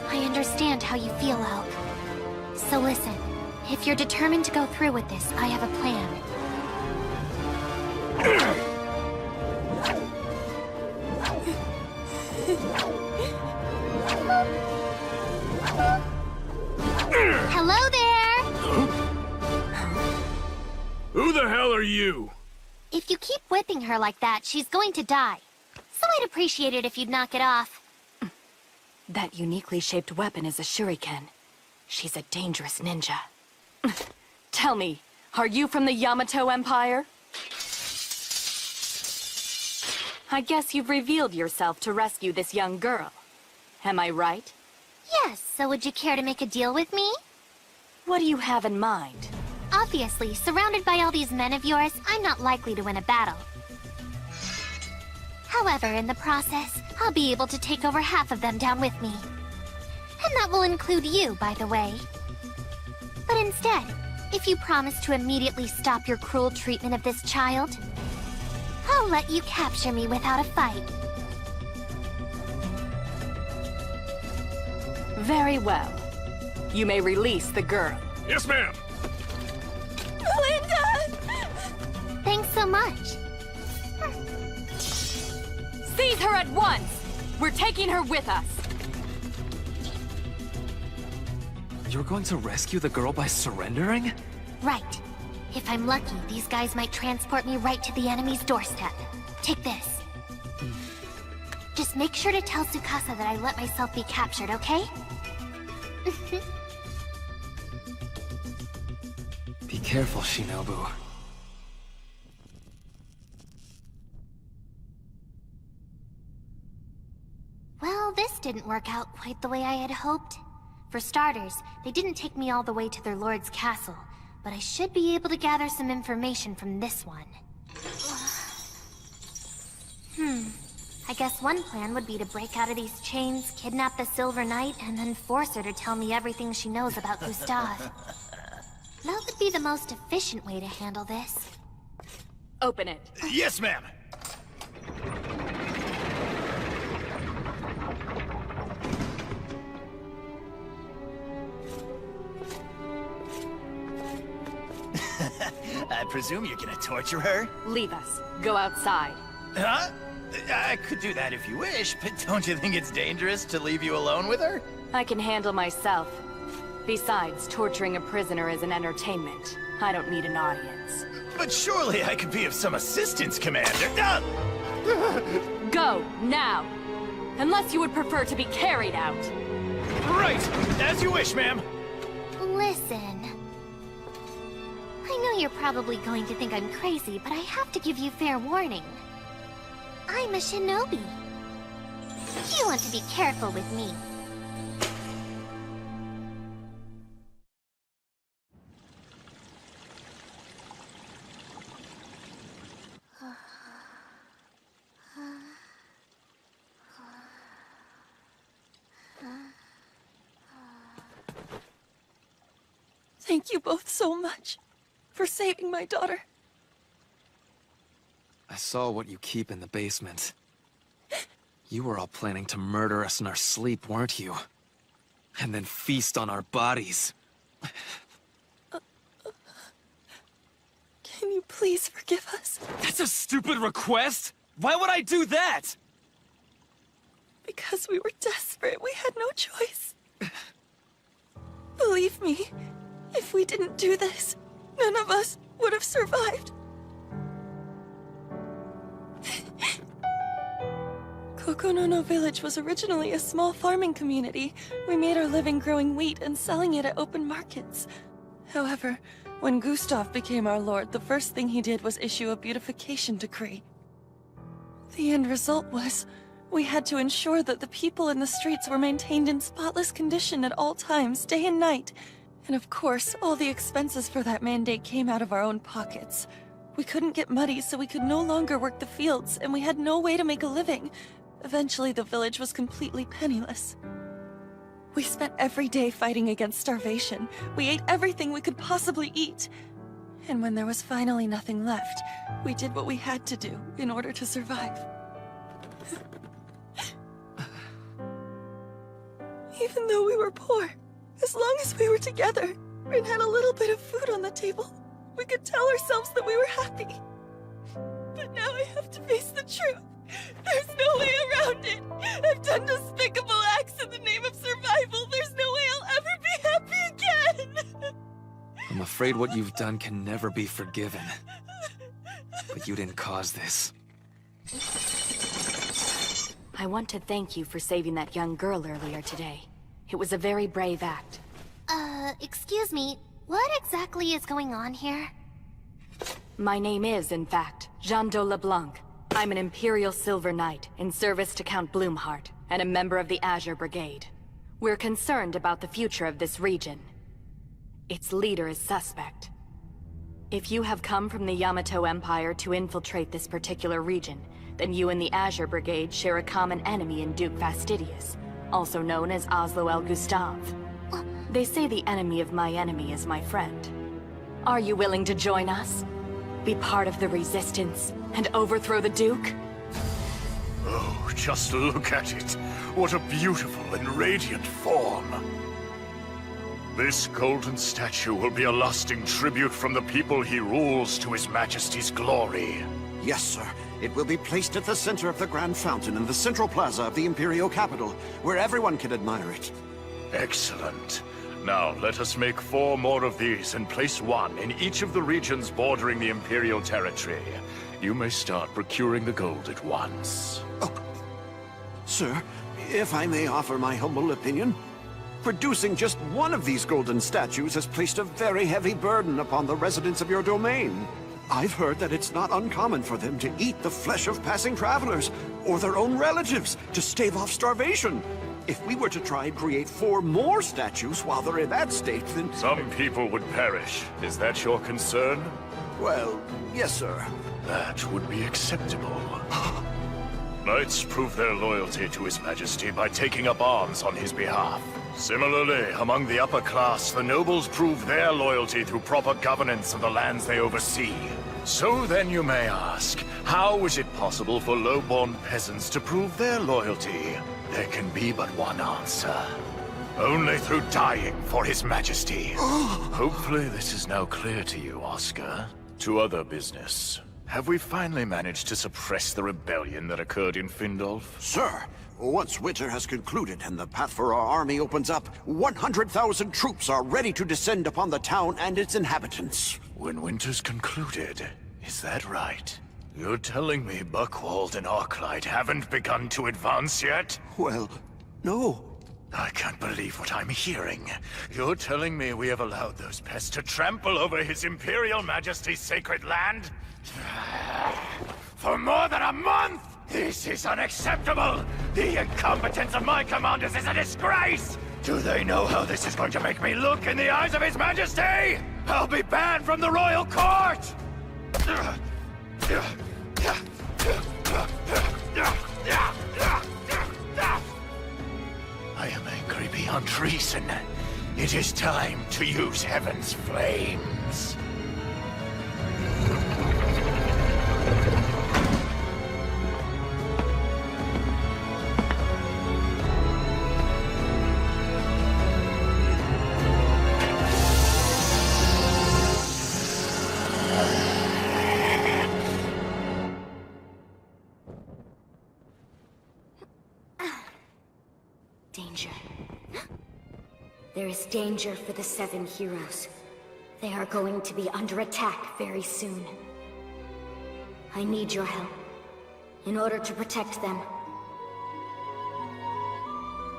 I understand how you feel, Elk. So listen, if you're determined to go through with this, I have a plan. Hello there! Who the hell are you? If you keep whipping her like that, she's going to die. So I'd appreciate it if you'd knock it off. That uniquely shaped weapon is a shuriken. She's a dangerous ninja. Tell me, are you from the Yamato Empire? I guess you've revealed yourself to rescue this young girl. Am I right? Yes, so would you care to make a deal with me? What do you have in mind? Obviously, surrounded by all these men of yours, I'm not likely to win a battle. However, in the process, I'll be able to take over half of them down with me. And that will include you, by the way. But instead, if you promise to immediately stop your cruel treatment of this child, I'll let you capture me without a fight. Very well. You may release the girl. Yes, ma'am. Linda! Thanks so much. Seize her at once! We're taking her with us. You're going to rescue the girl by surrendering? Right. If I'm lucky, these guys might transport me right to the enemy's doorstep. Take this. Just make sure to tell Tsukasa that I let myself be captured, okay? Be careful, Shinobu. Well, this didn't work out quite the way I had hoped. For starters, they didn't take me all the way to their lord's castle, but I should be able to gather some information from this one. I guess one plan would be to break out of these chains, kidnap the Silver Knight, and then force her to tell me everything she knows about Gustave. That would be the most efficient way to handle this. Open it. Yes, ma'am. I presume you're gonna torture her? Leave us. Go outside. Huh? I could do that if you wish, but don't you think it's dangerous to leave you alone with her? I can handle myself. Besides, torturing a prisoner is an entertainment. I don't need an audience. But surely I could be of some assistance, Commander. Go, now! Unless you would prefer to be carried out. Right! As you wish, ma'am. Listen. I know you're probably going to think I'm crazy, but I have to give you fair warning. I'm a shinobi. You want to be careful with me. Thank you both so much for saving my daughter. I saw what you keep in the basement. You were all planning to murder us in our sleep, weren't you? And then feast on our bodies. Can you please forgive us? That's a stupid request! Why would I do that? Because we were desperate, we had no choice. Believe me, if we didn't do this, none of us would have survived. Kokonono Village was originally a small farming community. We made our living growing wheat and selling it at open markets. However, when Gustav became our lord, the first thing he did was issue a beautification decree. The end result was, we had to ensure that the people in the streets were maintained in spotless condition at all times, day and night. And of course, all the expenses for that mandate came out of our own pockets. We couldn't get muddy, so we could no longer work the fields, and we had no way to make a living. Eventually, the village was completely penniless. We spent every day fighting against starvation. We ate everything we could possibly eat. And when there was finally nothing left, we did what we had to do in order to survive. Even though we were poor, as long as we were together and had a little bit of food on the table, we could tell ourselves that we were happy. But now I have to face the truth. There's no way around it. I've done despicable acts in the name of survival. There's no way I'll ever be happy again. I'm afraid what you've done can never be forgiven. But you didn't cause this. I want to thank you for saving that young girl earlier today. It was a very brave act. Excuse me, what exactly is going on here? My name is, in fact, Jean de LeBlanc. I'm an Imperial Silver Knight in service to Count Bloomheart, and a member of the Azure Brigade. We're concerned about the future of this region. Its leader is suspect. If you have come from the Yamato Empire to infiltrate this particular region, then you and the Azure Brigade share a common enemy in Duke Fastidius, also known as Oslo El Gustave. They say the enemy of my enemy is my friend. Are you willing to join us? Be part of the resistance and overthrow the Duke? Oh, just look at it. What a beautiful and radiant form. This golden statue will be a lasting tribute from the people he rules to His Majesty's glory. Yes, sir. It will be placed at the center of the Grand Fountain in the central plaza of the Imperial capital, where everyone can admire it. Excellent. Now, let us make 4 more of these and place 1 in each of the regions bordering the Imperial territory. You may start procuring the gold at once. Oh. Sir, if I may offer my humble opinion, producing just one of these golden statues has placed a very heavy burden upon the residents of your domain. I've heard that it's not uncommon for them to eat the flesh of passing travelers, or their own relatives, to stave off starvation. If we were to try and create 4 more statues while they're in that state, then... Some people would perish. Is that your concern? Well, yes, sir. That would be acceptable. Knights prove their loyalty to His Majesty by taking up arms on his behalf. Similarly, among the upper class, the nobles prove their loyalty through proper governance of the lands they oversee. So then you may ask, how is it possible for low-born peasants to prove their loyalty? There can be but one answer. Only through dying for His Majesty. Hopefully this is now clear to you, Oscar. To other business. Have we finally managed to suppress the rebellion that occurred in Findolf? Sir, once winter has concluded and the path for our army opens up, 100,000 troops are ready to descend upon the town and its inhabitants. When winter's concluded, is that right? You're telling me Buckwald and Arclight haven't begun to advance yet? Well, no. I can't believe what I'm hearing. You're telling me we have allowed those pests to trample over His Imperial Majesty's sacred land? For more than a month? This is unacceptable! The incompetence of my commanders is a disgrace! Do they know how this is going to make me look in the eyes of His Majesty? I'll be banned from the royal court! I am angry beyond reason. It is time to use Heaven's flames. Danger. There is danger for the 7 heroes. They are going to be under attack very soon. I need your help in order to protect them.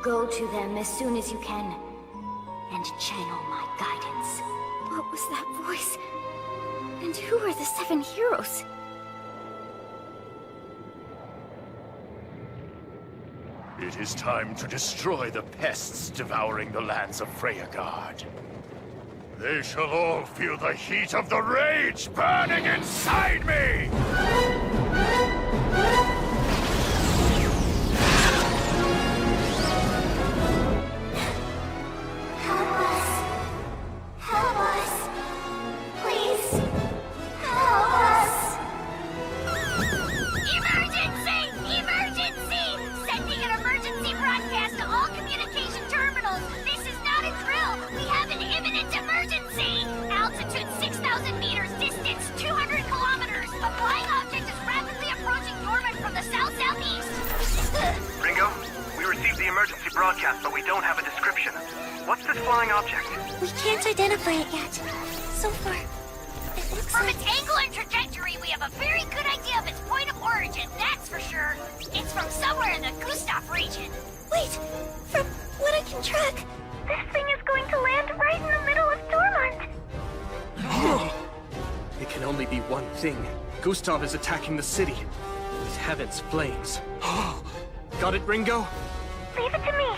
Go to them as soon as you can and channel my guidance. What was that voice? And who are the 7 heroes? It is time to destroy the pests devouring the lands of Freyagard. They shall all feel the heat of the rage burning inside me! Help us. Help us. Please. Help us. Emergency! Emergency! Sending an emergency broadcast to all communication terminals. This is not a drill. We have an imminent emergency. Altitude 6,000 meters, distance 200 kilometers. A flying object is rapidly approaching Norman from the south-southeast. Ringo, we received the emergency broadcast, but we don't have a description. What's this flying object? We can't identify it yet. So far, it looks From like... its angle and trajectory, we have a very good idea of its point of origin, that's for sure. It's from somewhere in the Gustav region. Wait! From what I can track, this thing is going to land right in the middle of Dormont! It can only be one thing. Gustav is attacking the city with Heaven's flames. Got it, Ringo? Leave it to me!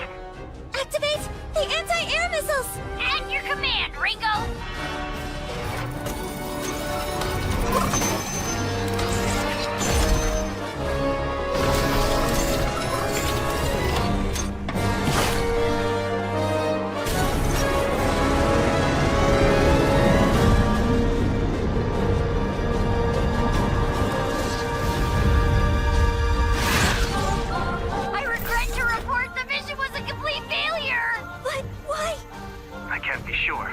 Activate the anti-air missiles! At your command, Ringo! I regret to report the mission was a complete failure! But why? I can't be sure,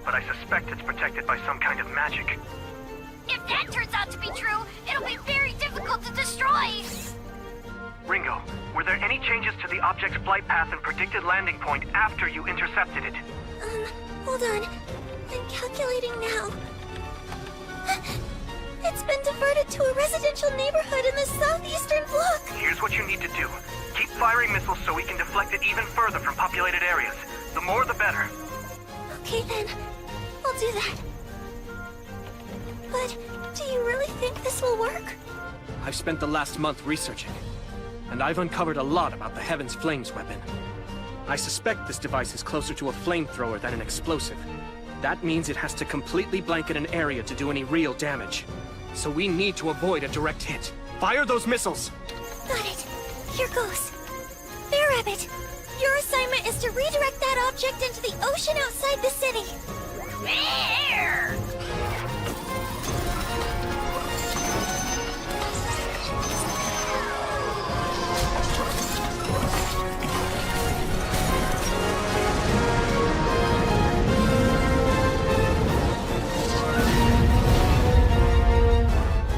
but I suspect it's protected by some kind of magic. If that turns out to be true, it'll be very difficult to destroy! Ringo, were there any changes to the object's flight path and predicted landing point after you intercepted it? Hold on. I'm calculating now. It's been diverted to a residential neighborhood in the southeastern block. Here's what you need to do. Keep firing missiles so we can deflect it even further from populated areas. The more, the better. Okay then. I'll do that. But do you really think this will work? I've spent the last month researching, and I've uncovered a lot about the Heaven's Flames weapon. I suspect this device is closer to a flamethrower than an explosive. That means it has to completely blanket an area to do any real damage. So we need to avoid a direct hit. Fire those missiles! Got it. Here goes. Bear Rabbit, your assignment is to redirect that object into the ocean outside the city. There!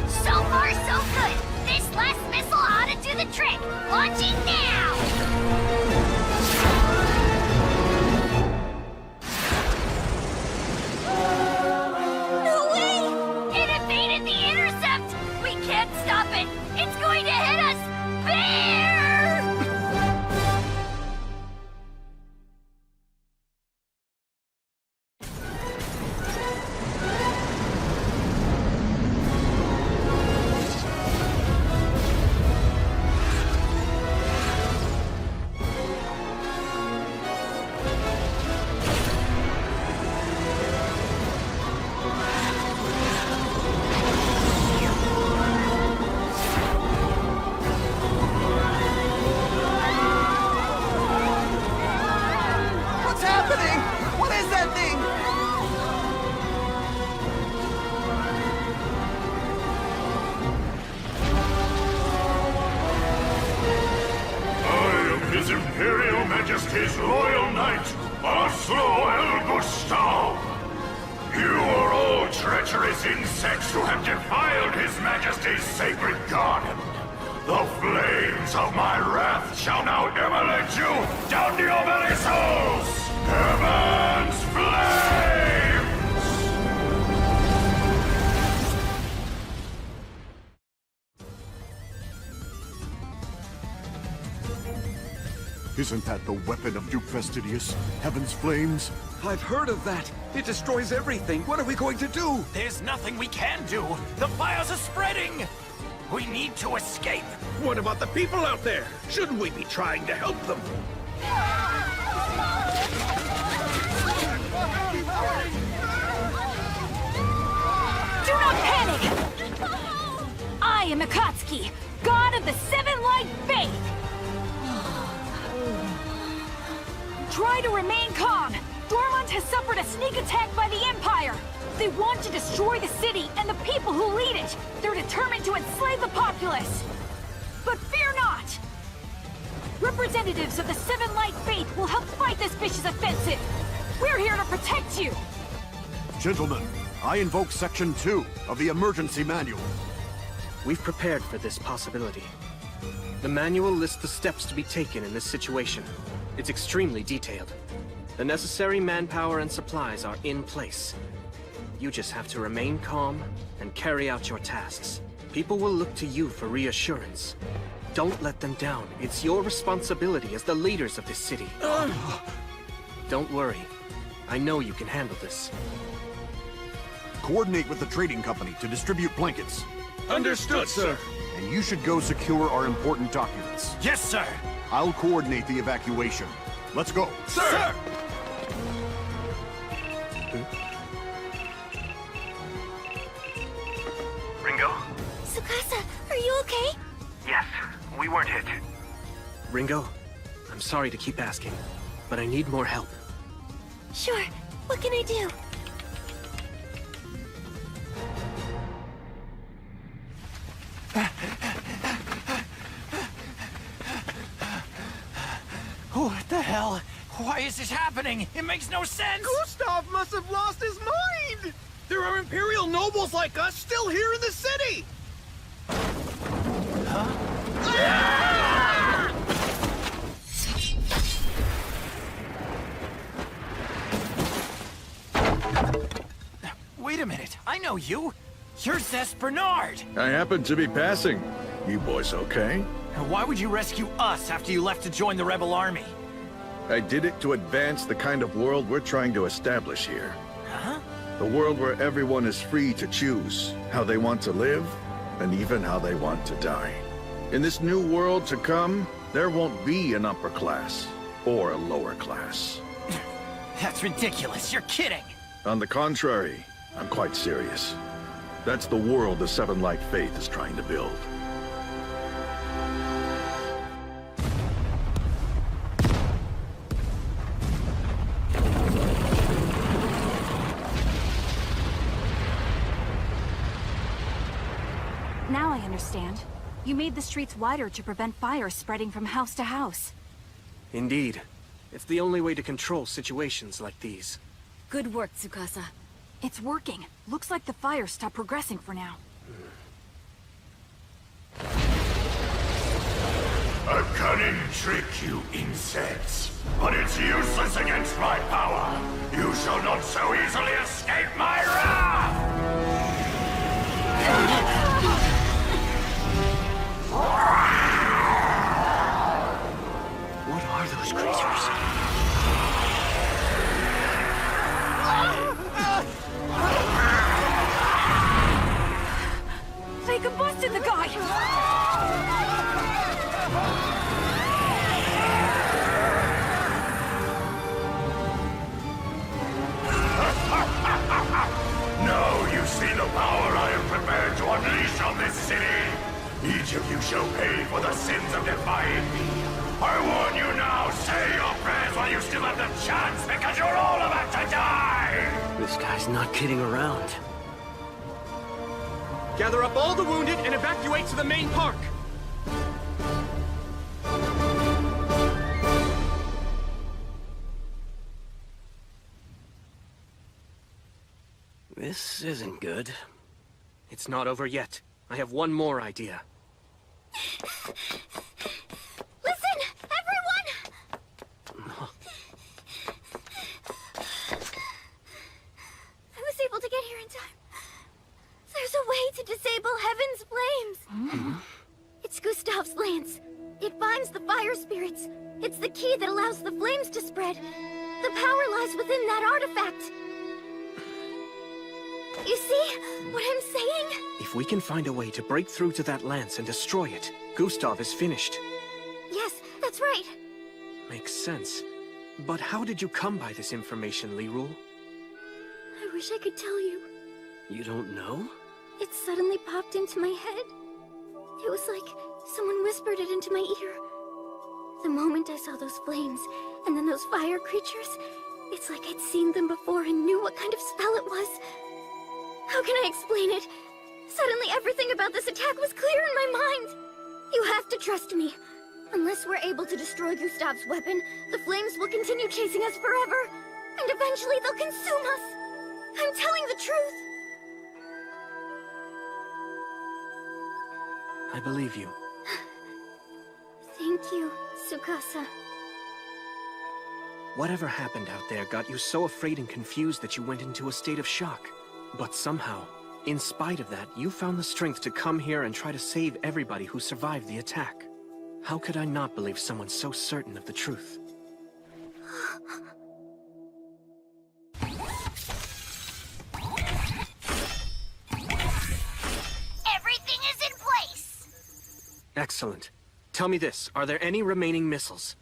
So far, so good. This last missile ought to do the trick. Launching now! No way! It evaded the intercept! We can't stop it! It's going to hit us! There! What's happening? What is that thing? I am His Imperial Majesty's loyal knight, Oslo El Gustav. You are all treacherous insects who have defiled His Majesty's sacred garden. The flames of my wrath shall now immolate you down to your very souls! Heaven's flames! Isn't that the weapon of Duke Fastidius? Heaven's flames? I've heard of that. It destroys everything. What are we going to do? There's nothing we can do. The fires are spreading. We need to escape. What about the people out there? Shouldn't we be trying to help them? Do not panic! I am Akatsuki, god of the Seven Light Faith! Try to remain calm. Dormont has suffered a sneak attack by the Empire. They want to destroy the city and the people who lead it. They're determined to enslave the populace. But fear not! Representatives of the Seven Light Faith will help fight this vicious offensive. We're here to protect you. Gentlemen, I invoke Section 2 of the Emergency Manual. We've prepared for this possibility. The manual lists the steps to be taken in this situation. It's extremely detailed. The necessary manpower and supplies are in place. You just have to remain calm and carry out your tasks. People will look to you for reassurance. Don't let them down. It's your responsibility as the leaders of this city. Don't worry. I know you can handle this. Coordinate with the trading company to distribute blankets. Understood, sir. And you should go secure our important documents. Yes, sir. I'll coordinate the evacuation. Let's go. Sir! Ringo? Tsukasa, are you okay? Yes, we weren't hit. Ringo, I'm sorry to keep asking, but I need more help. Sure. What can I do? What the hell? Why is this happening? It makes no sense! Gustav must have lost his mind! There are Imperial nobles like us still here in the city! Wait a minute, I know you! You're Zest Bernard! I happened to be passing. You boys okay? Why would you rescue us after you left to join the rebel army? I did it to advance the kind of world we're trying to establish here. Huh? A world where everyone is free to choose how they want to live, and even how they want to die. In this new world to come, there won't be an upper class, or a lower class. That's ridiculous, you're kidding! On the contrary, I'm quite serious. That's the world the Seven Light Faith is trying to build. Now I understand. You made the streets wider to prevent fires spreading from house to house. Indeed. It's the only way to control situations like these. Good work, Tsukasa. It's working. Looks like the fire stopped progressing for now. A cunning trick, you insects. But it's useless against my power. You shall not so easily escape my wrath! What are those creatures? They combusted the guy! Now you see the power I am prepared to unleash on this city. Each of you shall pay for the sins of defying me. I warn you now, say your prayers while you still have the chance, because you're all about to die! This guy's not kidding around. Gather up all the wounded and evacuate to the main park! This isn't good. It's not over yet. I have one more idea. Listen, everyone! disable Heaven's flames! It's Gustav's lance. It binds the fire spirits. It's the key that allows the flames to spread. The power lies within that artifact. You see what I'm saying? If we can find a way to break through to that lance and destroy it, Gustav is finished. Yes, that's right. Makes sense. But how did you come by this information, Lirul? I wish I could tell you. You don't know? It suddenly popped into my head. It was like someone whispered it into my ear. The moment I saw those flames, and then those fire creatures, it's like I'd seen them before and knew what kind of spell it was. How can I explain it? Suddenly everything about this attack was clear in my mind. You have to trust me. Unless we're able to destroy Gustav's weapon, the flames will continue chasing us forever. And eventually they'll consume us. I'm telling the truth. I believe you. Thank you, Tsukasa. Whatever happened out there got you so afraid and confused that you went into a state of shock. But somehow, in spite of that, you found the strength to come here and try to save everybody who survived the attack. How could I not believe someone so certain of the truth? Everything is in place! Excellent. Tell me this, are there any remaining missiles?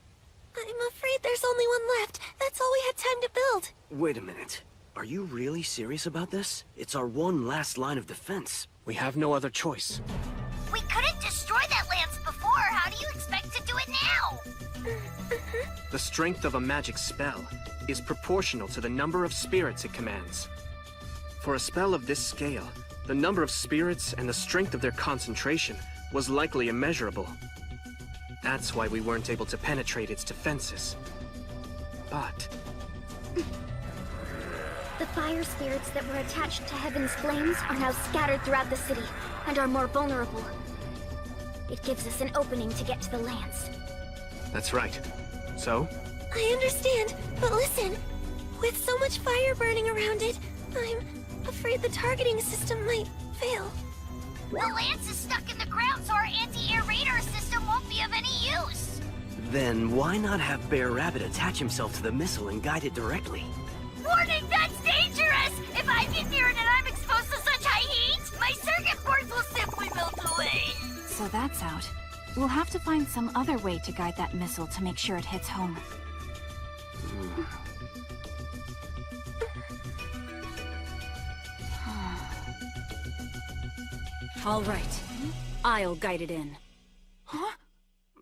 I'm afraid there's only one left. That's all we had time to build. Wait a minute. Are you really serious about this? It's our one last line of defense. We have no other choice. We couldn't destroy that lance before. How do you expect to do it now? The strength of a magic spell is proportional to the number of spirits it commands. For a spell of this scale, the number of spirits and the strength of their concentration was likely immeasurable. That's why we weren't able to penetrate its defenses. But the fire spirits that were attached to Heaven's flames are now scattered throughout the city and are more vulnerable. It gives us an opening to get to the lance. That's right. So? I understand, but listen. With so much fire burning around it, I'm afraid the targeting system might fail. The lance is stuck in the ground, so our anti-air radar system won't be of any use. Then why not have Bear Rabbit attach himself to the missile and guide it directly? Warning, that's dangerous! If I get near it and I'm exposed to such high heat, my circuit boards will simply melt away. So that's out. We'll have to find some other way to guide that missile to make sure it hits home. All right. I'll guide it in. Huh?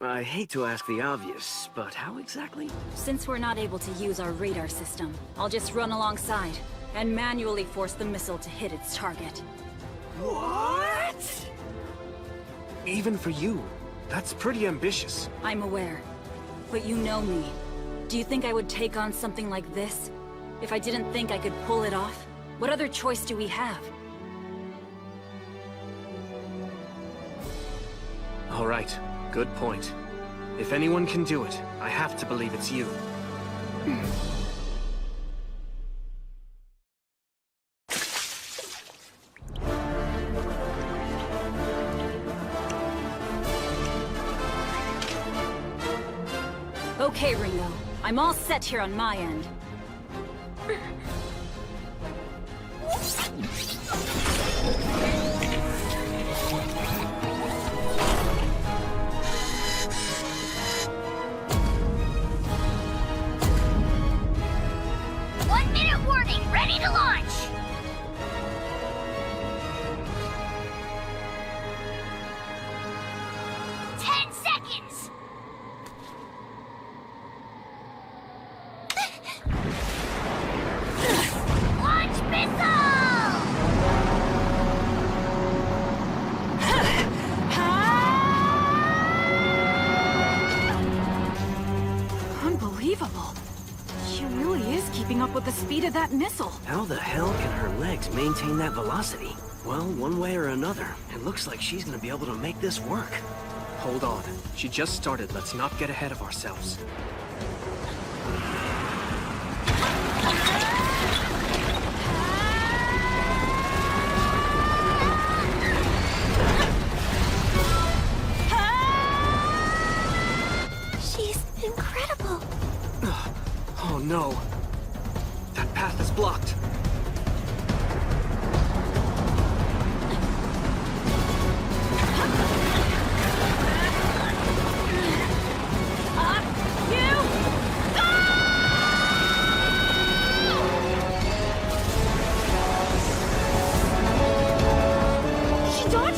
I hate to ask the obvious, but how exactly? Since we're not able to use our radar system, I'll just run alongside and manually force the missile to hit its target. What? Even for you, that's pretty ambitious. I'm aware. But you know me. Do you think I would take on something like this? If I didn't think I could pull it off? What other choice do we have? All right, good point. If anyone can do it, I have to believe it's you. Okay, Ringo. I'm all set here on my end. Ready to launch! With the speed of that missile. How the hell can her legs maintain that velocity? Well, one way or another, it looks like she's gonna be able to make this work. Hold on. She just started. Let's not get ahead of ourselves. no. That path is blocked.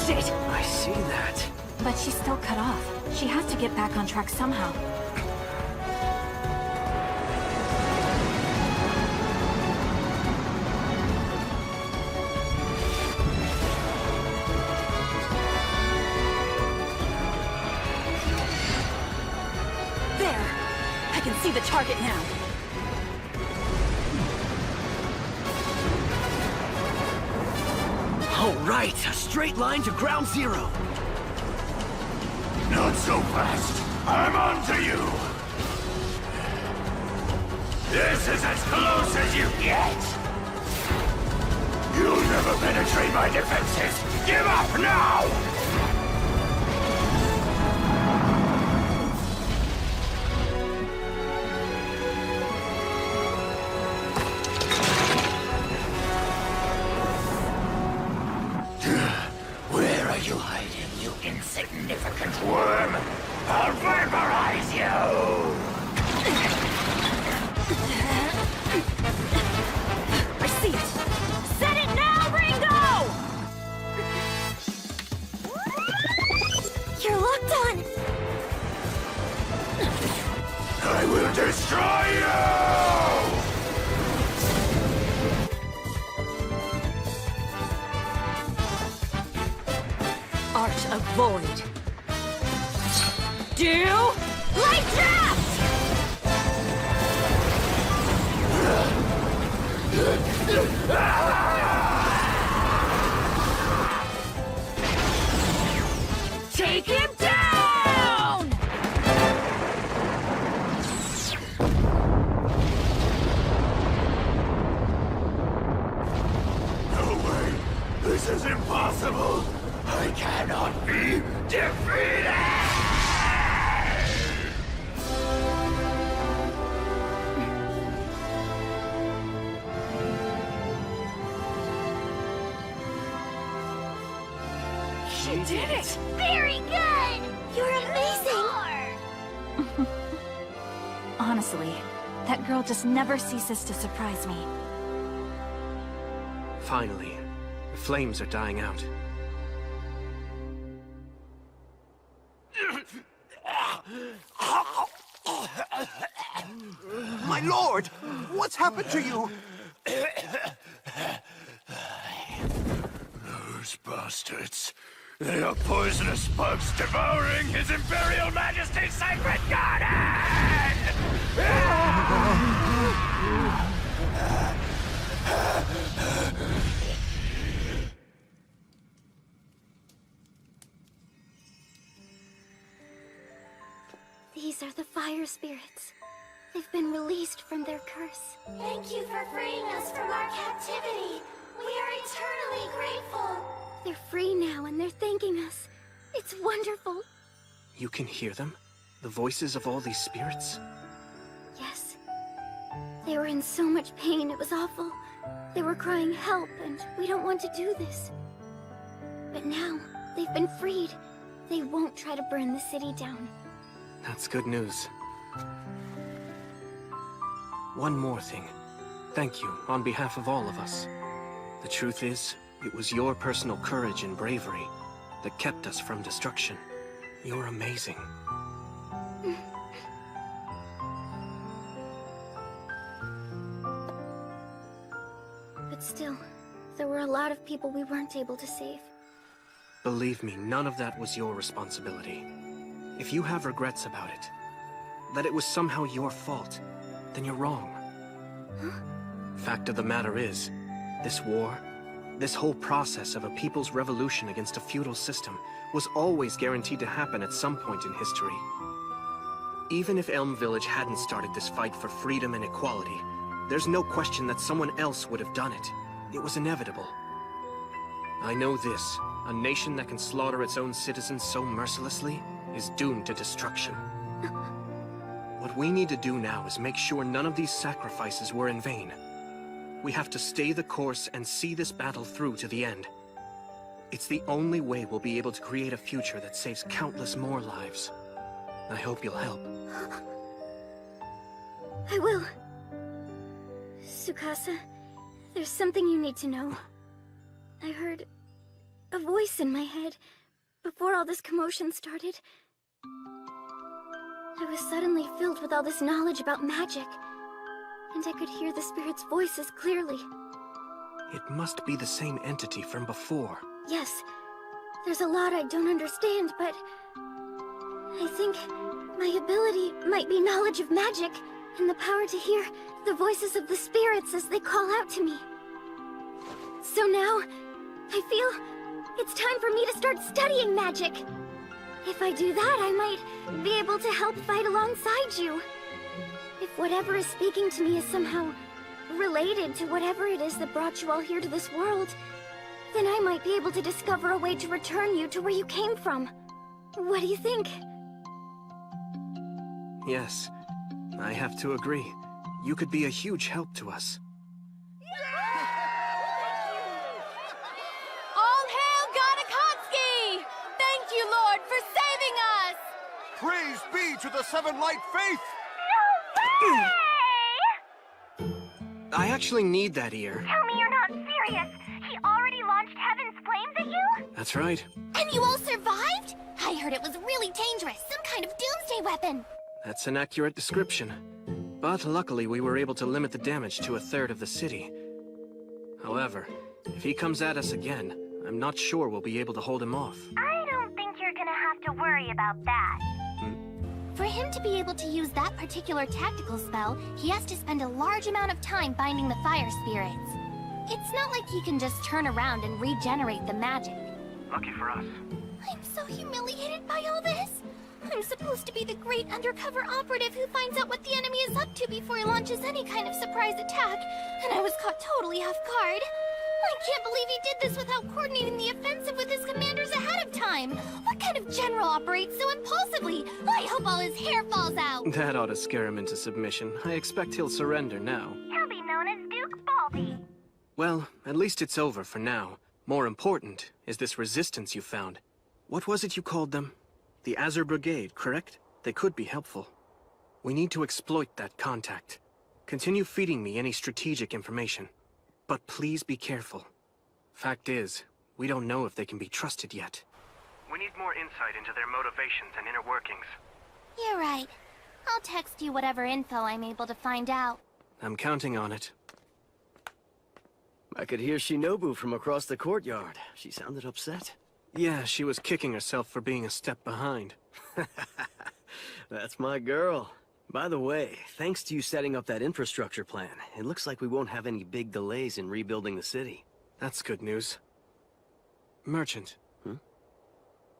I see that. But she's still cut off. She has to get back on track somehow. There! I can see the target now. All right, a straight line to ground zero. Not so fast. I'm on to you. This is as close as you get. You'll never penetrate my defenses. Give up now! Where are you hiding, you insignificant worm? I'll vaporize you! I see it! Set it now, Ringo! You're locked on! I will destroy you! Art of Void. Do... Light Draft! Take him down! No way! This is impossible! I cannot be defeated! She did it! Very good! You're amazing! Honestly, that girl just never ceases to surprise me. Finally, the flames are dying out. My lord! What's happened to you? Those bastards. They are poisonous bugs devouring His Imperial Majesty's sacred garden! These are the fire spirits. They've been released from their curse. Thank you for freeing us from our captivity. We are eternally grateful. They're free now and they're thanking us. It's wonderful. You can hear them? The voices of all these spirits? Yes. They were in so much pain, it was awful. They were crying help, and we don't want to do this. But now, they've been freed. They won't try to burn the city down. That's good news. One more thing. Thank you, on behalf of all of us. The truth is, it was your personal courage and bravery that kept us from destruction. You're amazing. But still, there were a lot of people we weren't able to save. Believe me, none of that was your responsibility. If you have regrets about it, that it was somehow your fault, then you're wrong. Huh? Fact of the matter is, this war, this whole process of a people's revolution against a feudal system was always guaranteed to happen at some point in history. Even if Elm Village hadn't started this fight for freedom and equality, there's no question that someone else would have done it. It was inevitable. I know this, a nation that can slaughter its own citizens so mercilessly is doomed to destruction. What What we need to do now is make sure none of these sacrifices were in vain. We have to stay the course and see this battle through to the end. It's the only way we'll be able to create a future that saves countless more lives. I hope you'll help. I will. Tsukasa, there's something you need to know. I heard a voice in my head before all this commotion started. I was suddenly filled with all this knowledge about magic, and I could hear the spirit's voices clearly. It must be the same entity from before. Yes, there's a lot I don't understand, but I think my ability might be knowledge of magic and the power to hear the voices of the spirits as they call out to me. So now, I feel it's time for me to start studying magic. If I do that, I might be able to help fight alongside you. If whatever is speaking to me is somehow related to whatever it is that brought you all here to this world, then I might be able to discover a way to return you to where you came from. What do you think? Yes, I have to agree. You could be a huge help to us. All hail God Akatsuki! Thank you, Lord, for saving us! Praise be to the Seven Light Faith! I actually need that ear. Tell me you're not serious! He already launched Heaven's Flames at you? That's right. And you all survived? I heard it was really dangerous, some kind of doomsday weapon. That's an accurate description. But luckily we were able to limit the damage to 1/3 of the city. However, if he comes at us again, I'm not sure we'll be able to hold him off. I don't think you're gonna have to worry about that. For him to be able to use that particular tactical spell, he has to spend a large amount of time binding the fire spirits. It's not like he can just turn around and regenerate the magic. Lucky for us. I'm so humiliated by all this. I'm supposed to be the great undercover operative who finds out what the enemy is up to before he launches any kind of surprise attack, and I was caught totally off guard. I can't believe he did this without coordinating the offensive with his commanders ahead of time. What kind of general operates so impulsively? I hope all his hair falls out. That ought to scare him into submission. I expect he'll surrender now. He'll be known as Duke Baldy. Well, at least it's over for now. More important is this resistance you found. What was it you called them? The Azure Brigade, correct? They could be helpful. We need to exploit that contact. Continue feeding me any strategic information. But please be careful. Fact is, we don't know if they can be trusted yet. We need more insight into their motivations and inner workings. You're right. I'll text you whatever info I'm able to find out. I'm counting on it. I could hear Shinobu from across the courtyard. She sounded upset. Yeah, she was kicking herself for being a step behind. That's my girl. By the way, thanks to you setting up that infrastructure plan, it looks like we won't have any big delays in rebuilding the city. That's good news. Merchant.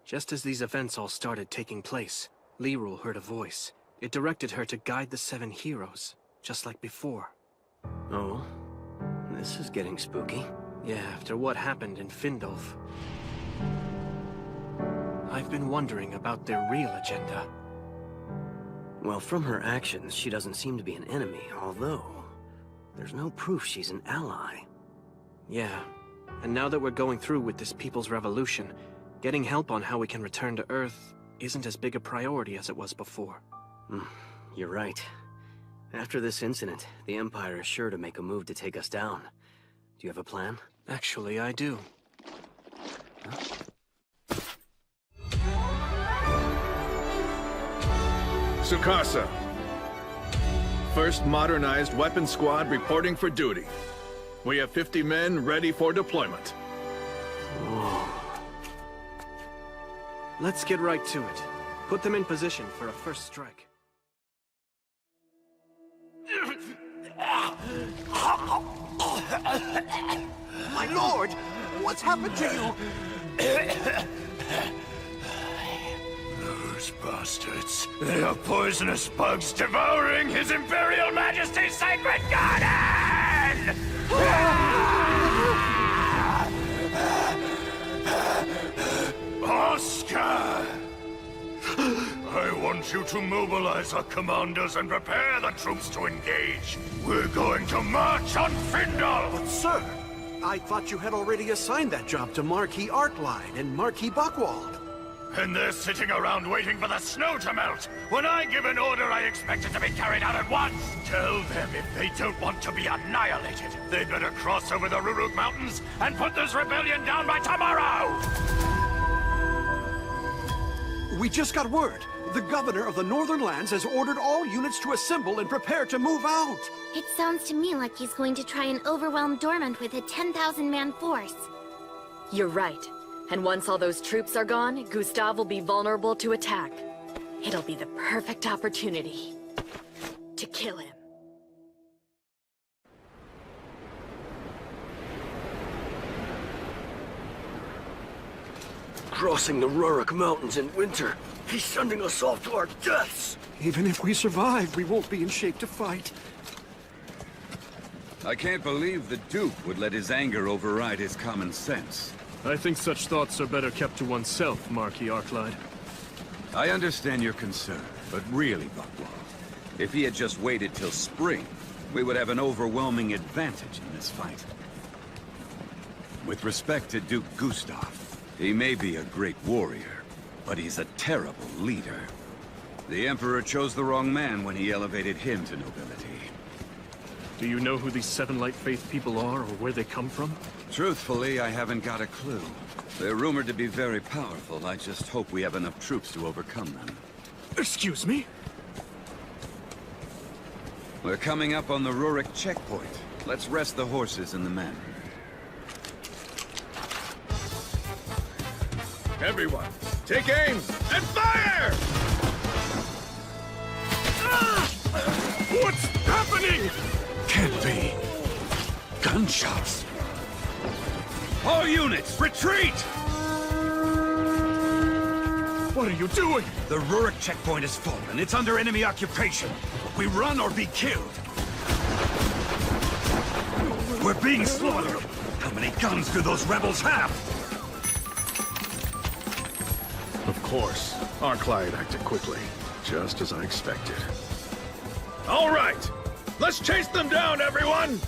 Just as these events all started taking place, Lirul heard a voice. It directed her to guide the 7 heroes, just like before. Oh? This is getting spooky. Yeah, after what happened in Findolf. I've been wondering about their real agenda. Well, from her actions, she doesn't seem to be an enemy, although there's no proof she's an ally. Yeah, and now that we're going through with this People's Revolution, getting help on how we can return to Earth isn't as big a priority as it was before. You're right. After this incident, the Empire is sure to make a move to take us down. Do you have a plan? Actually, I do. Tsukasa. First modernized weapon squad reporting for duty. We have 50 men ready for deployment. Whoa. Let's get right to it. Put them in position for a first strike. My lord! What's happened to you? Those bastards. They are poisonous bugs devouring His Imperial Majesty's sacred garden! Oscar! I want you to mobilize our commanders and prepare the troops to engage. We're going to march on Findle! But sir, I thought you had already assigned that job to Marquis Arcline and Marquis Buckwald. And they're sitting around waiting for the snow to melt. When I give an order, I expect it to be carried out at once. Tell them if they don't want to be annihilated, they better cross over the Ruruk Mountains and put this rebellion down by tomorrow! We just got word. The governor of the Northern Lands has ordered all units to assemble and prepare to move out. It sounds to me like he's going to try and overwhelm Dormont with a 10,000-man force. You're right. And once all those troops are gone, Gustav will be vulnerable to attack. It'll be the perfect opportunity to kill him. Crossing the Ruruk Mountains in winter. He's sending us off to our deaths! Even if we survive, we won't be in shape to fight. I can't believe the Duke would let his anger override his common sense. I think such thoughts are better kept to oneself, Marquis Arcline. I understand your concern, but really, Buckwald, if he had just waited till spring, we would have an overwhelming advantage in this fight. With respect to Duke Gustav, he may be a great warrior, but he's a terrible leader. The Emperor chose the wrong man when he elevated him to nobility. Do you know who these Seven Light Faith people are, or where they come from? Truthfully, I haven't got a clue. They're rumored to be very powerful. I just hope we have enough troops to overcome them. Excuse me? We're coming up on the Ruruk checkpoint. Let's rest the horses and the men. Everyone, take aim and fire! What's happening? Can't be. Gunshots. All units, retreat! What are you doing? The Ruruk checkpoint is fallen. It's under enemy occupation. We run or be killed. We're being slaughtered. How many guns do those rebels have? Of course, our client acted quickly, just as I expected. All right, let's chase them down, everyone!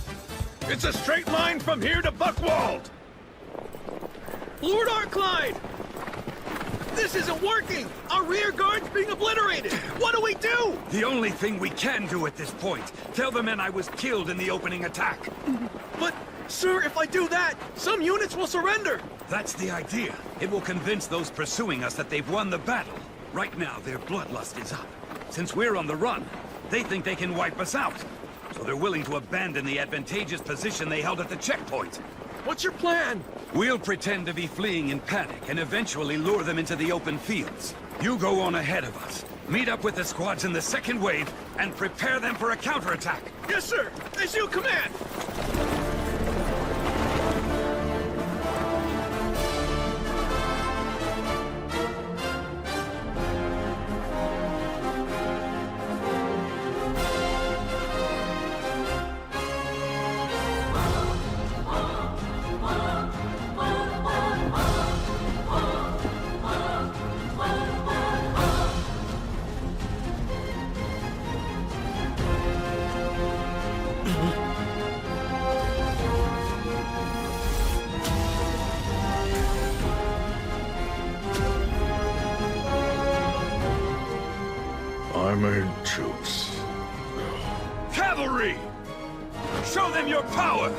It's a straight line from here to Buckwald! Lord Arcline! This isn't working! Our rear guard's being obliterated! What do we do? The only thing we can do at this point. Tell the men I was killed in the opening attack. But, sir, if I do that, some units will surrender! That's the idea. It will convince those pursuing us that they've won the battle. Right now, their bloodlust is up. Since we're on the run, they think they can wipe us out. So they're willing to abandon the advantageous position they held at the checkpoint. What's your plan? We'll pretend to be fleeing in panic and eventually lure them into the open fields. You go on ahead of us. Meet up with the squads in the second wave and prepare them for a counterattack. Yes, sir! As you command! Armored troops. Cavalry! Show them your power!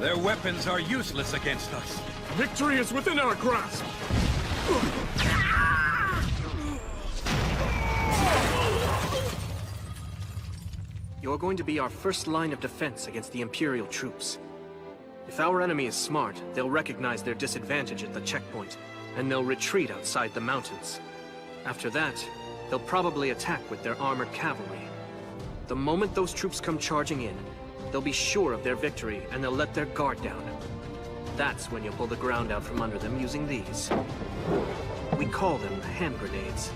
Their weapons are useless against us. Victory is within our grasp! You're going to be our first line of defense against the Imperial troops. If our enemy is smart, they'll recognize their disadvantage at the checkpoint, and they'll retreat outside the mountains. After that, they'll probably attack with their armored cavalry. The moment those troops come charging in, they'll be sure of their victory, and they'll let their guard down. That's when you'll pull the ground out from under them using these. We call them hand grenades.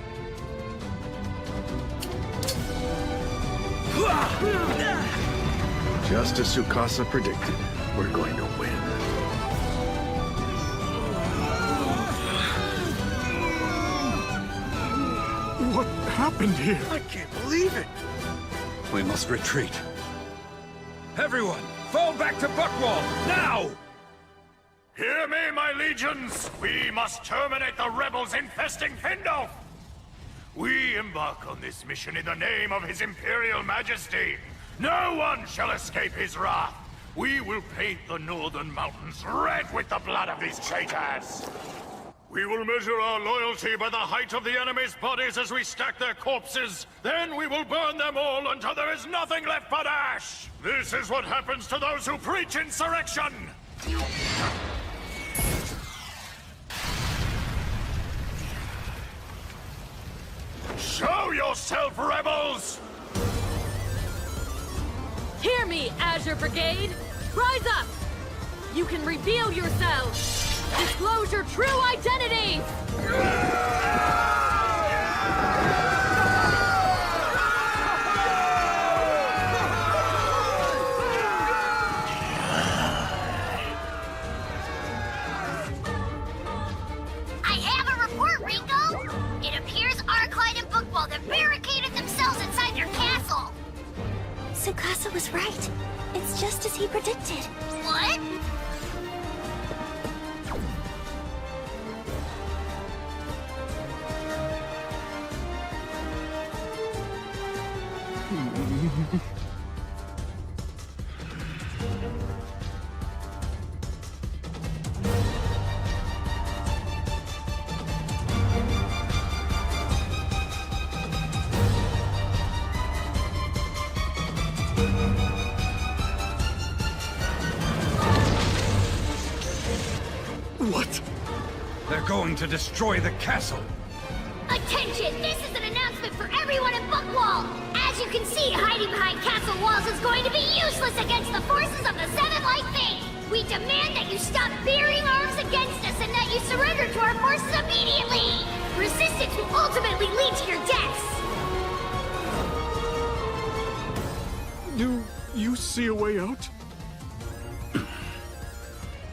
Just as Tsukasa predicted, we're going to win. What happened here? I can't believe it! We must retreat. Everyone, fall back to Buckwall, now! Hear me, my legions! We must terminate the rebels infesting Findolf! We embark on this mission in the name of His Imperial Majesty. No one shall escape his wrath. We will paint the northern mountains red with the blood of these traitors. We will measure our loyalty by the height of the enemy's bodies as we stack their corpses. Then we will burn them all until there is nothing left but ash. This is what happens to those who preach insurrection. Show yourself, rebels! Hear me, Azure Brigade! Rise up! You can reveal yourselves! Disclose your true identities! I have a report, Ringo! It appears Arclight and Bookwall have barricaded themselves inside their castle! Tsukasa was right. It's just as he predicted. What? What? They're going to destroy the castle. Attention! This is an announcement for everyone in Buckwall! As you can see, hiding behind castle walls is going to be useless against the forces of the Seven Light Faith! We demand that you stop bearing arms against us and that you surrender to our forces immediately! Resistance will ultimately lead to your deaths! Do you see a way out?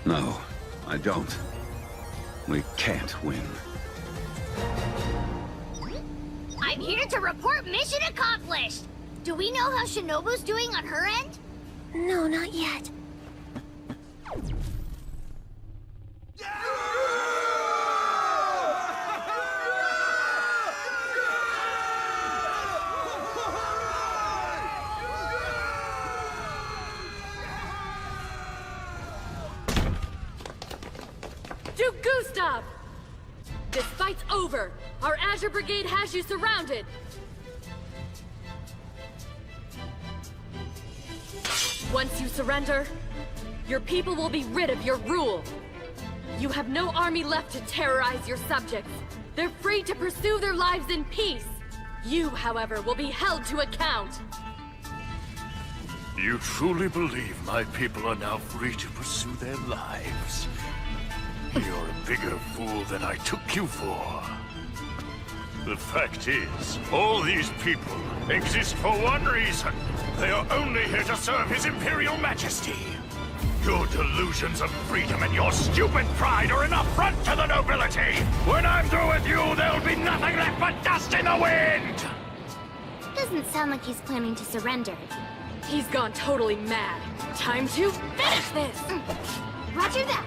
No, I don't. We can't win. I'm here to report mission accomplished! Do we know how Shinobu's doing on her end? No, not yet. To Gustav! This fight's over! Our Azure Brigade has you surrounded! Once you surrender, your people will be rid of your rule. You have no army left to terrorize your subjects. They're free to pursue their lives in peace. You, however, will be held to account. You truly believe my people are now free to pursue their lives? You're a bigger fool than I took you for. The fact is, all these people exist for one reason. They are only here to serve His Imperial Majesty. Your delusions of freedom and your stupid pride are an affront to the nobility. When I'm through with you, there'll be nothing left but dust in the wind! Doesn't sound like he's planning to surrender. He's gone totally mad. Time to finish this! Roger that!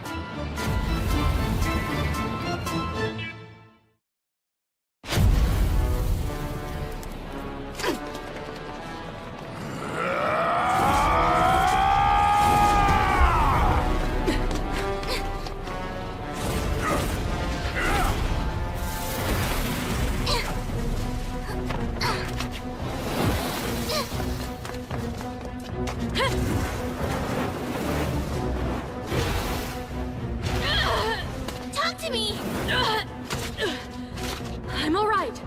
Talk to me! I'm alright.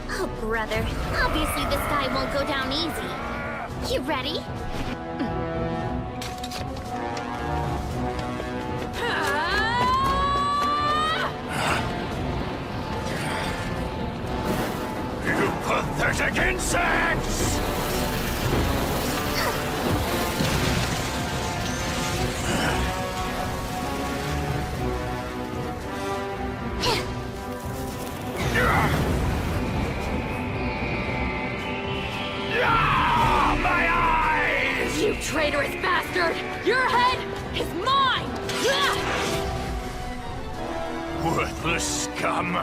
Oh, brother. Obviously this guy won't go down easy. You ready? You pathetic insects! traitorous bastard! Your head is mine! Worthless scum!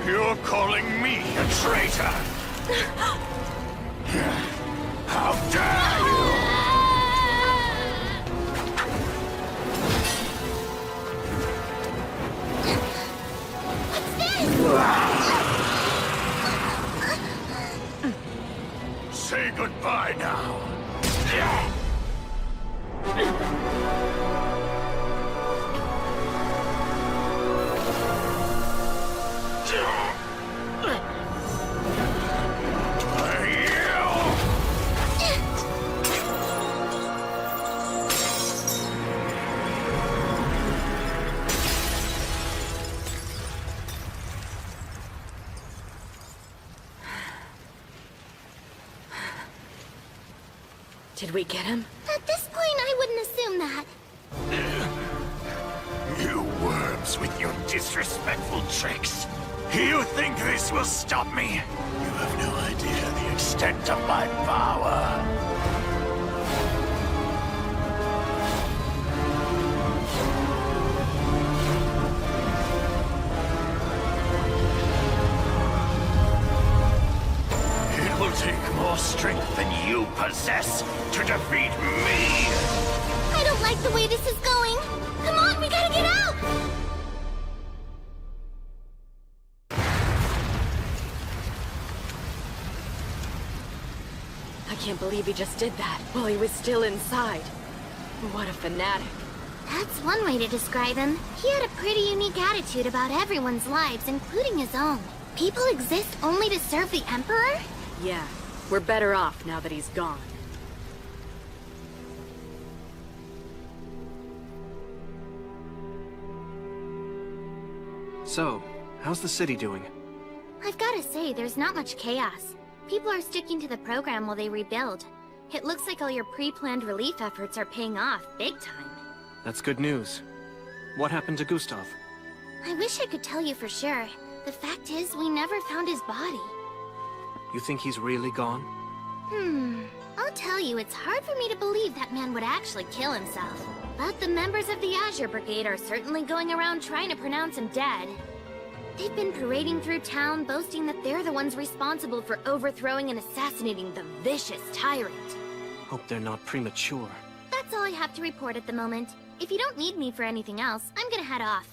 You're calling me a traitor! How dare you! Say goodbye now. Did we get him? At this point, I wouldn't assume that. You worms with your disrespectful tricks. You think this will stop me? You have no idea the extent of my power. It will take more strength than you possess to defeat me! I don't like the way this is going. Come on, we gotta get out! I can't believe he just did that while he was still inside. What a fanatic. That's one way to describe him. He had a pretty unique attitude about everyone's lives, including his own. People exist only to serve the Emperor? Yeah, we're better off now that he's gone. So, how's the city doing? I've gotta say, there's not much chaos. People are sticking to the program while they rebuild. It looks like all your pre-planned relief efforts are paying off big time. That's good news. What happened to Gustav? I wish I could tell you for sure. The fact is, we never found his body. You think he's really gone? I'll tell you, it's hard for me to believe that man would actually kill himself. But the members of the Azure Brigade are certainly going around trying to pronounce him dead. They've been parading through town, boasting that they're the ones responsible for overthrowing and assassinating the vicious tyrant. Hope they're not premature. That's all I have to report at the moment. If you don't need me for anything else, I'm gonna head off.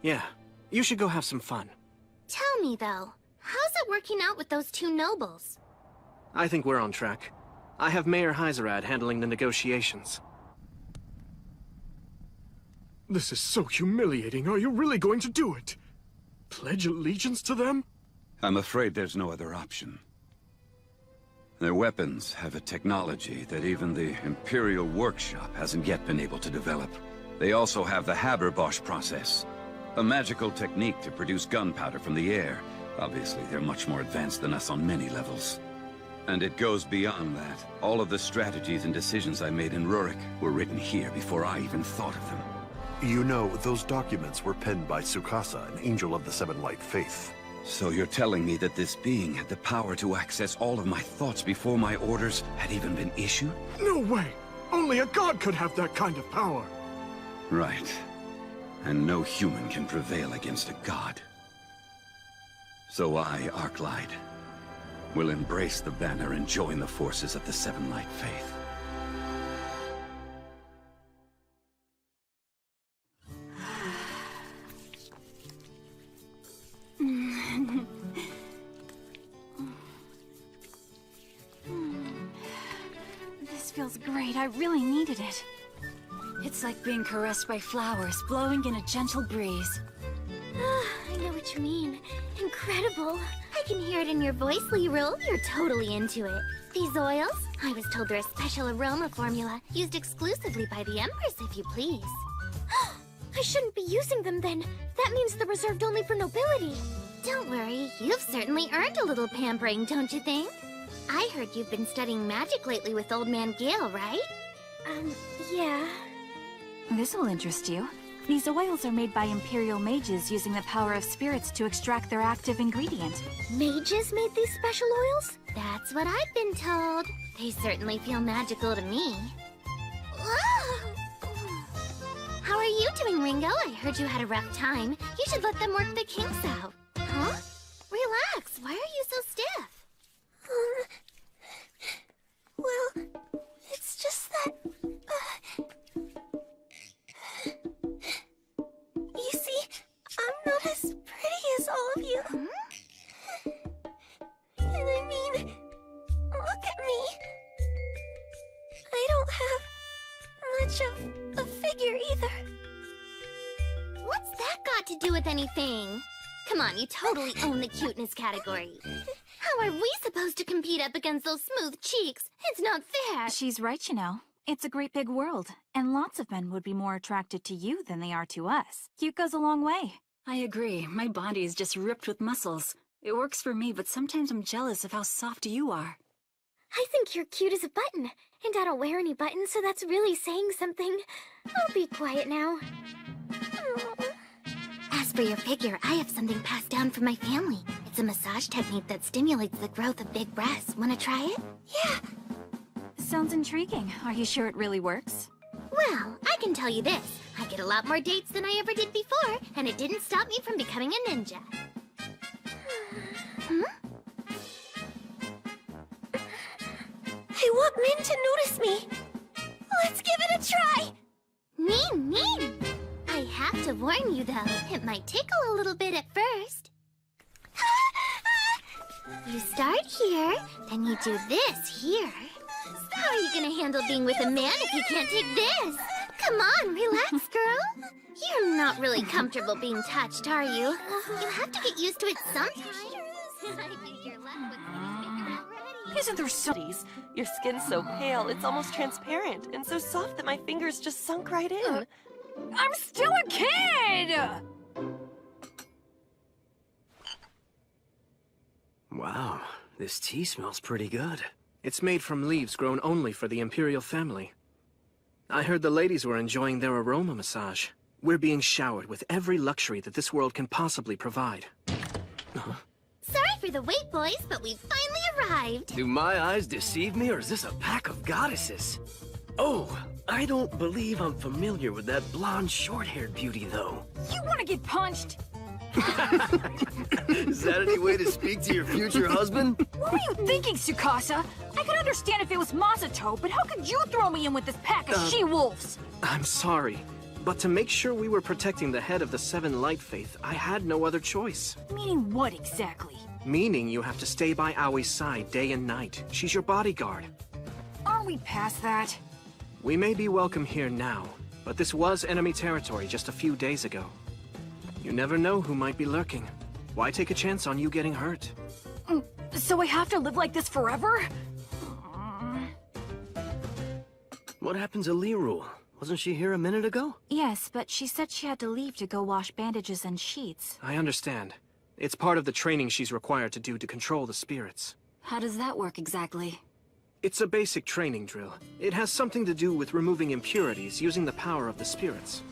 Yeah, you should go have some fun. Tell me, though, how's it working out with those two nobles? I think we're on track. I have Mayor Hyzerad handling the negotiations. This is so humiliating. Are you really going to do it? Pledge allegiance to them? I'm afraid there's no other option. Their weapons have a technology that even the Imperial Workshop hasn't yet been able to develop. They also have the Haberbosch process, a magical technique to produce gunpowder from the air. Obviously, they're much more advanced than us on many levels. And it goes beyond that. All of the strategies and decisions I made in Rurik were written here before I even thought of them. You know, those documents were penned by Tsukasa, an angel of the Seven Light Faith. So you're telling me that this being had the power to access all of my thoughts before my orders had even been issued? No way! Only a god could have that kind of power! Right. And no human can prevail against a god. So I, Arclight, will embrace the banner and join the forces of the Seven Light Faith. This feels great. I really needed it. It's like being caressed by flowers, blowing in a gentle breeze. I know what you mean. Incredible. I can hear it in your voice, Lirul. You're totally into it. These oils? I was told they're a special aroma formula, used exclusively by the Empress, if you please. I shouldn't be using them then. That means they're reserved only for nobility. Don't worry, you've certainly earned a little pampering, don't you think? I heard you've been studying magic lately with Old Man Gil, right? Yeah. This will interest you. These oils are made by Imperial mages using the power of spirits to extract their active ingredient. Mages made these special oils? That's what I've been told. They certainly feel magical to me. How are you doing, Ringo? I heard you had a rough time. You should let them work the kinks out. Huh? Relax. Why are you so stiff? Well, it's just that... You see, I'm not as pretty as all of you. And I mean, look at me. I don't have much of a figure either. What's that got to do with anything? Come on, you totally own the cuteness category. How are we supposed to compete up against those smooth cheeks? It's not fair. She's right, you know. It's a great big world, and lots of men would be more attracted to you than they are to us. Cute goes a long way. I agree. My body is just ripped with muscles. It works for me, but sometimes I'm jealous of how soft you are. I think you're cute as a button, and I don't wear any buttons, so that's really saying something. I'll be quiet now. As for your figure, I have something passed down from my family. It's a massage technique that stimulates the growth of big breasts. Wanna try it? Yeah. Sounds intriguing. Are you sure it really works? Well, I can tell you this. I get a lot more dates than I ever did before, and it didn't stop me from becoming a ninja. I want Min to notice me. Let's give it a try. Mean. I have to warn you, though. It might tickle a little bit at first. You start here, then you do this here. How are you gonna handle being with a man if you can't take this? Come on, relax, girl. You're not really comfortable being touched, are you? You have to get used to it sometime. I think you're left with something figured out already. Isn't there something? Your skin's so pale, it's almost transparent, and so soft that my fingers just sunk right in. I'm still a kid! Wow, this tea smells pretty good. It's made from leaves grown only for the Imperial family. I heard the ladies were enjoying their aroma massage. We're being showered with every luxury that this world can possibly provide. Sorry for the wait, boys, but we've finally arrived. Do my eyes deceive me, or is this a pack of goddesses? Oh, I don't believe I'm familiar with that blonde, short-haired beauty, though. You want to get punched? Is that any way to speak to your future husband? What were you thinking, Tsukasa? I could understand if it was Masato, but how could you throw me in with this pack of she-wolves? I'm sorry, but to make sure we were protecting the head of the Seven Light Faith, I had no other choice. Meaning what exactly? Meaning you have to stay by Aoi's side day and night. She's your bodyguard. Aren't we past that? We may be welcome here now, but this was enemy territory just a few days ago. You never know who might be lurking. Why take a chance on you getting hurt? So I have to live like this forever? What happened to Lirul? Wasn't she here a minute ago? Yes, but she said she had to leave to go wash bandages and sheets. I understand. It's part of the training she's required to do to control the spirits. How does that work exactly? It's a basic training drill. It has something to do with removing impurities using the power of the spirits.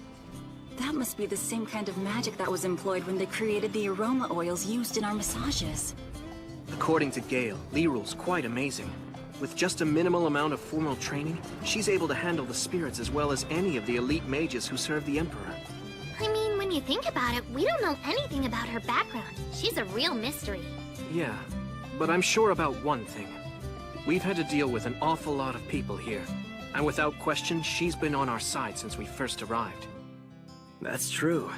That must be the same kind of magic that was employed when they created the aroma oils used in our massages. According to Gale, Lirul's quite amazing. With just a minimal amount of formal training, she's able to handle the spirits as well as any of the elite mages who serve the Emperor. I mean, when you think about it, we don't know anything about her background. She's a real mystery. Yeah, but I'm sure about one thing. We've had to deal with an awful lot of people here, and without question, she's been on our side since we first arrived. That's true.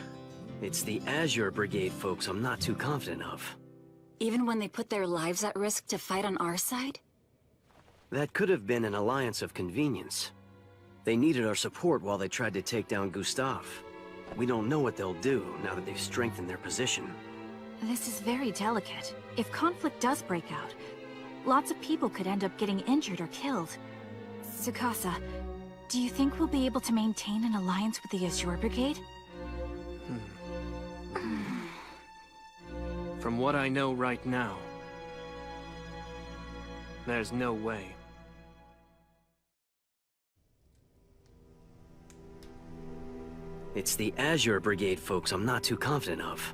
It's the Azure Brigade folks I'm not too confident of. Even when they put their lives at risk to fight on our side? That could have been an alliance of convenience. They needed our support while they tried to take down Gustav. We don't know what they'll do now that they've strengthened their position. This is very delicate. If conflict does break out, lots of people could end up getting injured or killed. Tsukasa, do you think we'll be able to maintain an alliance with the Azure Brigade? From what I know right now, there's no way. It's the Azure Brigade folks I'm not too confident of.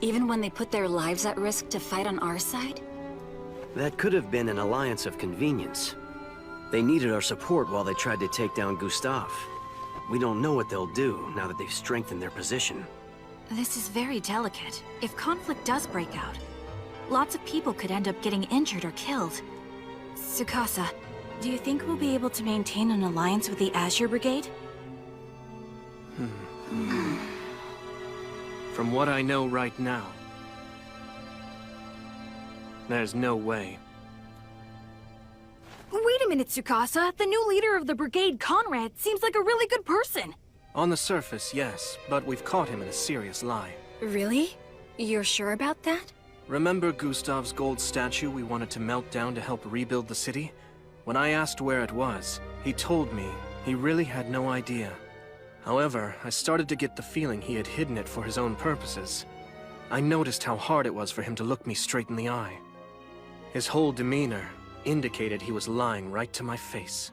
Even when they put their lives at risk to fight on our side? That could have been an alliance of convenience. They needed our support while they tried to take down Gustav. We don't know what they'll do now that they've strengthened their position. This is very delicate. If conflict does break out, lots of people could end up getting injured or killed. Tsukasa, do you think we'll be able to maintain an alliance with the Azure Brigade? From what I know right now, there's no way. Wait a minute, Tsukasa. The new leader of the brigade, Conrad, seems like a really good person. On the surface, yes, but we've caught him in a serious lie. Really? You're sure about that? Remember Gustav's gold statue we wanted to melt down to help rebuild the city? When I asked where it was, he told me he really had no idea. However, I started to get the feeling he had hidden it for his own purposes. I noticed how hard it was for him to look me straight in the eye. His whole demeanor indicated he was lying right to my face.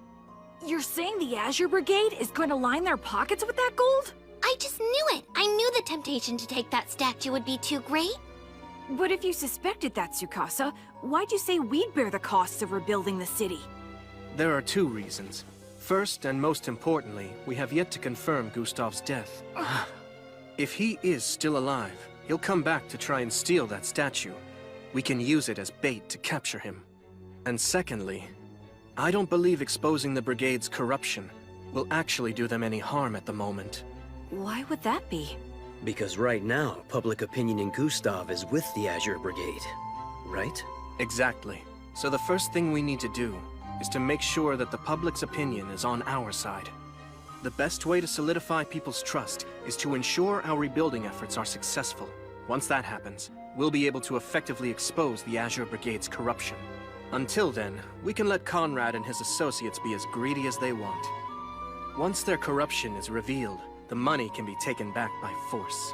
You're saying the Azure Brigade is going to line their pockets with that gold? I just knew it! I knew the temptation to take that statue would be too great. But if you suspected that, Tsukasa, why'd you say we'd bear the costs of rebuilding the city? There are two reasons. First, and most importantly, we have yet to confirm Gustav's death. If he is still alive, he'll come back to try and steal that statue. We can use it as bait to capture him. And secondly, I don't believe exposing the Brigade's corruption will actually do them any harm at the moment. Why would that be? Because right now, public opinion in Gustav is with the Azure Brigade, right? Exactly. So the first thing we need to do is to make sure that the public's opinion is on our side. The best way to solidify people's trust is to ensure our rebuilding efforts are successful. Once that happens, we'll be able to effectively expose the Azure Brigade's corruption. Until then, we can let Conrad and his associates be as greedy as they want. Once their corruption is revealed, the money can be taken back by force.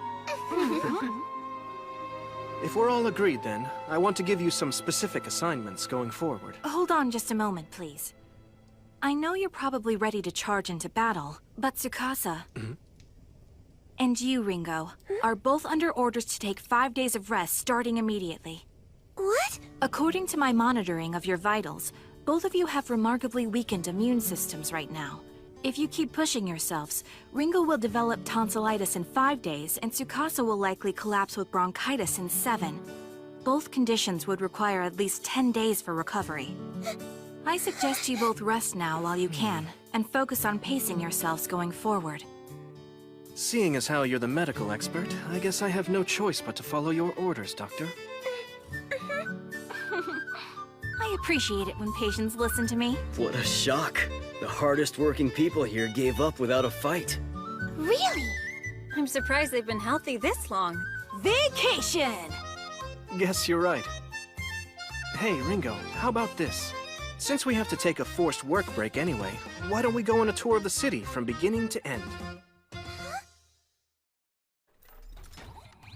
If we're all agreed then, I want to give you some specific assignments going forward. Hold on just a moment, please. I know you're probably ready to charge into battle, but Tsukasa... and you, Ringo, are both under orders to take 5 days of rest starting immediately. What? According to my monitoring of your vitals, both of you have remarkably weakened immune systems right now. If you keep pushing yourselves, Ringo will develop tonsillitis in 5 days, and Tsukasa will likely collapse with bronchitis in 7. Both conditions would require at least 10 days for recovery. I suggest you both rest now while you can, and focus on pacing yourselves going forward. Seeing as how you're the medical expert, I guess I have no choice but to follow your orders, Doctor. I appreciate it when patients listen to me. What a shock. The hardest working people here gave up without a fight. Really? I'm surprised they've been healthy this long. Vacation! Guess you're right. Hey, Ringo, how about this? Since we have to take a forced work break anyway, why don't we go on a tour of the city from beginning to end?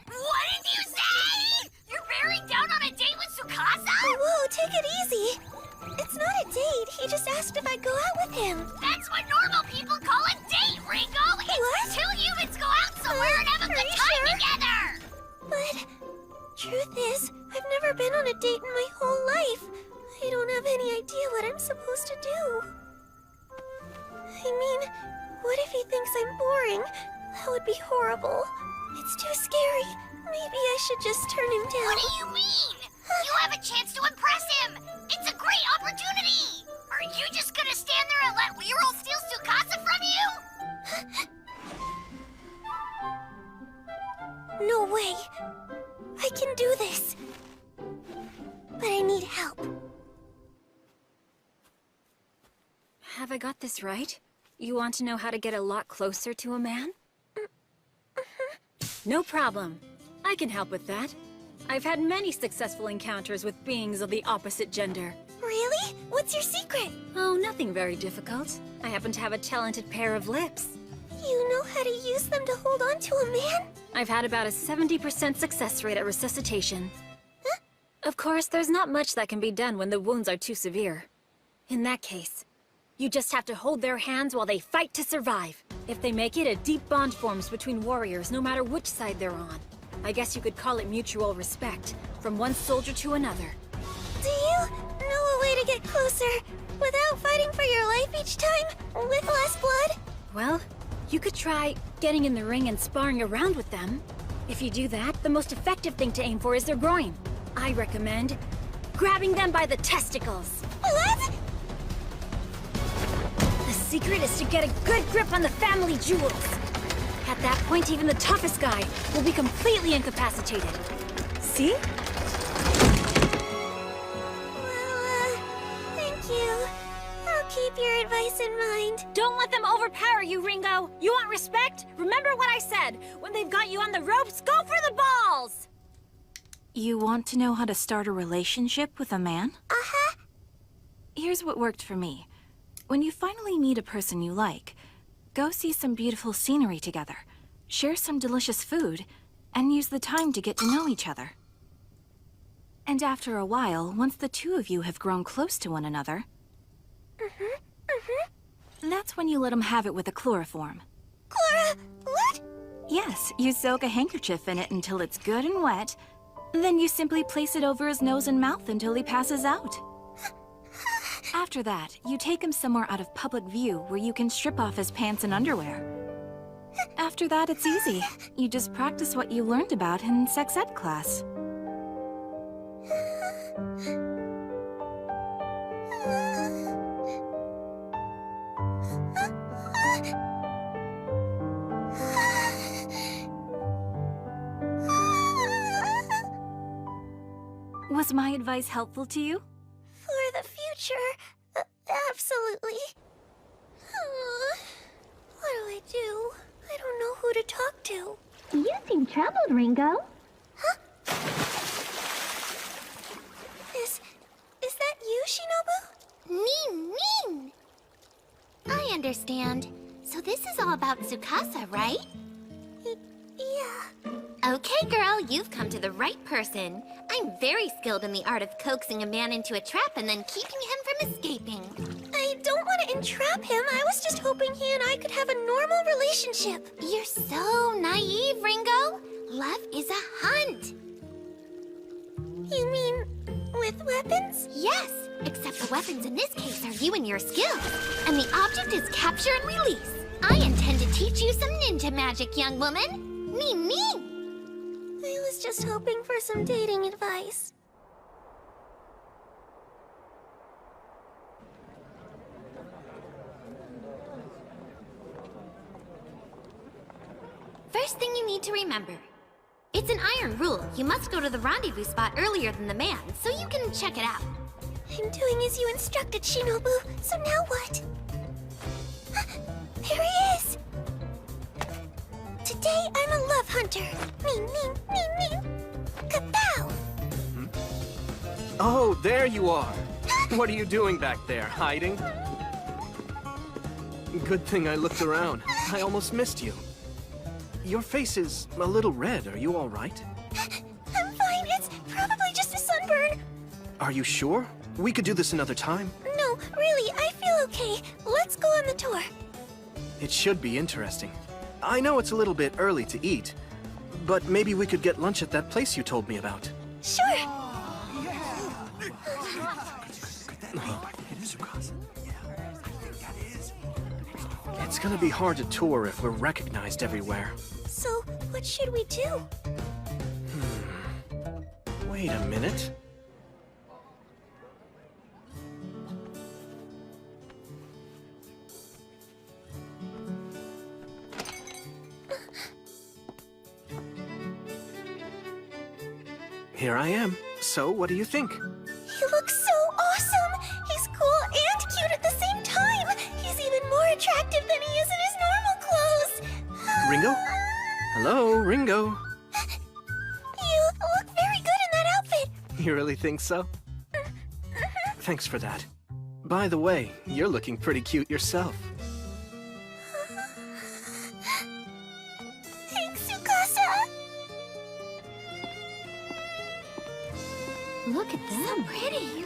What did you say? You're bearing down on a date with Tsukasa? Whoa, take it easy. It's not a date. He just asked if I'd go out with him. That's what normal people call a date, Ringo! It's two humans go out somewhere and have a good time together! But... truth is, I've never been on a date in my whole life. I don't have any idea what I'm supposed to do. I mean, what if he thinks I'm boring? That would be horrible. It's too scary. Maybe I should just turn him down. What do you mean? You have a chance to impress him! It's a great opportunity! Are you just gonna stand there and let Leroy steal Tsukasa from you? No way. I can do this. But I need help. Have I got this right? You want to know how to get a lot closer to a man? No problem. I can help with that. I've had many successful encounters with beings of the opposite gender. Really? What's your secret? Oh, nothing very difficult. I happen to have a talented pair of lips. You know how to use them to hold on to a man? I've had about a 70% success rate at resuscitation. Huh? Of course, there's not much that can be done when the wounds are too severe. In that case, You just have to hold their hands while they fight to survive. If they make it, a deep bond forms between warriors, no matter which side they're on. I guess you could call it mutual respect, from one soldier to another. Do you know a way to get closer without fighting for your life each time, with less blood? Well, you could try getting in the ring and sparring around with them. If you do that, the most effective thing to aim for is their groin. I recommend grabbing them by the testicles. What? The secret is to get a good grip on the family jewels. At that point, even the toughest guy will be completely incapacitated. See? Well, thank you. I'll keep your advice in mind. Don't let them overpower you, Ringo! You want respect? Remember what I said! When they've got you on the ropes, go for the balls! You want to know how to start a relationship with a man? Uh-huh. Here's what worked for me. When you finally meet a person you like, go see some beautiful scenery together, share some delicious food, and use the time to get to know each other. And after a while, once the two of you have grown close to one another, that's when you let them have it with a chloroform. What? Yes, you soak a handkerchief in it until it's good and wet, then you simply place it over his nose and mouth until he passes out. After that, you take him somewhere out of public view where you can strip off his pants and underwear. After that, it's easy. You just practice what you learned about in sex ed class. Was my advice helpful to you? For the future, absolutely. What do I do? I don't know who to talk to. You seem troubled, Ringo. Huh? Is that you, Shinobu? Nin! I understand. So this is all about Tsukasa, right? Yeah. Okay, girl, you've come to the right person. I'm very skilled in the art of coaxing a man into a trap and then keeping him from escaping. I don't want to entrap him. I was just hoping he and I could have a normal relationship. You're so naive, Ringo. Love is a hunt. You mean with weapons? Yes, except the weapons in this case are you and your skills. And the object is capture and release. I intend to teach you some ninja magic, young woman. Nin! I was just hoping for some dating advice. First thing you need to remember. It's an iron rule. You must go to the rendezvous spot earlier than the man, so you can check it out. I'm doing as you instructed, Shinobu. So now what? There he is! Today, I'm a love hunter. Ning. Kapow! Oh, there you are. What are you doing back there, hiding? Good thing I looked around. I almost missed you. Your face is a little red. Are you all right? I'm fine. It's probably just a sunburn. Are you sure? We could do this another time. No, really, I feel okay. Let's go on the tour. It should be interesting. I know it's a little bit early to eat, but maybe we could get lunch at that place you told me about. Sure. It's gonna be hard to tour if we're recognized everywhere. So, what should we do? Wait a minute. Here I am. So, what do you think? He looks so awesome! He's cool and cute at the same time! He's even more attractive than he is in his normal clothes! Ringo? Hello, Ringo. You look very good in that outfit! You really think so? Thanks for that. By the way, you're looking pretty cute yourself. Thanks, Tsukasa! Look at them. So pretty.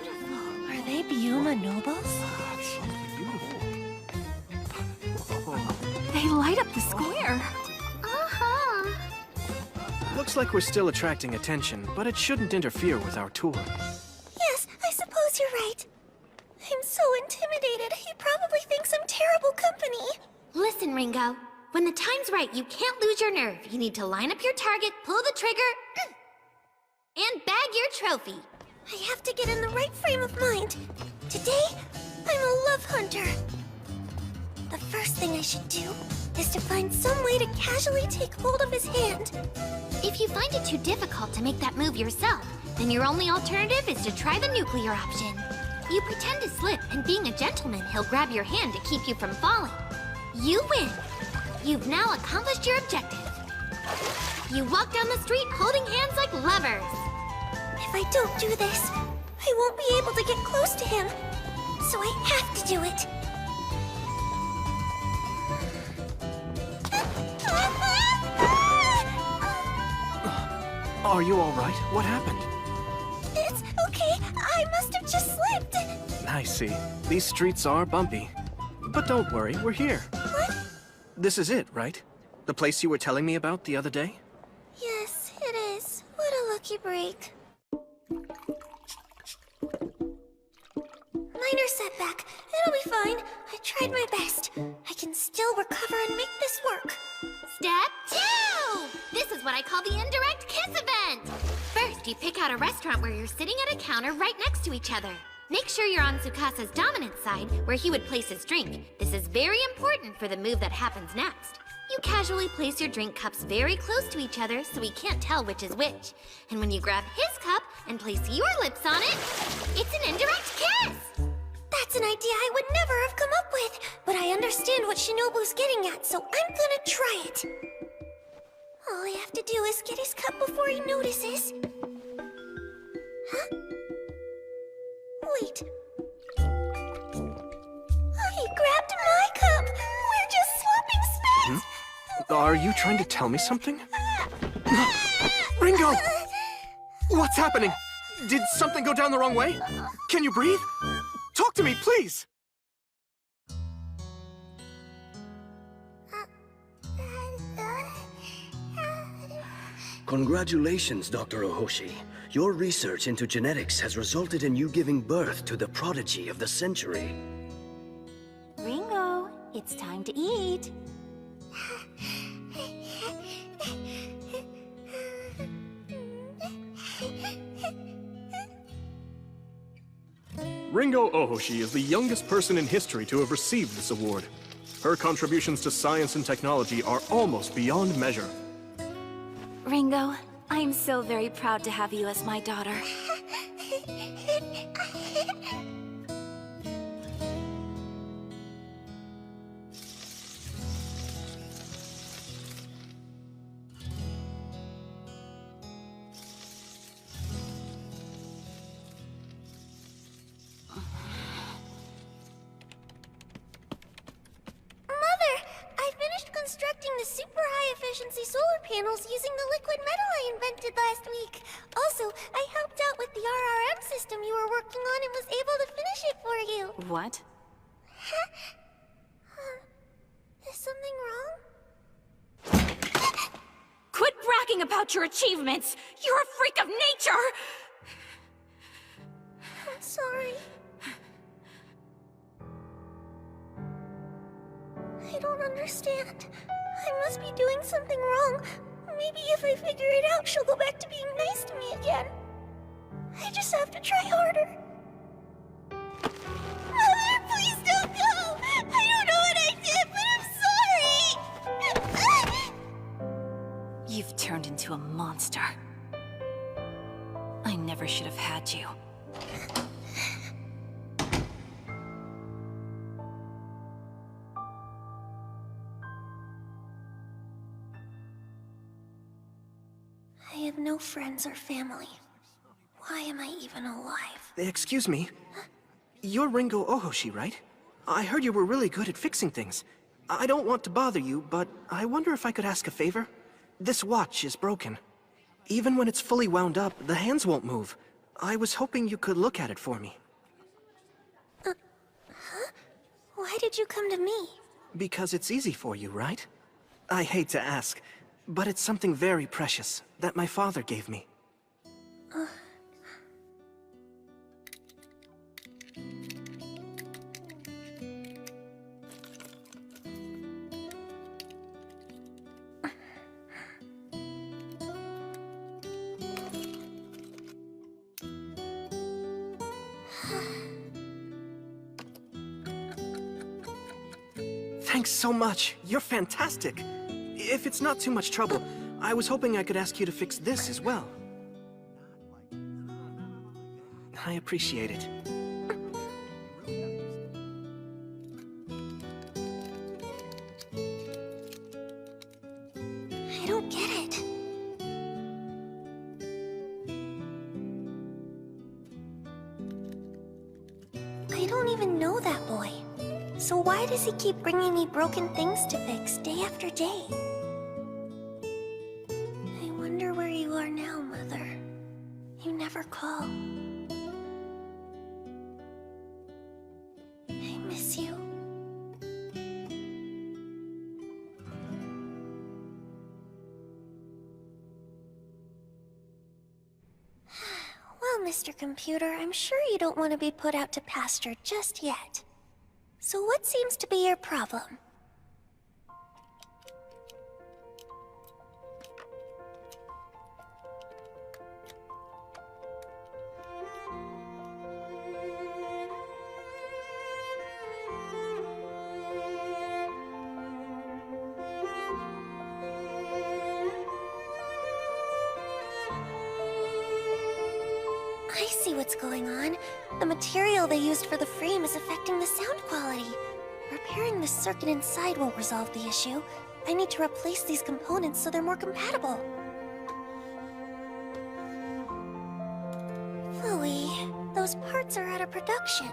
Are they Byuma nobles? That's something beautiful. right up the square. Uh-huh. Looks like we're still attracting attention, but it shouldn't interfere with our tour. Yes, I suppose you're right. I'm so intimidated. He probably thinks I'm terrible company. Listen, Ringo. When the time's right, you can't lose your nerve. You need to line up your target, pull the trigger, and bag your trophy. I have to get in the right frame of mind. Today, I'm a love hunter. The first thing I should do is to find some way to casually take hold of his hand. If you find it too difficult to make that move yourself, then your only alternative is to try the nuclear option. You pretend to slip, and being a gentleman, he'll grab your hand to keep you from falling. You win. You've now accomplished your objective. You walk down the street holding hands like lovers. If I don't do this, I won't be able to get close to him. So I have to do it. Are you all right? What happened? It's okay. I must have just slipped. I see. These streets are bumpy. But don't worry, we're here. What? This is it, right? The place you were telling me about the other day? Yes, it is. What a lucky break. Minor setback. It'll be fine. I tried my best. I can still recover and make this work. Step 2! This is what I call the indirect kiss event. First, you pick out a restaurant where you're sitting at a counter right next to each other. Make sure you're on Tsukasa's dominant side, where he would place his drink. This is very important for the move that happens next. You casually place your drink cups very close to each other so he can't tell which is which. And when you grab his cup and place your lips on it, it's an indirect kiss! That's an idea I would never have come up with, but I understand what Shinobu's getting at, so I'm gonna try it. All I have to do is get his cup before he notices. Huh? Wait. He grabbed my cup! We're just swapping spots! Are you trying to tell me something? Ringo! What's happening? Did something go down the wrong way? Can you breathe? Talk to me, please! Congratulations, Dr. Ohoshi. Your research into genetics has resulted in you giving birth to the prodigy of the century. Ringo, it's time to eat. Ringo Ohoshi is the youngest person in history to have received this award. Her contributions to science and technology are almost beyond measure. Ringo, I'm so very proud to have you as my daughter. Constructing the super high-efficiency solar panels using the liquid metal I invented last week. Also, I helped out with the RRM system you were working on and was able to finish it for you. What? Is something wrong? Quit bragging about your achievements! You're a freak of nature! I'm sorry. I don't understand. I must be doing something wrong. Maybe if I figure it out, she'll go back to being nice to me again. I just have to try harder. Mother, please don't go! I don't know what I did, but I'm sorry! You've turned into a monster. I never should have had you. I have no friends or family. Why am I even alive? Excuse me. You're Ringo Ohoshi, right? I heard you were really good at fixing things. I don't want to bother you, but I wonder if I could ask a favor? This watch is broken. Even when it's fully wound up, the hands won't move. I was hoping you could look at it for me. Why did you come to me? Because it's easy for you, right? I hate to ask, but it's something very precious that my father gave me. Thanks so much. You're fantastic. If it's not too much trouble, I was hoping I could ask you to fix this as well. I appreciate it. I don't get it. I don't even know that boy. So why does he keep bringing me broken things to fix day after day? I wonder where you are now, Mother. You never call. I miss you. Well, Mr. Computer, I'm sure you don't want to be put out to pasture just yet. So what seems to be your problem? I see what's going on. The material they used for the frame is affecting the sound quality. Repairing the circuit inside won't resolve the issue. I need to replace these components so they're more compatible. Phooey, those parts are out of production.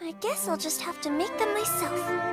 I guess I'll just have to make them myself.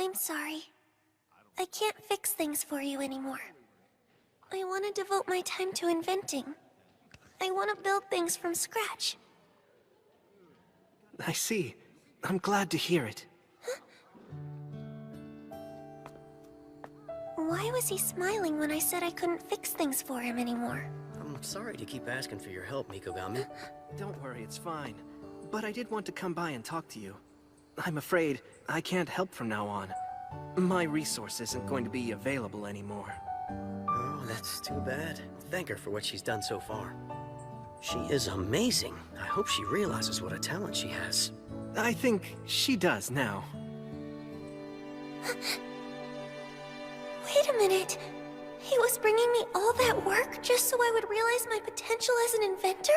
I'm sorry. I can't fix things for you anymore. I want to devote my time to inventing. I want to build things from scratch. I see. I'm glad to hear it. Why was he smiling when I said I couldn't fix things for him anymore? I'm sorry to keep asking for your help, Mikogami. Don't worry, it's fine. But I did want to come by and talk to you. I'm afraid I can't help from now on. My resource isn't going to be available anymore. Oh, that's too bad. Thank her for what she's done so far. She is amazing. I hope she realizes what a talent she has. I think she does now. Wait a minute. He was bringing me all that work just so I would realize my potential as an inventor?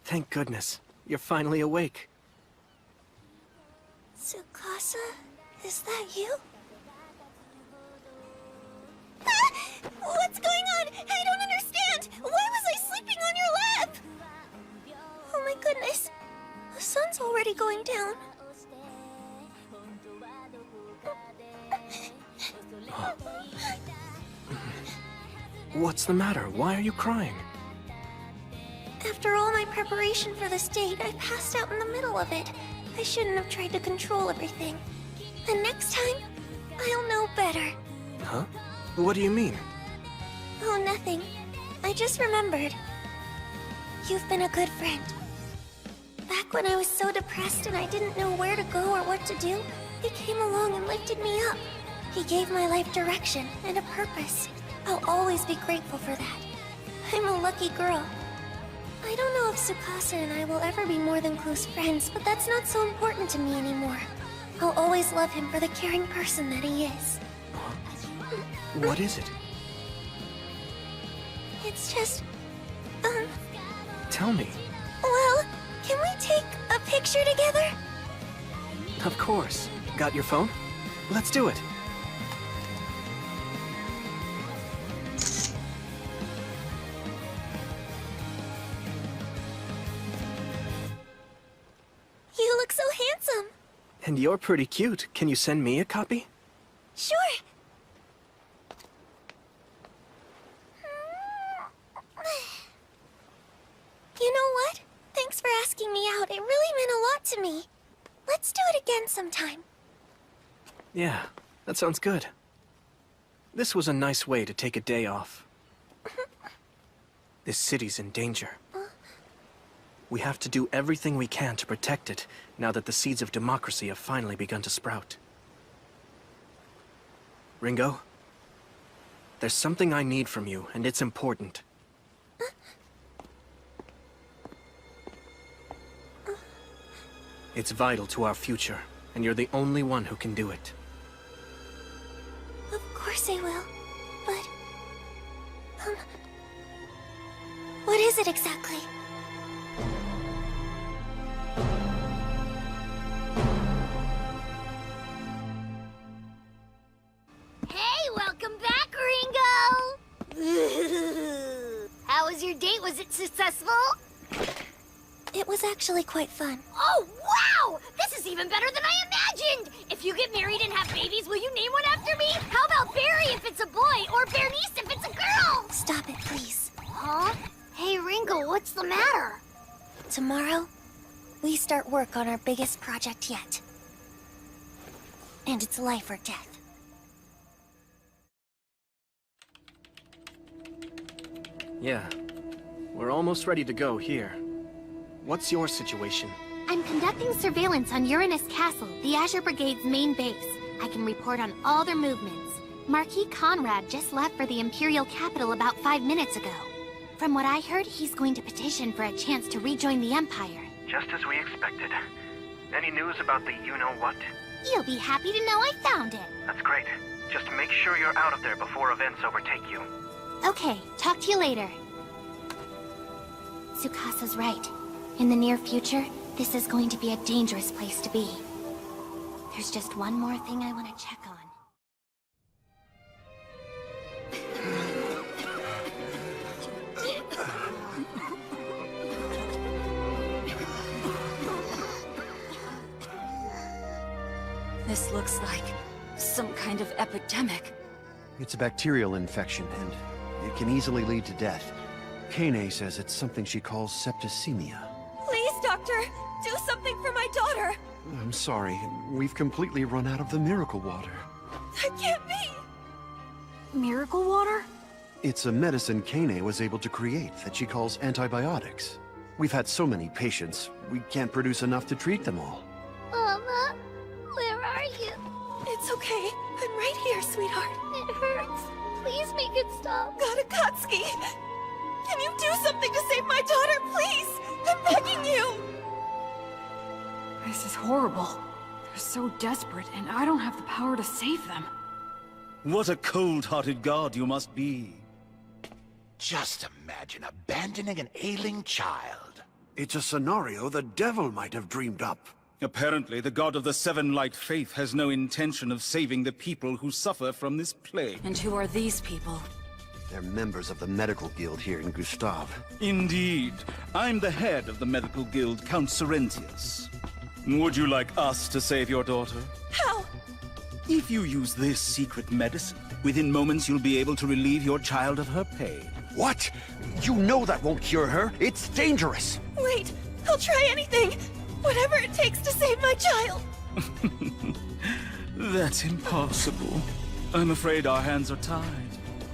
Thank goodness. You're finally awake. Tsukasa, is that you? What's going on? I don't understand! Why was I sleeping on your lap? Oh my goodness. The sun's already going down. What's the matter? Why are you crying? After all my preparation for this date, I passed out in the middle of it. I shouldn't have tried to control everything. And next time, I'll know better. Huh? What do you mean? Oh, nothing. I just remembered. You've been a good friend. Back when I was so depressed and I didn't know where to go or what to do, he came along and lifted me up. He gave my life direction and a purpose. I'll always be grateful for that. I'm a lucky girl. I don't know if Tsukasa and I will ever be more than close friends, but that's not so important to me anymore. I'll always love him for the caring person that he is. What is it? It's just... Tell me. Well, can we take a picture together? Of course. Got your phone? Let's do it. You look so handsome. And you're pretty cute. Can you send me a copy? Sure. You know what? Thanks for asking me out. It really meant a lot to me. Let's do it again sometime. Yeah, that sounds good. This was a nice way to take a day off. This city's in danger. We have to do everything we can to protect it, now that the seeds of democracy have finally begun to sprout. Ringo? There's something I need from you, and it's important. It's vital to our future, and you're the only one who can do it. Of course I will, but... what is it exactly? Hey, welcome back, Ringo! How was your date? Was it successful? It was actually quite fun. Oh, wow! This is even better than I imagined! If you get married and have babies, will you name one after me? How about Barry if it's a boy, or Bernice if it's a girl? Stop it, please. Huh? Hey, Ringo, what's the matter? Tomorrow, we start work on our biggest project yet. And it's life or death. Yeah. We're almost ready to go here. What's your situation? I'm conducting surveillance on Uranus Castle, the Azure Brigade's main base. I can report on all their movements. Marquis Conrad just left for the Imperial capital about 5 minutes ago. From what I heard, he's going to petition for a chance to rejoin the Empire. Just as we expected. Any news about the you-know-what? You'll be happy to know I found it. That's great. Just make sure you're out of there before events overtake you. Okay, talk to you later. Tsukasa's right. In the near future, this is going to be a dangerous place to be. There's just one more thing I want to check on. This looks like some kind of epidemic. It's a bacterial infection, and it can easily lead to death. Kane says it's something she calls septicemia. Please, Doctor, do something for my daughter. I'm sorry, we've completely run out of the miracle water. That can't be. Miracle water? It's a medicine Kane was able to create that she calls antibiotics. We've had so many patients, we can't produce enough to treat them all. Mama, where are you? It's okay. I'm right here, sweetheart. It hurts. Please make it stop. Godakatsuki! Can you do something to save my daughter, please? I'm begging you! This is horrible. They're so desperate, and I don't have the power to save them. What a cold-hearted god you must be. Just imagine abandoning an ailing child. It's a scenario the devil might have dreamed up. Apparently, the god of the Seven Light Faith has no intention of saving the people who suffer from this plague. And who are these people? They're members of the medical guild here in Gustav. Indeed. I'm the head of the medical guild, Count Sorrentius. Would you like us to save your daughter? How? If you use this secret medicine, within moments you'll be able to relieve your child of her pain. What? You know that won't cure her. It's dangerous. Wait, I'll try anything. Whatever it takes to save my child. That's impossible. I'm afraid our hands are tied.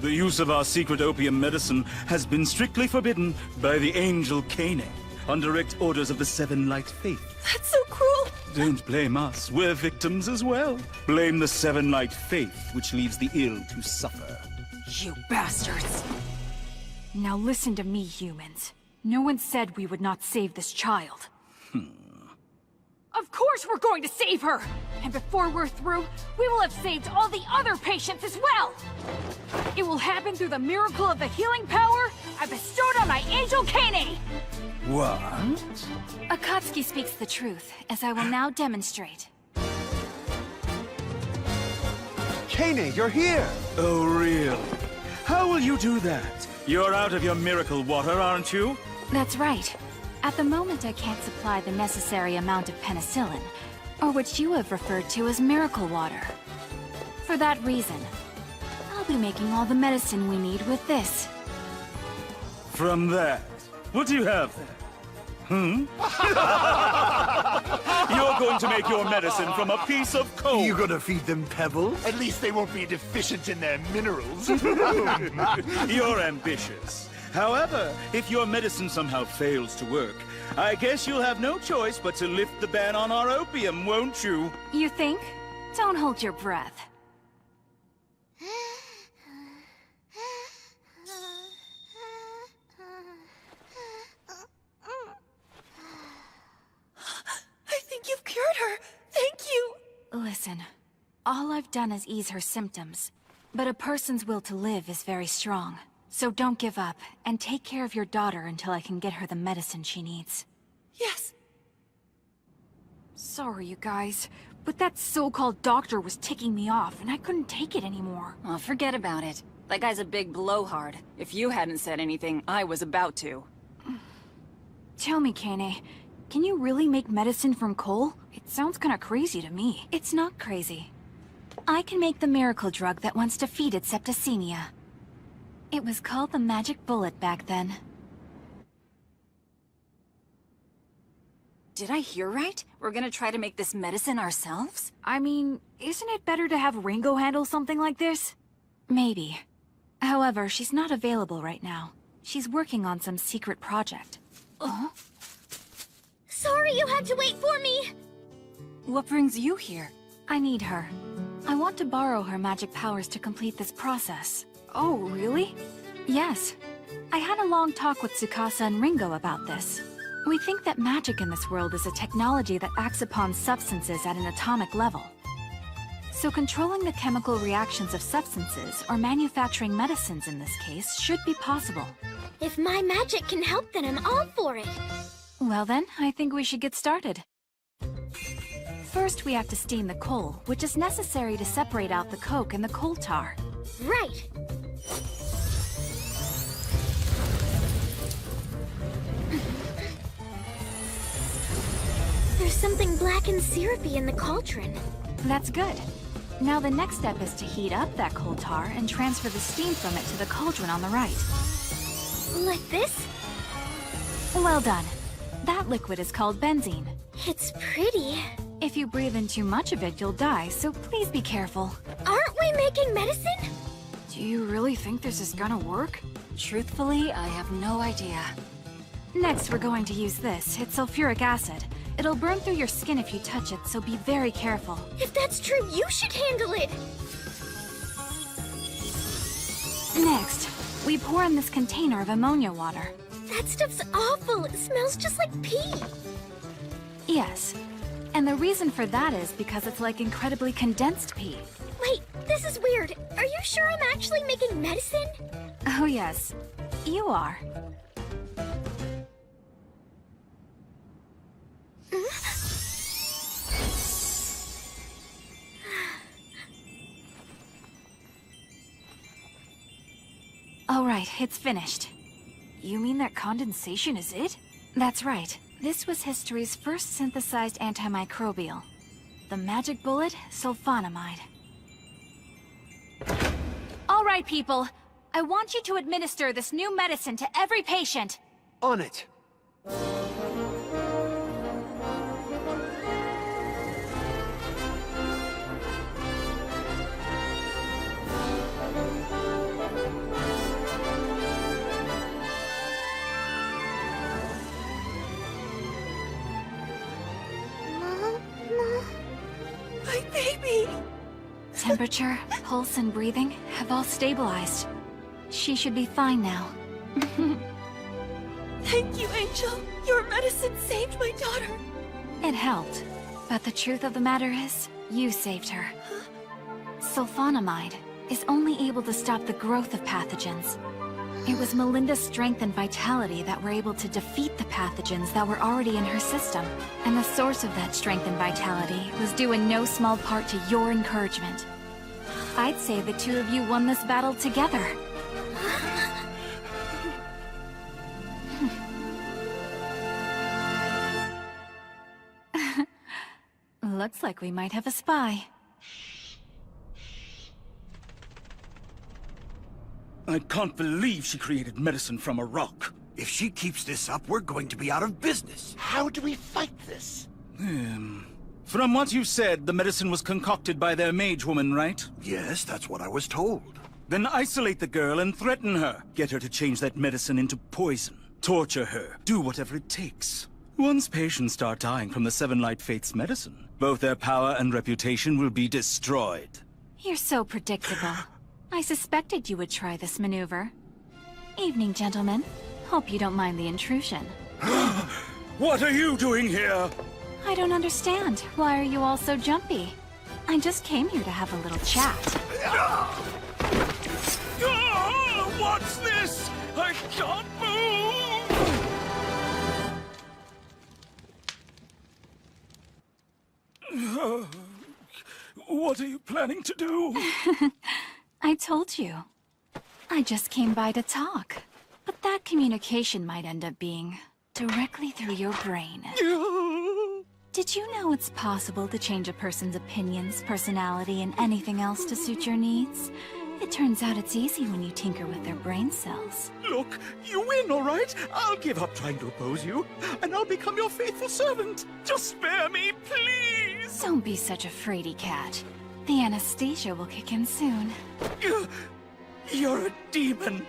The use of our secret opium medicine has been strictly forbidden by the angel Kane, on direct orders of the Seven Light Faith. That's so cruel. Don't blame us. We're victims as well. Blame the Seven Light Faith, which leaves the ill to suffer. You bastards! Now listen to me, humans. No one said we would not save this child. Of course we're going to save her! And before we're through, we will have saved all the other patients as well! It will happen through the miracle of the healing power I bestowed on my angel Kane! What? Akatsuki speaks the truth, as I will now demonstrate. Kane, you're here! Oh, really? How will you do that? You're out of your miracle water, aren't you? That's right. At the moment, I can't supply the necessary amount of penicillin, or what you have referred to as miracle water. For that reason, I'll be making all the medicine we need with this. From that, what do you have there? You're going to make your medicine from a piece of coal. You gonna feed them pebbles? At least they won't be deficient in their minerals. You're ambitious. However, if your medicine somehow fails to work, I guess you'll have no choice but to lift the ban on our opium, won't you? You think? Don't hold your breath. I think you've cured her. Thank you. Listen, all I've done is ease her symptoms. But a person's will to live is very strong. So don't give up, and take care of your daughter until I can get her the medicine she needs. Yes. Sorry, you guys, but that so-called doctor was ticking me off, and I couldn't take it anymore. Oh, forget about it. That guy's a big blowhard. If you hadn't said anything, I was about to. Tell me, Kane, can you really make medicine from coal? It sounds kinda crazy to me. It's not crazy. I can make the miracle drug that once defeated septicemia. It was called the magic bullet back then. Did I hear right? We're gonna try to make this medicine ourselves? I mean, isn't it better to have Ringo handle something like this? Maybe. However, she's not available right now. She's working on some secret project. Oh? Sorry you had to wait for me! What brings you here? I need her. I want to borrow her magic powers to complete this process. Oh, really? Yes. I had a long talk with Tsukasa and Ringo about this. We think that magic in this world is a technology that acts upon substances at an atomic level. So controlling the chemical reactions of substances, or manufacturing medicines in this case, should be possible. If my magic can help, then I'm all for it. Well then, I think we should get started. First, we have to steam the coal, which is necessary to separate out the coke and the coal tar. Right. There's something black and syrupy in the cauldron. That's good. Now the next step is to heat up that coal tar and transfer the steam from it to the cauldron on the right. Like this? Well done. That liquid is called benzene. It's pretty. If you breathe in too much of it, you'll die, so please be careful. Aren't we making medicine? Do you really think this is gonna work? Truthfully, I have no idea. Next, we're going to use this. It's sulfuric acid. It'll burn through your skin if you touch it, so be very careful. If that's true, you should handle it! Next, we pour in this container of ammonia water. That stuff's awful. It smells just like pee. Yes. And the reason for that is because it's like incredibly condensed pee. Wait, this is weird. Are you sure I'm actually making medicine? Oh yes, you are. All right, it's finished. You mean that condensation is it? That's right. This was history's first synthesized antimicrobial. The magic bullet, sulfonamide. All right, people. I want you to administer this new medicine to every patient. On it. My baby! Temperature, pulse, and breathing have all stabilized. She should be fine now. Thank you, Angel. Your medicine saved my daughter. It helped. But the truth of the matter is, you saved her. Sulfonamide is only able to stop the growth of pathogens. It was Melinda's strength and vitality that were able to defeat the pathogens that were already in her system. And the source of that strength and vitality was due in no small part to your encouragement. I'd say the two of you won this battle together. Looks like we might have a spy. I can't believe she created medicine from a rock. If she keeps this up, we're going to be out of business. How do we fight this? From what you said, the medicine was concocted by their mage woman, right? Yes, that's what I was told. Then isolate the girl and threaten her. Get her to change that medicine into poison. Torture her. Do whatever it takes. Once patients start dying from the Seven Light Faith's medicine, both their power and reputation will be destroyed. You're so predictable. I suspected you would try this maneuver. Evening, gentlemen. Hope you don't mind the intrusion. What are you doing here? I don't understand. Why are you all so jumpy? I just came here to have a little chat. What's this? I can't move! What are you planning to do? I told you. I just came by to talk. But that communication might end up being directly through your brain. Did you know it's possible to change a person's opinions, personality, and anything else to suit your needs? It turns out it's easy when you tinker with their brain cells. Look, you win, all right? I'll give up trying to oppose you, and I'll become your faithful servant. Just spare me, please! Don't be such a fraidy cat. The anesthesia will kick in soon. You're a demon.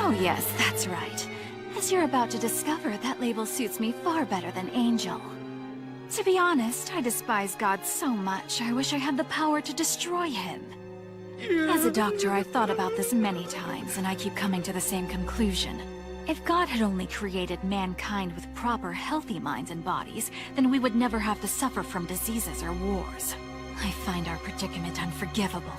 Oh yes, that's right. As you're about to discover, that label suits me far better than Angel. To be honest, I despise God so much, I wish I had the power to destroy him. As a doctor, I've thought about this many times, and I keep coming to the same conclusion. If God had only created mankind with proper, healthy minds and bodies, then we would never have to suffer from diseases or wars. I find our predicament unforgivable.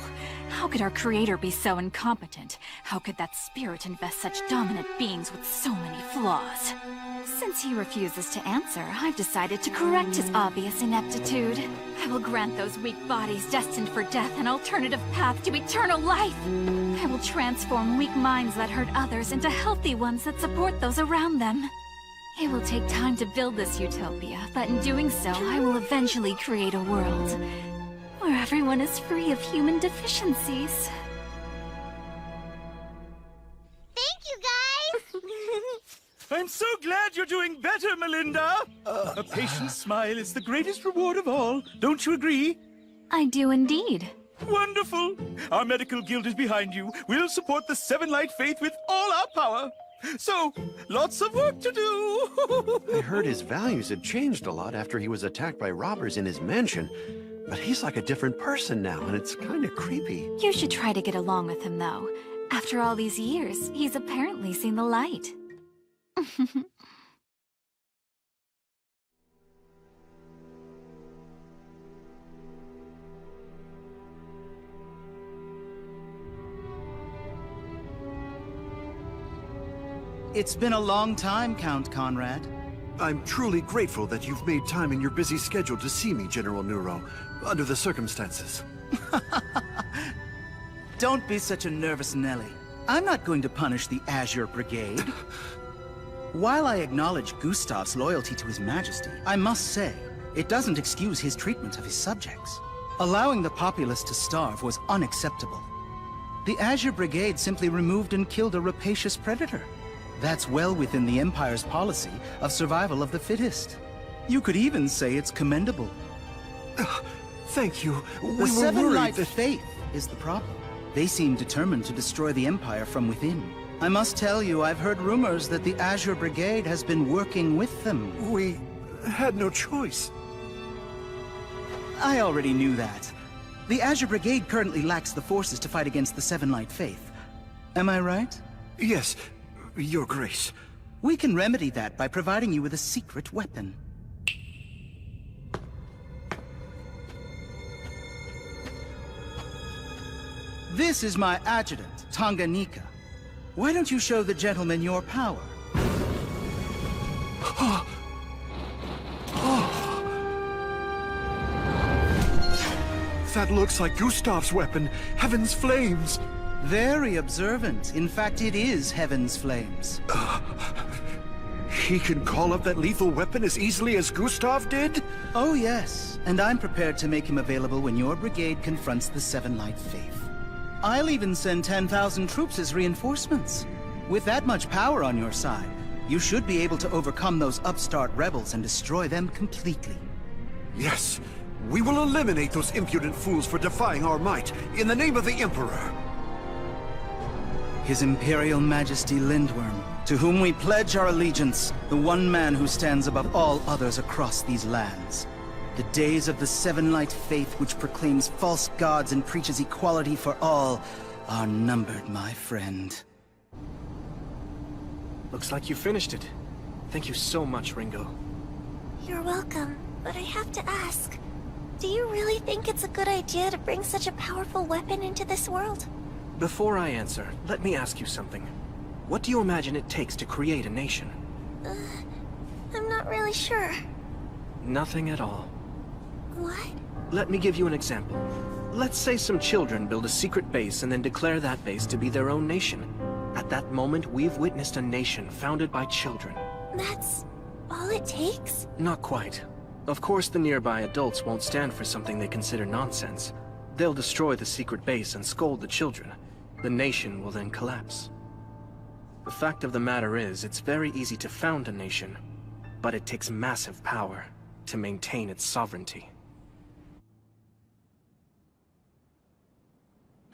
How could our creator be so incompetent? How could that spirit invest such dominant beings with so many flaws? Since he refuses to answer, I've decided to correct his obvious ineptitude. I will grant those weak bodies destined for death an alternative path to eternal life. I will transform weak minds that hurt others into healthy ones that support those around them. It will take time to build this utopia, but in doing so, I will eventually create a world where everyone is free of human deficiencies. Thank you, guys! I'm so glad you're doing better, Melinda! A patient's smile is the greatest reward of all. Don't you agree? I do indeed. Wonderful! Our medical guild is behind you. We'll support the Seven Light Faith with all our power. So, lots of work to do! I heard his values had changed a lot after he was attacked by robbers in his mansion. But he's like a different person now, and it's kind of creepy. You should try to get along with him, though. After all these years, he's apparently seen the light. It's been a long time, Count Conrad. I'm truly grateful that you've made time in your busy schedule to see me, General Nero, under the circumstances. Don't be such a nervous Nelly. I'm not going to punish the Azure Brigade. While I acknowledge Gustav's loyalty to His Majesty, I must say, it doesn't excuse his treatment of his subjects. Allowing the populace to starve was unacceptable. The Azure Brigade simply removed and killed a rapacious predator. That's well within the Empire's policy of survival of the fittest. You could even say it's commendable. Thank you. The Seven Light Faith is the problem. They seem determined to destroy the Empire from within. I must tell you, I've heard rumors that the Azure Brigade has been working with them. We had no choice. I already knew that. The Azure Brigade currently lacks the forces to fight against the Seven Light Faith. Am I right? Yes, Your Grace. We can remedy that by providing you with a secret weapon. This is my adjutant, Tanganyika. Why don't you show the gentleman your power? That looks like Gustav's weapon, Heaven's Flames. Very observant. In fact, it is Heaven's Flames. He can call up that lethal weapon as easily as Gustav did? Oh yes, and I'm prepared to make him available when your brigade confronts the Seven Light Faith. I'll even send 10,000 troops as reinforcements. With that much power on your side, you should be able to overcome those upstart rebels and destroy them completely. Yes, we will eliminate those impudent fools for defying our might, in the name of the Emperor. His Imperial Majesty Lindworm, to whom we pledge our allegiance, the one man who stands above all others across these lands. The days of the Seven Light Faith, which proclaims false gods and preaches equality for all, are numbered, my friend. Looks like you finished it. Thank you so much, Ringo. You're welcome, but I have to ask. Do you really think it's a good idea to bring such a powerful weapon into this world? Before I answer, let me ask you something. What do you imagine it takes to create a nation? I'm not really sure. Nothing at all. What? Let me give you an example. Let's say some children build a secret base and then declare that base to be their own nation. At that moment, we've witnessed a nation founded by children. That's all it takes? Not quite. Of course, the nearby adults won't stand for something they consider nonsense. They'll destroy the secret base and scold the children. The nation will then collapse. The fact of the matter is, it's very easy to found a nation, but it takes massive power to maintain its sovereignty.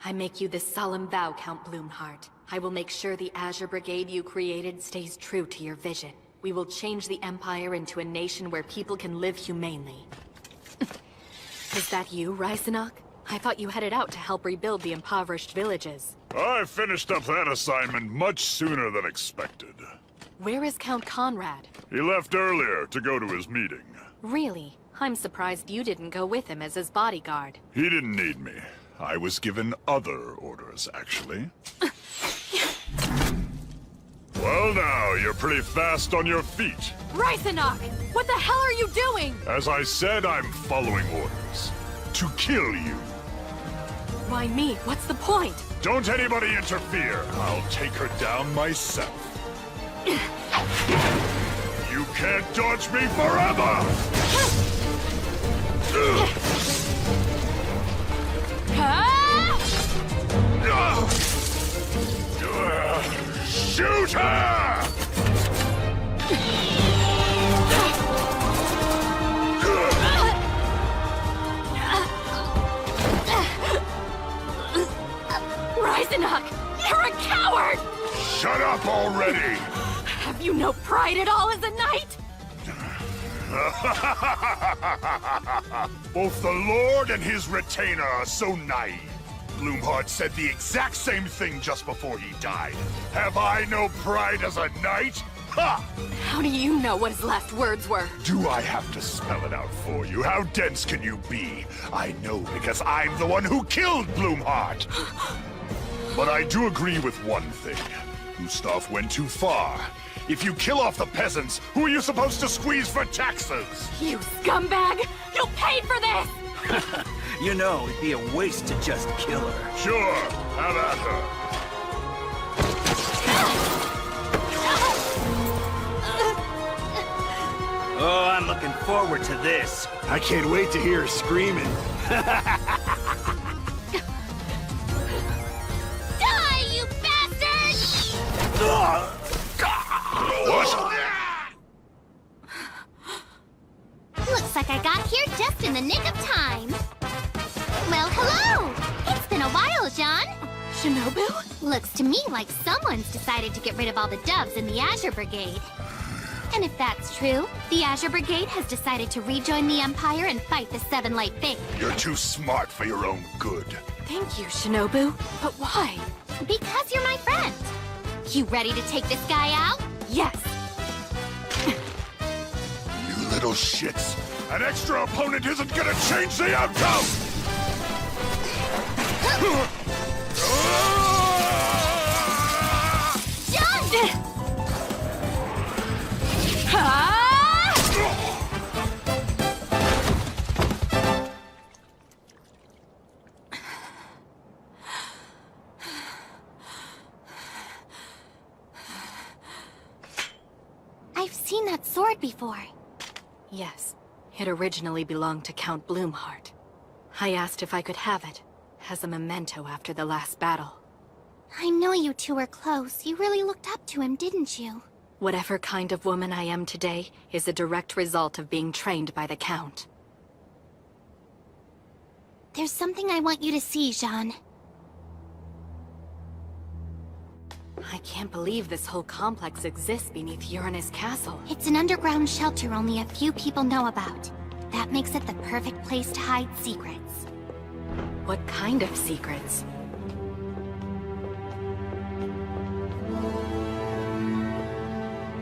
I make you this solemn vow, Count Bloomheart. I will make sure the Azure Brigade you created stays true to your vision. We will change the Empire into a nation where people can live humanely. Is that you, Reisenach? I thought you headed out to help rebuild the impoverished villages. I finished up that assignment much sooner than expected. Where is Count Conrad? He left earlier to go to his meeting. Really? I'm surprised you didn't go with him as his bodyguard. He didn't need me. I was given other orders, actually. Well now, you're pretty fast on your feet. Reisenach! What the hell are you doing? As I said, I'm following orders. To kill you. Why me? What's the point? Don't anybody interfere. I'll take her down myself. You can't dodge me forever! Shoot her! Reisenach! You're a coward! Shut up already! Have you no pride at all as a knight? Both the Lord and his retainer are so naive. Bloomheart said the exact same thing just before he died. Have I no pride as a knight? Ha! How do you know what his last words were? Do I have to spell it out for you? How dense can you be? I know because I'm the one who killed Bloomheart. But I do agree with one thing. Gustav went too far. If you kill off the peasants, who are you supposed to squeeze for taxes? You scumbag! You paid for this! You know, it'd be a waste to just kill her. Sure, have at her. Oh, I'm looking forward to this. I can't wait to hear her screaming. Die, you bastard! What? Looks like I got here just in the nick of time. Well, hello! It's been a while, Jean. Shinobu? Looks to me like someone's decided to get rid of all the doves in the Azure Brigade. And if that's true, the Azure Brigade has decided to rejoin the Empire and fight the Seven Light Faith. You're too smart for your own good. Thank you, Shinobu. But why? Because you're my friend. You ready to take this guy out? Yes. You little shits. An extra opponent isn't gonna change the outcome! Done! I've seen that sword before. Yes. It originally belonged to Count Bloomheart. I asked if I could have it, as a memento after the last battle. I know you two were close. You really looked up to him, didn't you? Whatever kind of woman I am today is a direct result of being trained by the Count. There's something I want you to see, Jean. I can't believe this whole complex exists beneath Uranus Castle. It's an underground shelter only a few people know about. That makes it the perfect place to hide secrets. What kind of secrets?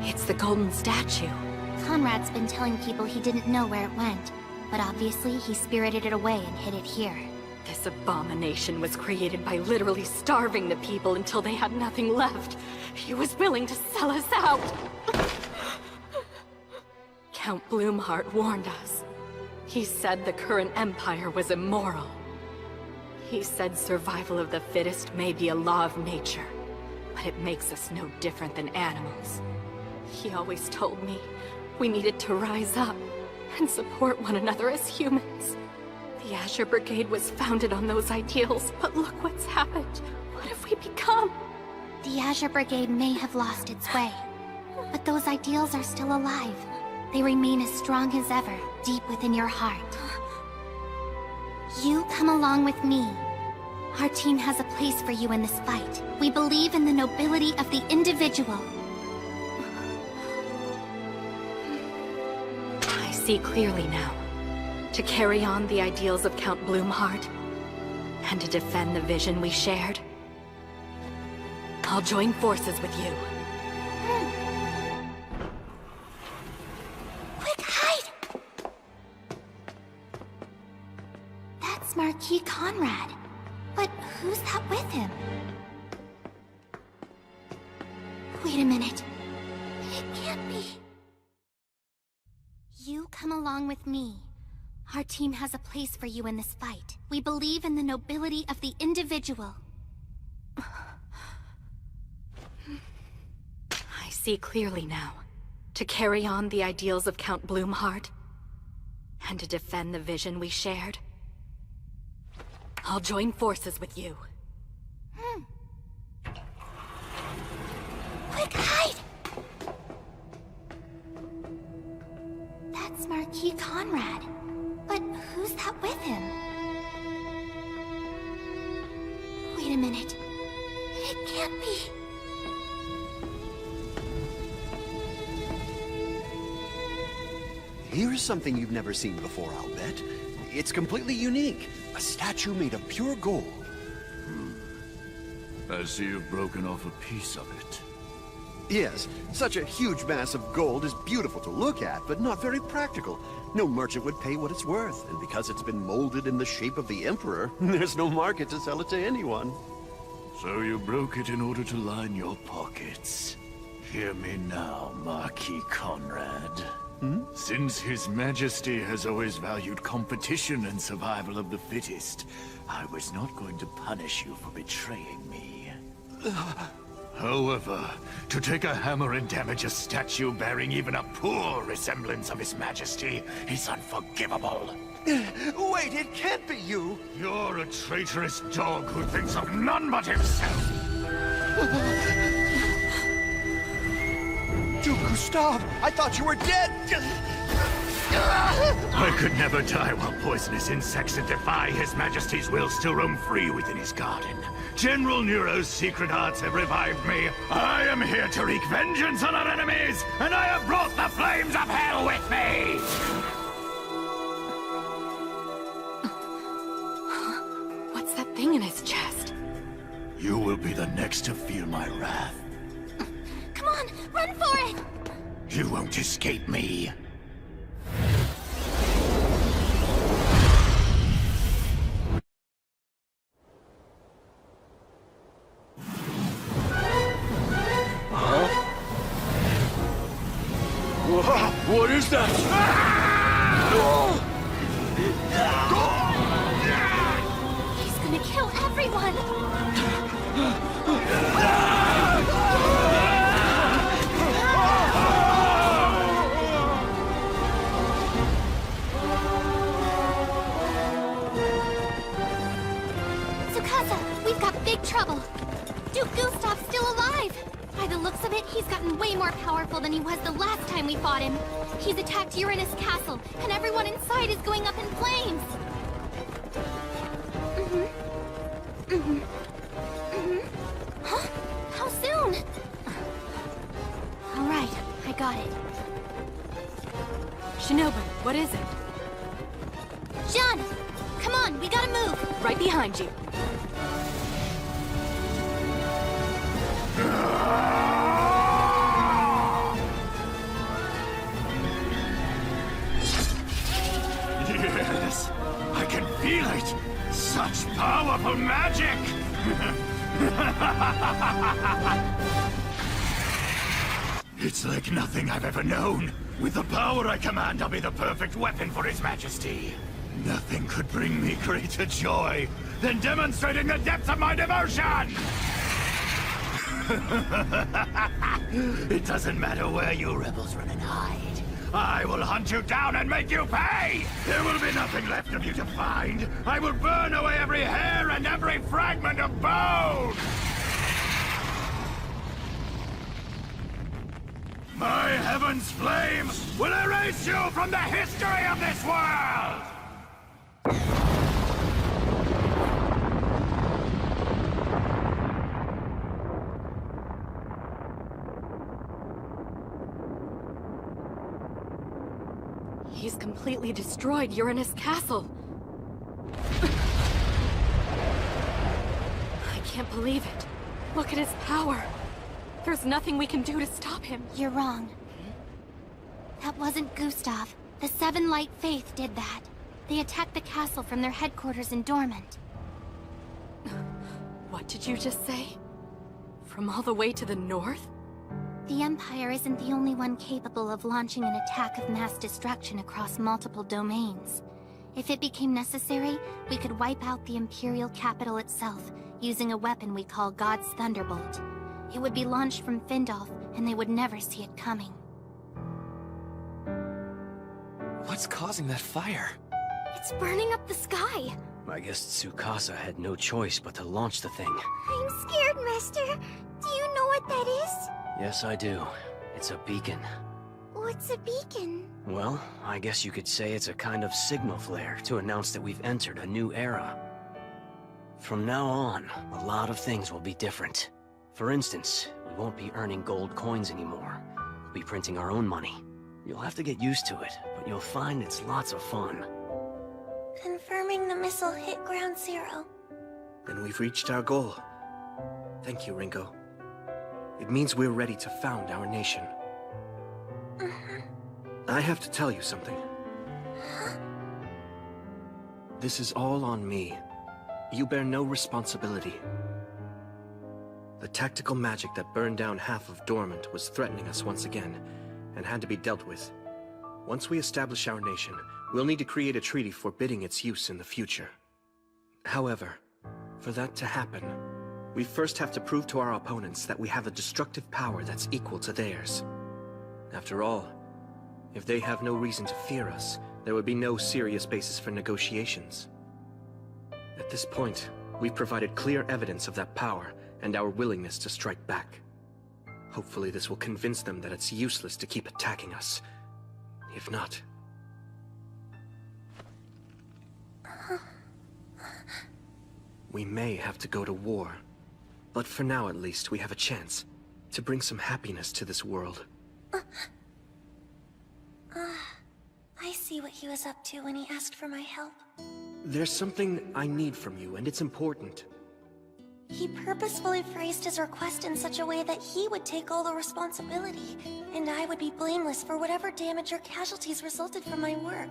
It's the golden statue. Conrad's been telling people he didn't know where it went, but obviously he spirited it away and hid it here. This abomination was created by literally starving the people until they had nothing left. He was willing to sell us out. Count Bloomheart warned us. He said the current empire was immoral. He said survival of the fittest may be a law of nature, but it makes us no different than animals. He always told me we needed to rise up and support one another as humans. The Azure Brigade was founded on those ideals, but look what's happened. What have we become? The Azure Brigade may have lost its way, but those ideals are still alive. They remain as strong as ever, deep within your heart. You come along with me. Our team has a place for you in this fight. We believe in the nobility of the individual. I see clearly now. To carry on the ideals of Count Bloomheart, and to defend the vision we shared, I'll join forces with you. Quick, hide! That's Marquis Conrad. But who's that with him? Wait a minute. It can't be. You come along with me. Our team has a place for you in this fight. We believe in the nobility of the individual. I see clearly now. To carry on the ideals of Count Bloomheart, and to defend the vision we shared, I'll join forces with you. Quick, hide! That's Marquis Conrad. But who's that with him? Wait a minute. It can't be. Here's something you've never seen before, I'll bet. It's completely unique. A statue made of pure gold. I see you've broken off a piece of it. Yes, such a huge mass of gold is beautiful to look at, but not very practical. No merchant would pay what it's worth, and because it's been molded in the shape of the Emperor, there's no market to sell it to anyone. So you broke it in order to line your pockets. Hear me now, Marquis Conrad. Since His Majesty has always valued competition and survival of the fittest, I was not going to punish you for betraying me. However, to take a hammer and damage a statue bearing even a poor resemblance of His Majesty is unforgivable. Wait, it can't be you! You're a traitorous dog who thinks of none but himself! Duke Gustav, I thought you were dead! I could never die while poisonous insects that defy His Majesty's will still roam free within his garden. General Nero's secret arts have revived me. I am here to wreak vengeance on our enemies, and I have brought the flames of hell with me! What's that thing in his chest? You will be the next to feel my wrath. Come on, run for it! You won't escape me. What is that? He's gonna kill everyone! Tsukasa, we've got big trouble. Duke Gustav's still alive! By the looks of it, he's gotten way more powerful than he was the last time we fought him. He's attacked Uranus Castle, and everyone inside is going up in flames! Huh? How soon? All right, I got it. Shinobu, what is it? John! Come on, we gotta move! Right behind you. Yes, I can feel it! Such powerful magic! It's like nothing I've ever known. With the power I command, I'll be the perfect weapon for His Majesty. Nothing could bring me greater joy than demonstrating the depths of my devotion! It doesn't matter where you rebels run and hide. I will hunt you down and make you pay! There will be nothing left of you to find. I will burn away every hair and every fragment of bone! My heaven's flame will erase you from the history of this world! He's completely destroyed Uranus Castle. I can't believe it. Look at his power. There's nothing we can do to stop him. You're wrong. That wasn't Gustav. The Seven Light Faith did that. They attacked the castle from their headquarters in Dormant. What did you just say? From all the way to the north? The Empire isn't the only one capable of launching an attack of mass destruction across multiple domains. If it became necessary, we could wipe out the Imperial capital itself, using a weapon we call God's Thunderbolt. It would be launched from Findolf, and they would never see it coming. What's causing that fire? It's burning up the sky! I guess Tsukasa had no choice but to launch the thing. I'm scared, Master. Do you know what that is? Yes, I do. It's a beacon. What's a beacon? Well, I guess you could say it's a kind of signal flare to announce that we've entered a new era. From now on, a lot of things will be different. For instance, we won't be earning gold coins anymore. We'll be printing our own money. You'll have to get used to it, but you'll find it's lots of fun. Confirming the missile hit ground zero. Then we've reached our goal. Thank you, Ringo. It means we're ready to found our nation. I have to tell you something. This is all on me. You bear no responsibility. The tactical magic that burned down half of Dormant was threatening us once again, and had to be dealt with. Once we establish our nation, we'll need to create a treaty forbidding its use in the future. However, for that to happen, we first have to prove to our opponents that we have a destructive power that's equal to theirs. After all, if they have no reason to fear us, there would be no serious basis for negotiations. At this point, we've provided clear evidence of that power and our willingness to strike back. Hopefully this will convince them that it's useless to keep attacking us. If not, We may have to go to war. But for now, at least, we have a chance to bring some happiness to this world. I see what he was up to when he asked for my help. There's something I need from you, and it's important. He purposefully phrased his request in such a way that he would take all the responsibility, and I would be blameless for whatever damage or casualties resulted from my work.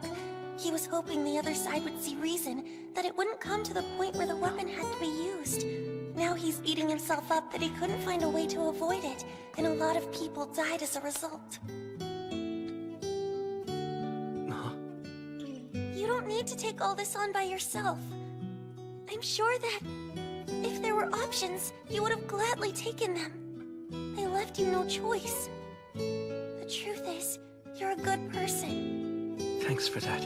He was hoping the other side would see reason, that it wouldn't come to the point where the weapon had to be used. Now he's beating himself up that he couldn't find a way to avoid it, and a lot of people died as a result. You don't need to take all this on by yourself. I'm sure that if there were options, you would have gladly taken them. I left you no choice. The truth is, you're a good person. Thanks for that.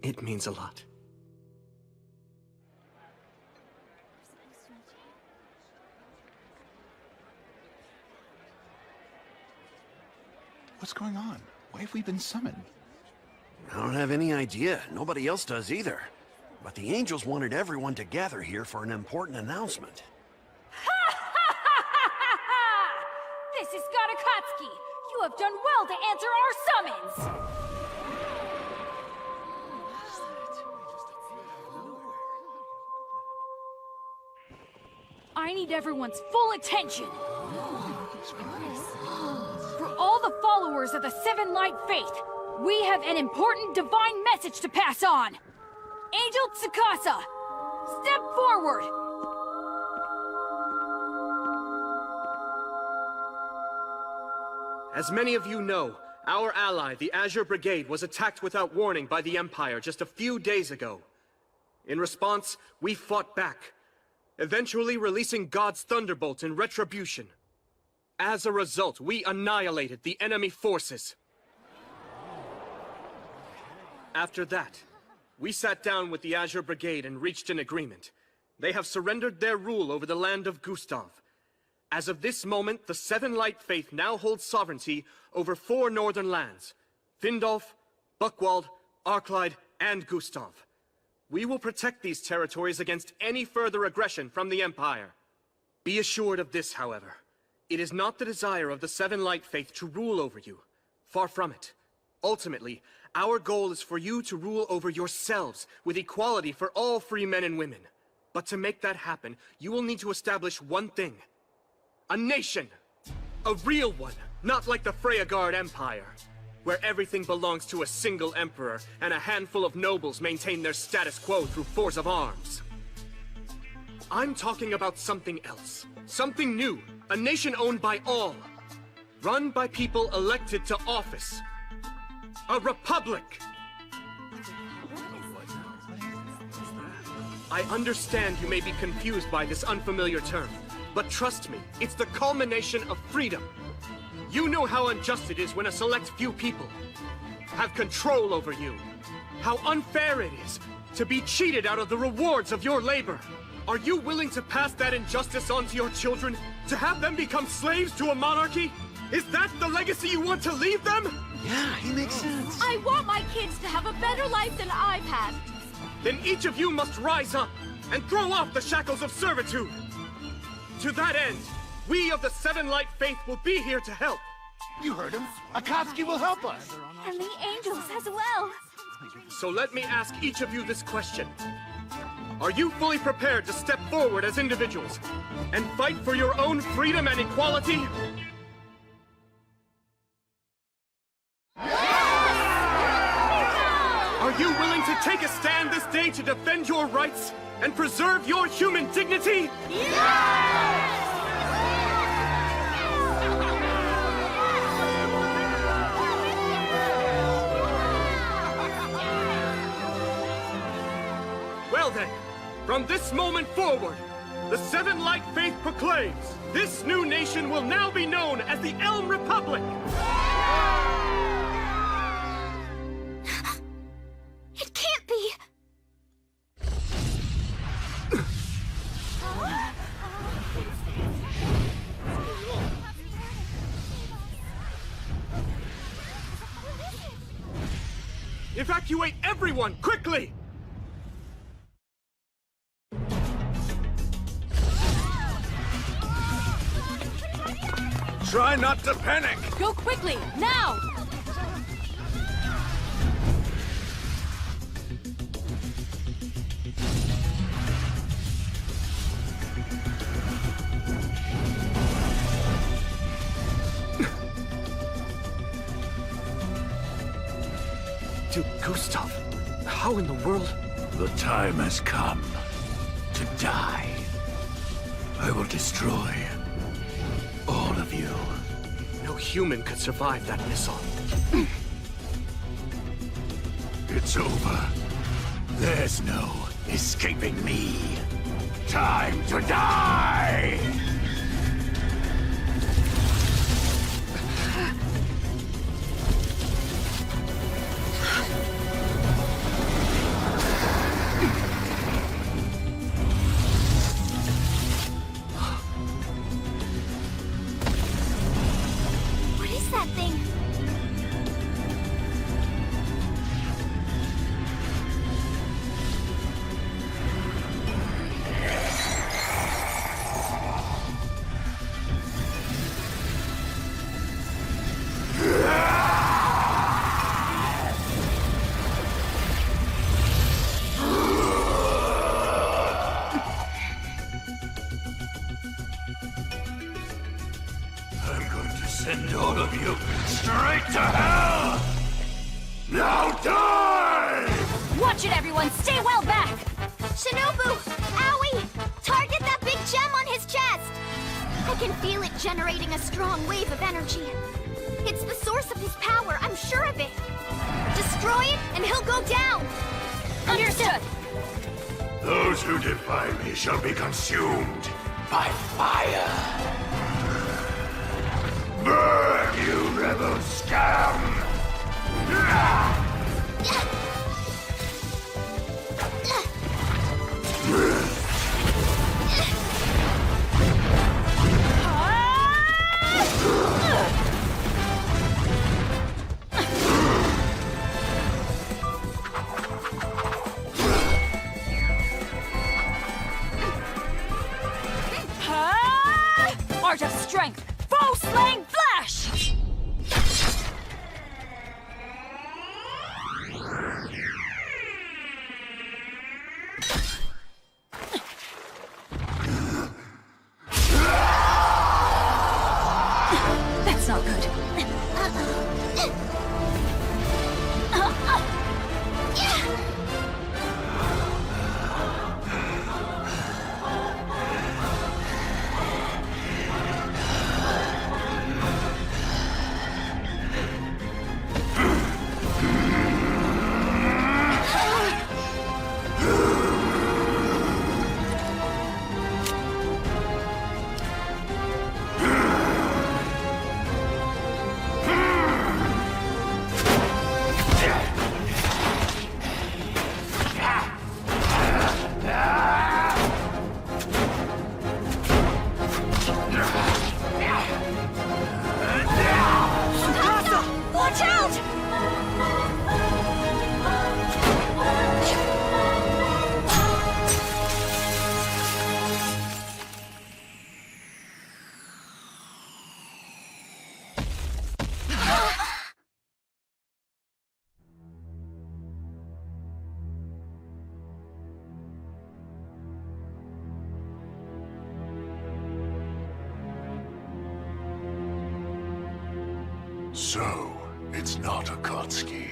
It means a lot. What's going on? Why have we been summoned? I don't have any idea. Nobody else does either. But the angels wanted everyone to gather here for an important announcement. This is Gatakatsuki! You have done well to answer our summons! I need everyone's full attention! For all the followers of the Seven Light Faith, we have an important divine message to pass on! Angel Tsukasa, step forward! As many of you know, our ally, the Azure Brigade, was attacked without warning by the Empire just a few days ago. In response, we fought back, eventually releasing God's Thunderbolt in retribution. As a result, we annihilated the enemy forces. After that, we sat down with the Azure Brigade and reached an agreement. They have surrendered their rule over the land of Gustav. As of this moment, the Seven Light Faith now holds sovereignty over 4 northern lands: Findolf, Buckwald, Arclide, and Gustav. We will protect these territories against any further aggression from the Empire. Be assured of this, however. It is not the desire of the Seven Light Faith to rule over you. Far from it. Ultimately, our goal is for you to rule over yourselves with equality for all free men and women. But to make that happen, you will need to establish one thing. A nation! A real one, not like the Freyagard Empire, where everything belongs to a single emperor and a handful of nobles maintain their status quo through force of arms. I'm talking about something else. Something new. A nation owned by all. Run by people elected to office. A republic! I understand you may be confused by this unfamiliar term, but trust me, it's the culmination of freedom. You know how unjust it is when a select few people have control over you. How unfair it is to be cheated out of the rewards of your labor. Are you willing to pass that injustice on to your children? To have them become slaves to a monarchy? Is that the legacy you want to leave them? Yeah, he makes sense. I want my kids to have a better life than I've had. Then each of you must rise up and throw off the shackles of servitude. To that end, we of the Seven Light Faith will be here to help. You heard him. Akatsuki will help us. And the angels as well. So let me ask each of you this question. Are you fully prepared to step forward as individuals and fight for your own freedom and equality? Are you willing to take a stand this day to defend your rights and preserve your human dignity? Well then, from this moment forward, the Seven Light Faith proclaims, this new nation will now be known as the Elm Republic! It can't be! Evacuate everyone, quickly! Try not to panic! Go quickly, now! Dude, Gustav, how in the world? The time has come to die. I will destroy all of you. No human could survive that missile. It's over. There's no escaping me. Time to die! What is that thing? I'm going to send all of you straight to hell! Now die! Watch it, everyone! Stay well back! Shinobu! Owie! Target that big gem on his chest! I can feel it generating a strong wave of energy. It's the source of his power, I'm sure of it. Destroy it, and he'll go down! Understood! Those who defy me shall be consumed by fire! Burn, you rebel scum! Art of strength! Foe slaying flash! That's not good. Watch out! So, it's not Akatsuki.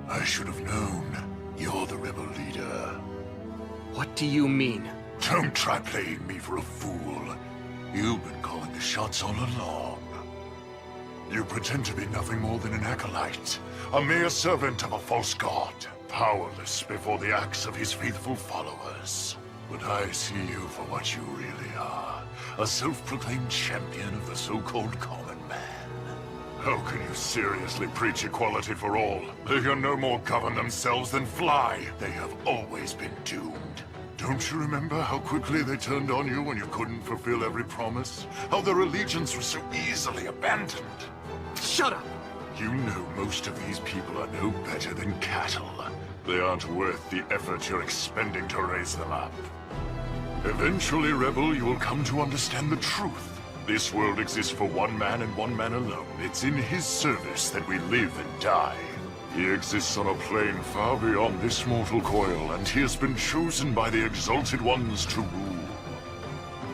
I should have known. You're the rebel leader. What do you mean? Don't try playing me for a fool. You've been calling the shots all along. You pretend to be nothing more than an acolyte, a mere servant of a false god, powerless before the acts of his faithful followers. But I see you for what you really are, a self-proclaimed champion of the so-called common man. How can you seriously preach equality for all? They can no more govern themselves than fly. They have always been doomed. Don't you remember how quickly they turned on you when you couldn't fulfill every promise? How their allegiance was so easily abandoned? Shut up! You know most of these people are no better than cattle. They aren't worth the effort you're expending to raise them up. Eventually, Rebel, you will come to understand the truth. This world exists for one man and one man alone. It's in his service that we live and die. He exists on a plane far beyond this mortal coil, and he has been chosen by the Exalted Ones to rule.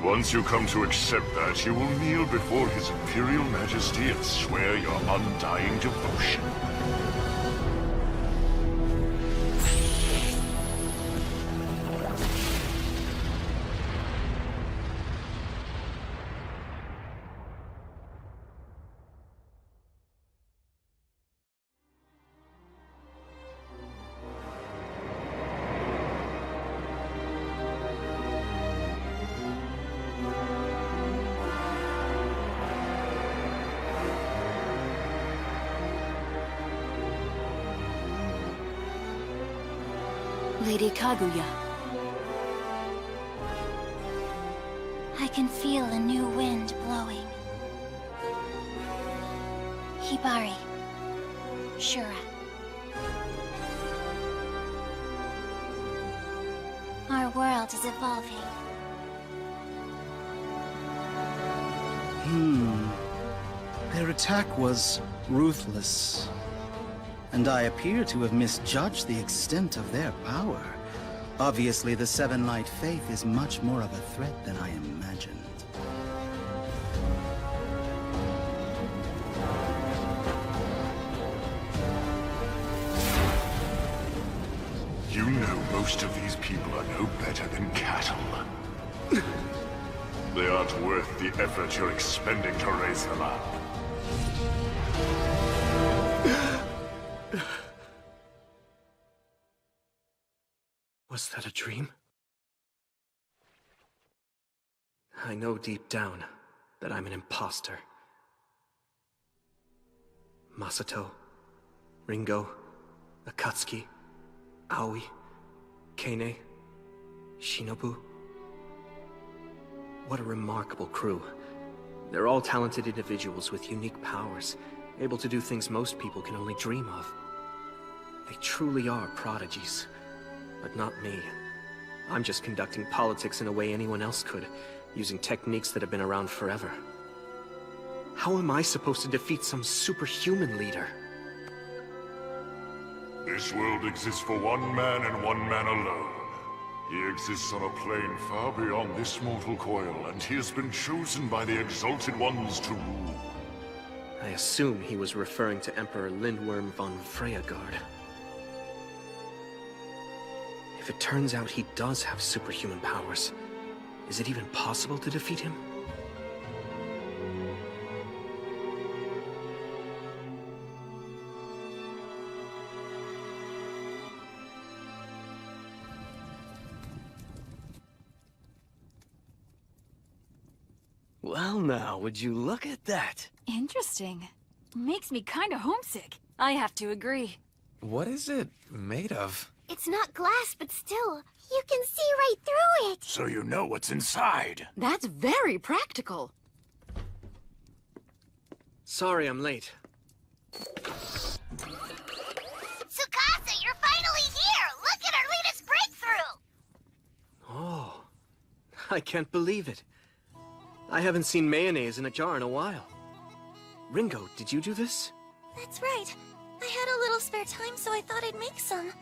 Once you come to accept that, you will kneel before his Imperial Majesty and swear your undying devotion. Lady Kaguya. I can feel a new wind blowing. Hibari. Shura. Our world is evolving. Their attack was ruthless. And I appear to have misjudged the extent of their power. Obviously, the Seven Light Faith is much more of a threat than I imagined. You know most of these people are no better than cattle. They aren't worth the effort you're expending to raise them up. Was that a dream? I know deep down that I'm an imposter. Masato, Ringo, Akatsuki, Aoi, Kane, Shinobu. What a remarkable crew. They're all talented individuals with unique powers, able to do things most people can only dream of. They truly are prodigies. But not me. I'm just conducting politics in a way anyone else could, using techniques that have been around forever. How am I supposed to defeat some superhuman leader? This world exists for one man and one man alone. He exists on a plane far beyond this mortal coil, and he has been chosen by the Exalted Ones to rule. I assume he was referring to Emperor Lindworm von Freyagard. If it turns out he does have superhuman powers, is it even possible to defeat him? Well now, would you look at that? Interesting. Makes me kinda homesick. I have to agree. What is it made of? It's not glass, but still, you can see right through it. So you know what's inside. That's very practical. Sorry I'm late. Tsukasa, you're finally here! Look at our latest breakthrough! Oh, I can't believe it. I haven't seen mayonnaise in a jar in a while. Ringo, did you do this? That's right. I had a little spare time, so I thought I'd make some.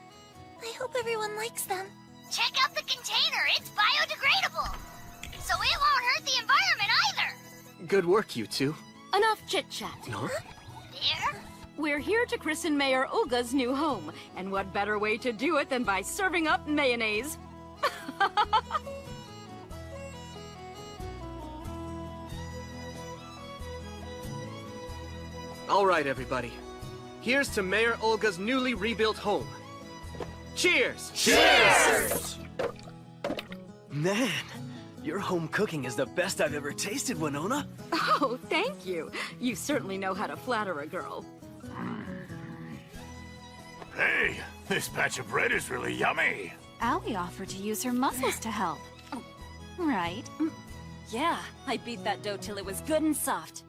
I hope everyone likes them. Check out the container, it's biodegradable! So it won't hurt the environment either! Good work, you two. Enough chit-chat. Huh? There? We're here to christen Mayor Olga's new home, and what better way to do it than by serving up mayonnaise? All right, everybody. Here's to Mayor Olga's newly rebuilt home. Cheers! Cheers! Man, your home cooking is the best I've ever tasted, Winona. Oh, thank you. You certainly know how to flatter a girl. Hey, this batch of bread is really yummy. Aoi offered to use her muscles to help. Right? Yeah, I beat that dough till it was good and soft.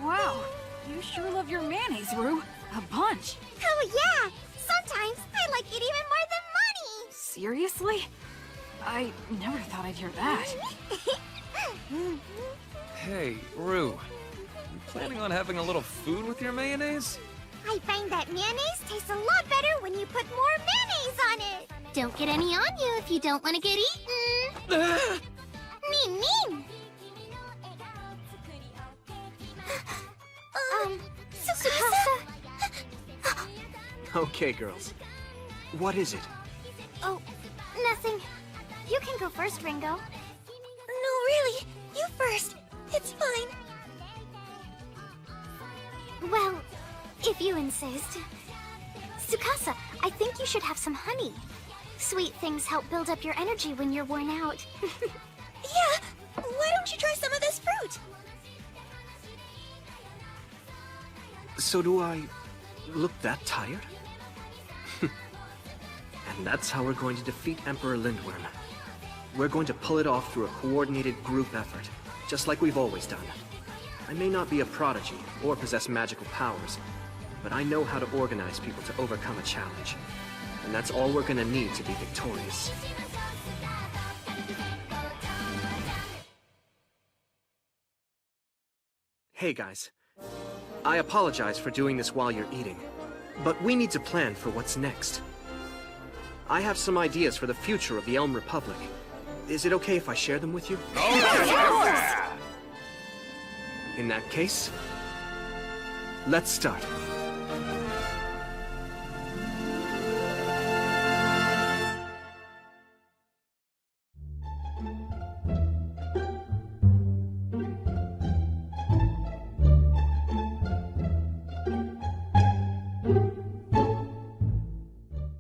Wow, you sure love your mayonnaise, Rue. A bunch. Oh yeah! Sometimes I like it even more than money! Seriously? I never thought I'd hear that. Hey, Rue. You planning on having a little food with your mayonnaise? I find that mayonnaise tastes a lot better when you put more mayonnaise on it. Don't get any on you if you don't want to get eaten. Mean. Tsukasa? Okay, girls. What is it? Oh, nothing. You can go first, Ringo. No, really. You first. It's fine. Well, if you insist. Tsukasa, I think you should have some honey. Sweet things help build up your energy when you're worn out. Yeah, why don't you try some of this fruit? So do I look that tired? And that's how we're going to defeat Emperor Lindworm. We're going to pull it off through a coordinated group effort, just like we've always done. I may not be a prodigy or possess magical powers, but I know how to organize people to overcome a challenge. And that's all we're gonna need to be victorious. Hey guys, I apologize for doing this while you're eating, but we need to plan for what's next. I have some ideas for the future of the Elm Republic. Is it okay if I share them with you? In that case, let's start.